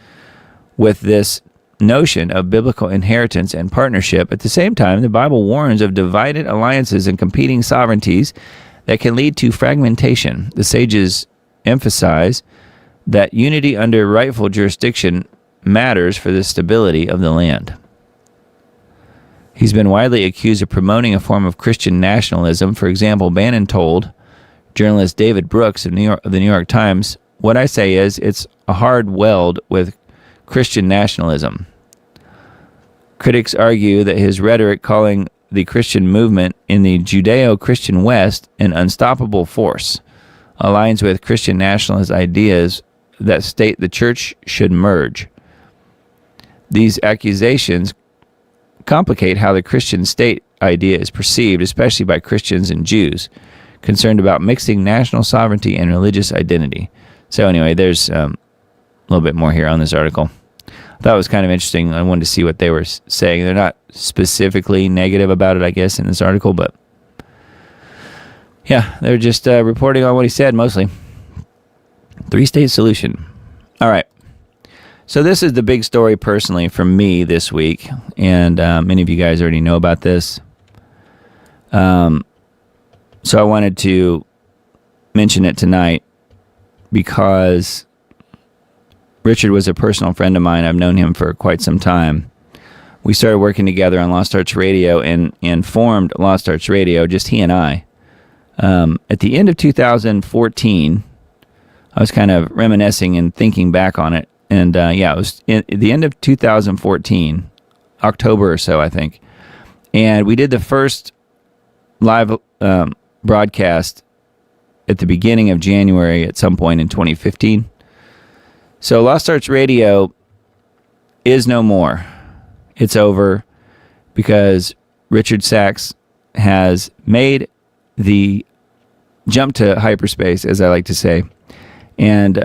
with this notion of biblical inheritance and partnership. At the same time, the Bible warns of divided alliances and competing sovereignties that can lead to fragmentation. The sages emphasize that unity under rightful jurisdiction matters for the stability of the land. He's been widely accused of promoting a form of Christian nationalism. For example, Bannon told journalist David Brooks of the New York Times, "What I say is, it's a hard weld with Christian nationalism." Critics argue that his rhetoric calling the Christian movement in the Judeo-Christian West an unstoppable force aligns with Christian nationalist ideas that state the church should merge. These accusations complicate how the Christian state idea is perceived, especially by Christians and Jews concerned about mixing national sovereignty and religious identity. So anyway, there's a little bit more here on this article. I thought it was kind of interesting. I wanted to see what they were saying. They're not specifically negative about it, I guess, in this article, but yeah, they're just reporting on what he said mostly. 3-state solution. All right. So this is the big story personally for me this week, and many of you guys already know about this. So I wanted to mention it tonight because Richard was a personal friend of mine. I've known him for quite some time. We started working together on Lost Arts Radio and formed Lost Arts Radio, just he and I. At the end of 2014, I was kind of reminiscing and thinking back on it. And it was at the end of 2014, October or so, I think. And we did the first live broadcast at the beginning of January at some point in 2015. So Lost Arts Radio is no more. It's over because Richard Sachs has made the jump to hyperspace, as I like to say. And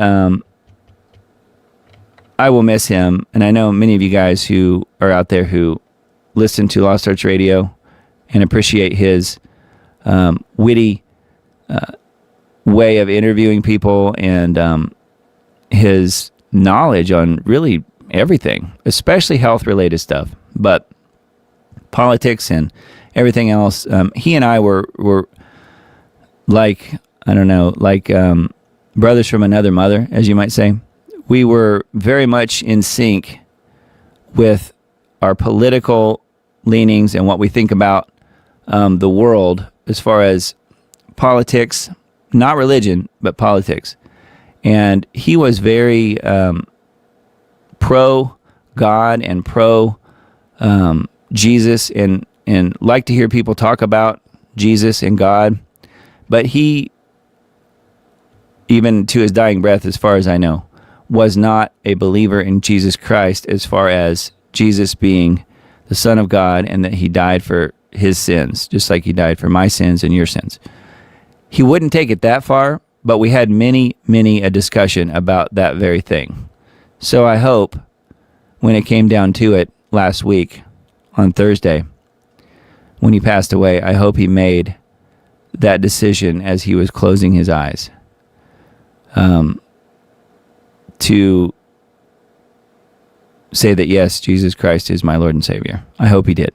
I will miss him. And I know many of you guys who are out there who listen to Lost Arts Radio and appreciate his witty way of interviewing people and his knowledge on really everything, especially health-related stuff, but politics and everything else. He and I were like, I don't know, like brothers from another mother, as you might say. We were very much in sync with our political leanings and what we think about the world as far as politics, not religion, but politics. And he was very pro-God and pro-Jesus and liked to hear people talk about Jesus and God. But he, even to his dying breath, as far as I know, was not a believer in Jesus Christ as far as Jesus being the Son of God and that he died for his sins, just like he died for my sins and your sins. He wouldn't take it that far, but we had many a discussion about that very thing. So I hope when it came down to it last week on Thursday, when he passed away, I hope he made that decision as he was closing his eyes to say that, yes, Jesus Christ is my Lord and Savior. I hope he did.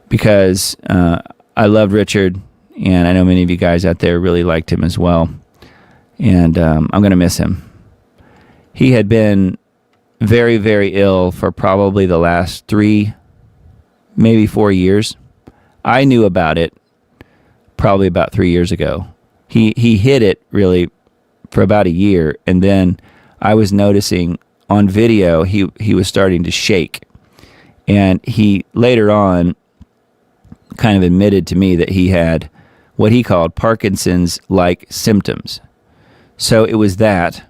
Because I loved Richard, and I know many of you guys out there really liked him as well. And I'm going to miss him. He had been very, very ill for probably the last 3, maybe 4 years. I knew about it probably about 3 years ago. He hid it really for about a year, and then I was noticing on video he was starting to shake. And he later on kind of admitted to me that he had what he called Parkinson's-like symptoms. So it was that,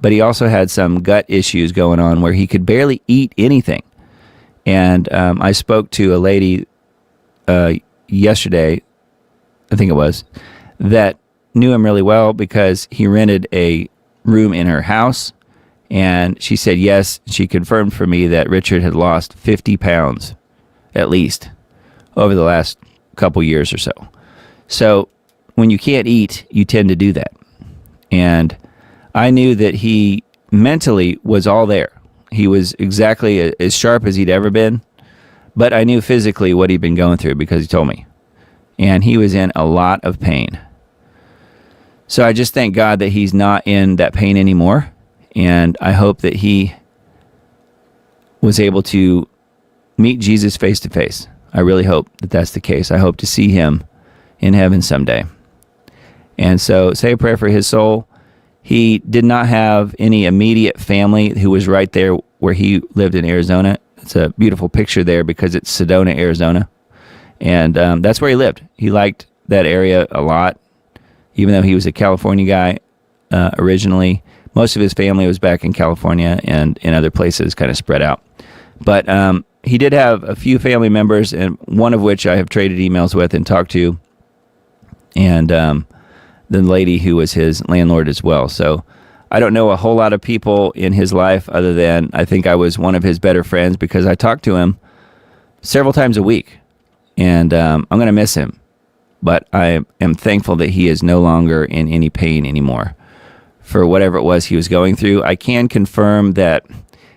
but he also had some gut issues going on where he could barely eat anything. And I spoke to a lady yesterday, I think it was, that knew him really well because he rented a room in her house. And she said, yes, she confirmed for me that Richard had lost 50 pounds, at least, over the last couple years or so. So when you can't eat, you tend to do that. And I knew that he mentally was all there. He was exactly as sharp as he'd ever been. But I knew physically what he'd been going through because he told me. And he was in a lot of pain. So I just thank God that he's not in that pain anymore. And I hope that he was able to meet Jesus face to face. I really hope that that's the case. I hope to see him in heaven someday. And so say a prayer for his soul. He did not have any immediate family who was right there where he lived in Arizona. It's a beautiful picture there because it's Sedona, Arizona. And that's where he lived. He liked that area a lot, even though he was a California guy originally. Most of his family was back in California and in other places, kind of spread out. But he did have a few family members, and one of which I have traded emails with and talked to, and the lady who was his landlord as well. So I don't know a whole lot of people in his life other than I think I was one of his better friends because I talked to him several times a week. And I'm going to miss him. But I am thankful that he is no longer in any pain anymore for whatever it was he was going through. I can confirm that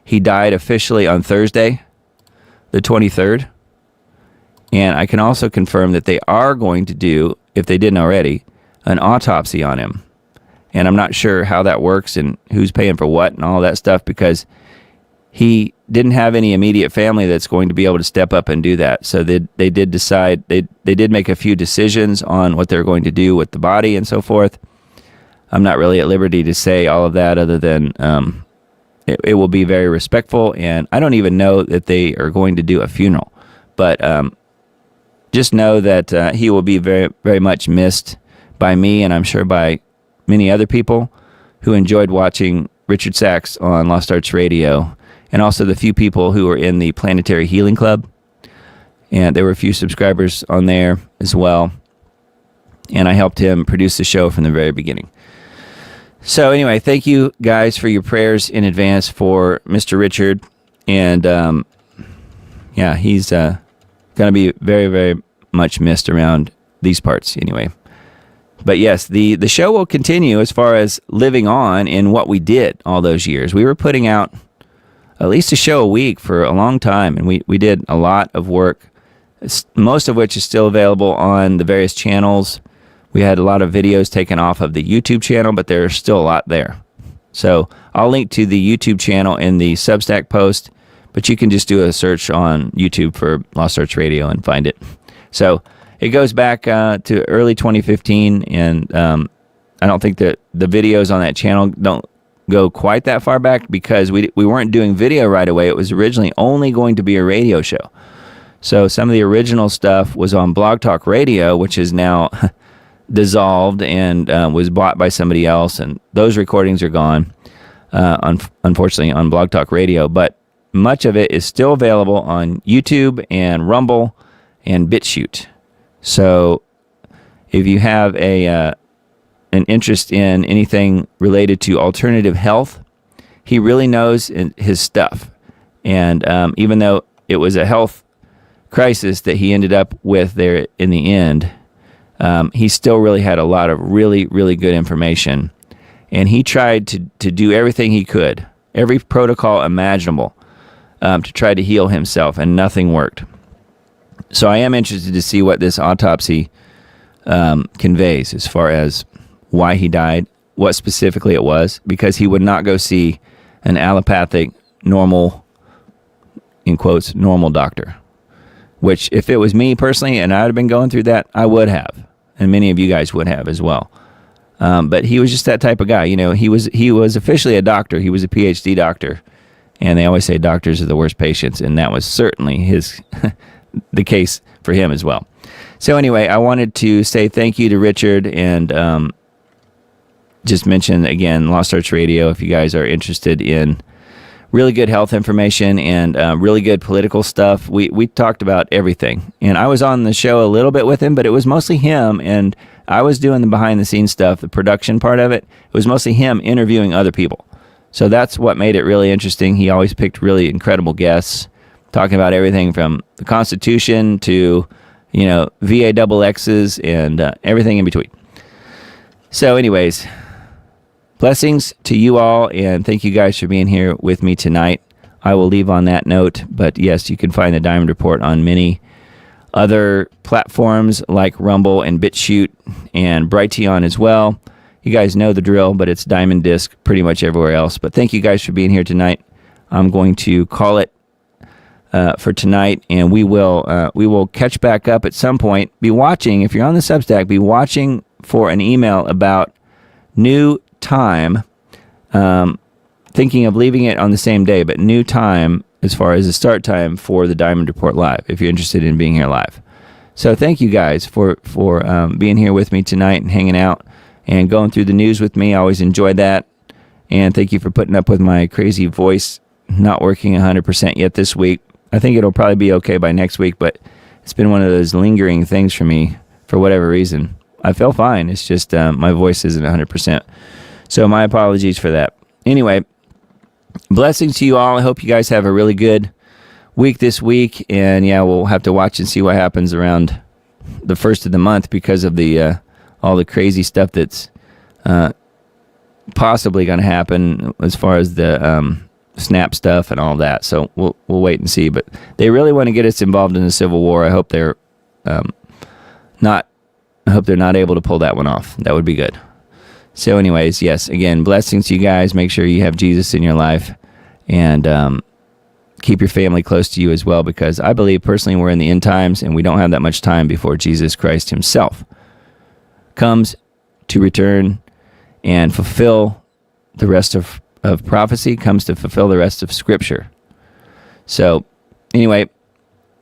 he died officially on Thursday, the 23rd. And I can also confirm that they are going to do, if they didn't already, an autopsy on him. And I'm not sure how that works and who's paying for what and all that stuff because he didn't have any immediate family that's going to be able to step up and do that. So they did decide, they did make a few decisions on what they're going to do with the body and so forth. I'm not really at liberty to say all of that other than it will be very respectful. And I don't even know that they are going to do a funeral. But just know that he will be very, very much missed by me and I'm sure by many other people who enjoyed watching Richard Sachs on Lost Arts Radio, and also the few people who were in the Planetary Healing Club. And there were a few subscribers on there as well. And I helped him produce the show from the very beginning. So anyway, thank you guys for your prayers in advance for Mr. Richard. And yeah, he's going to be very, very much missed around these parts anyway. But yes, the show will continue as far as living on in what we did all those years. We were putting out at least a show a week for a long time, and we did a lot of work, most of which is still available on the various channels. We had a lot of videos taken off of the YouTube channel, but there's still a lot there. So I'll link to the YouTube channel in the Substack post, but you can just do a search on YouTube for Lost Arts Radio and find it. So it goes back to early 2015, and I don't think that the videos on that channel don't go quite that far back because we weren't doing video right away. It was originally only going to be a radio show. So some of the original stuff was on Blog Talk Radio, which is now dissolved and was bought by somebody else, and those recordings are gone, unfortunately, on Blog Talk Radio. But much of it is still available on YouTube and Rumble and BitChute. So if you have an interest in anything related to alternative health, he really knows his stuff. And even though it was a health crisis that he ended up with there in the end, he still really had a lot of really, really good information. And he tried to do everything he could, every protocol imaginable, to try to heal himself, and nothing worked. So I am interested to see what this autopsy conveys as far as why he died, what specifically it was, because he would not go see an allopathic, normal, in quotes, normal doctor. Which, if it was me personally and I would have been going through that, I would have. And many of you guys would have as well. But he was just that type of guy. You know, he was officially a doctor. He was a PhD doctor. And they always say doctors are the worst patients. And that was certainly the case for him as well. So anyway, I wanted to say thank you to Richard and just mention again, Lost Arch Radio, if you guys are interested in really good health information and really good political stuff. We talked about everything. And I was on the show a little bit with him, but it was mostly him. And I was doing the behind-the-scenes stuff, the production part of it. It was mostly him interviewing other people. So that's what made it really interesting. He always picked really incredible guests, talking about everything from the Constitution to, you know, VAXXs and everything in between. So anyways, blessings to you all, and thank you guys for being here with me tonight. I will leave on that note, but yes, you can find the Diamond Report on many other platforms like Rumble and BitChute and Brighteon as well. You guys know the drill, but it's Diamond Disc pretty much everywhere else. But thank you guys for being here tonight. I'm going to call it for tonight, and we will catch back up at some point. Be watching, if you're on the Substack, be watching for an email about new time, thinking of leaving it on the same day, but new time as far as the start time for the Diamond Report Live, if you're interested in being here live. So thank you guys for being here with me tonight and hanging out and going through the news with me. I always enjoy that. And thank you for putting up with my crazy voice not working 100% yet this week. I think it'll probably be okay by next week, but it's been one of those lingering things for me for whatever reason. I feel fine. It's just my voice isn't 100%. So my apologies for that. Anyway, blessings to you all. I hope you guys have a really good week this week. And yeah, we'll have to watch and see what happens around the first of the month because of the all the crazy stuff that's possibly going to happen as far as the SNAP stuff and all that. So we'll wait and see. But they really want to get us involved in the Civil War. I hope they're not able to pull that one off. That would be good. So anyways, yes, again, blessings to you guys. Make sure you have Jesus in your life and keep your family close to you as well, because I believe personally we're in the end times and we don't have that much time before Jesus Christ himself comes to return and fulfill the rest of prophecy, comes to fulfill the rest of Scripture. So anyway,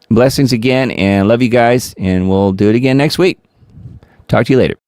blessings again and love you guys, and we'll do it again next week. Talk to you later.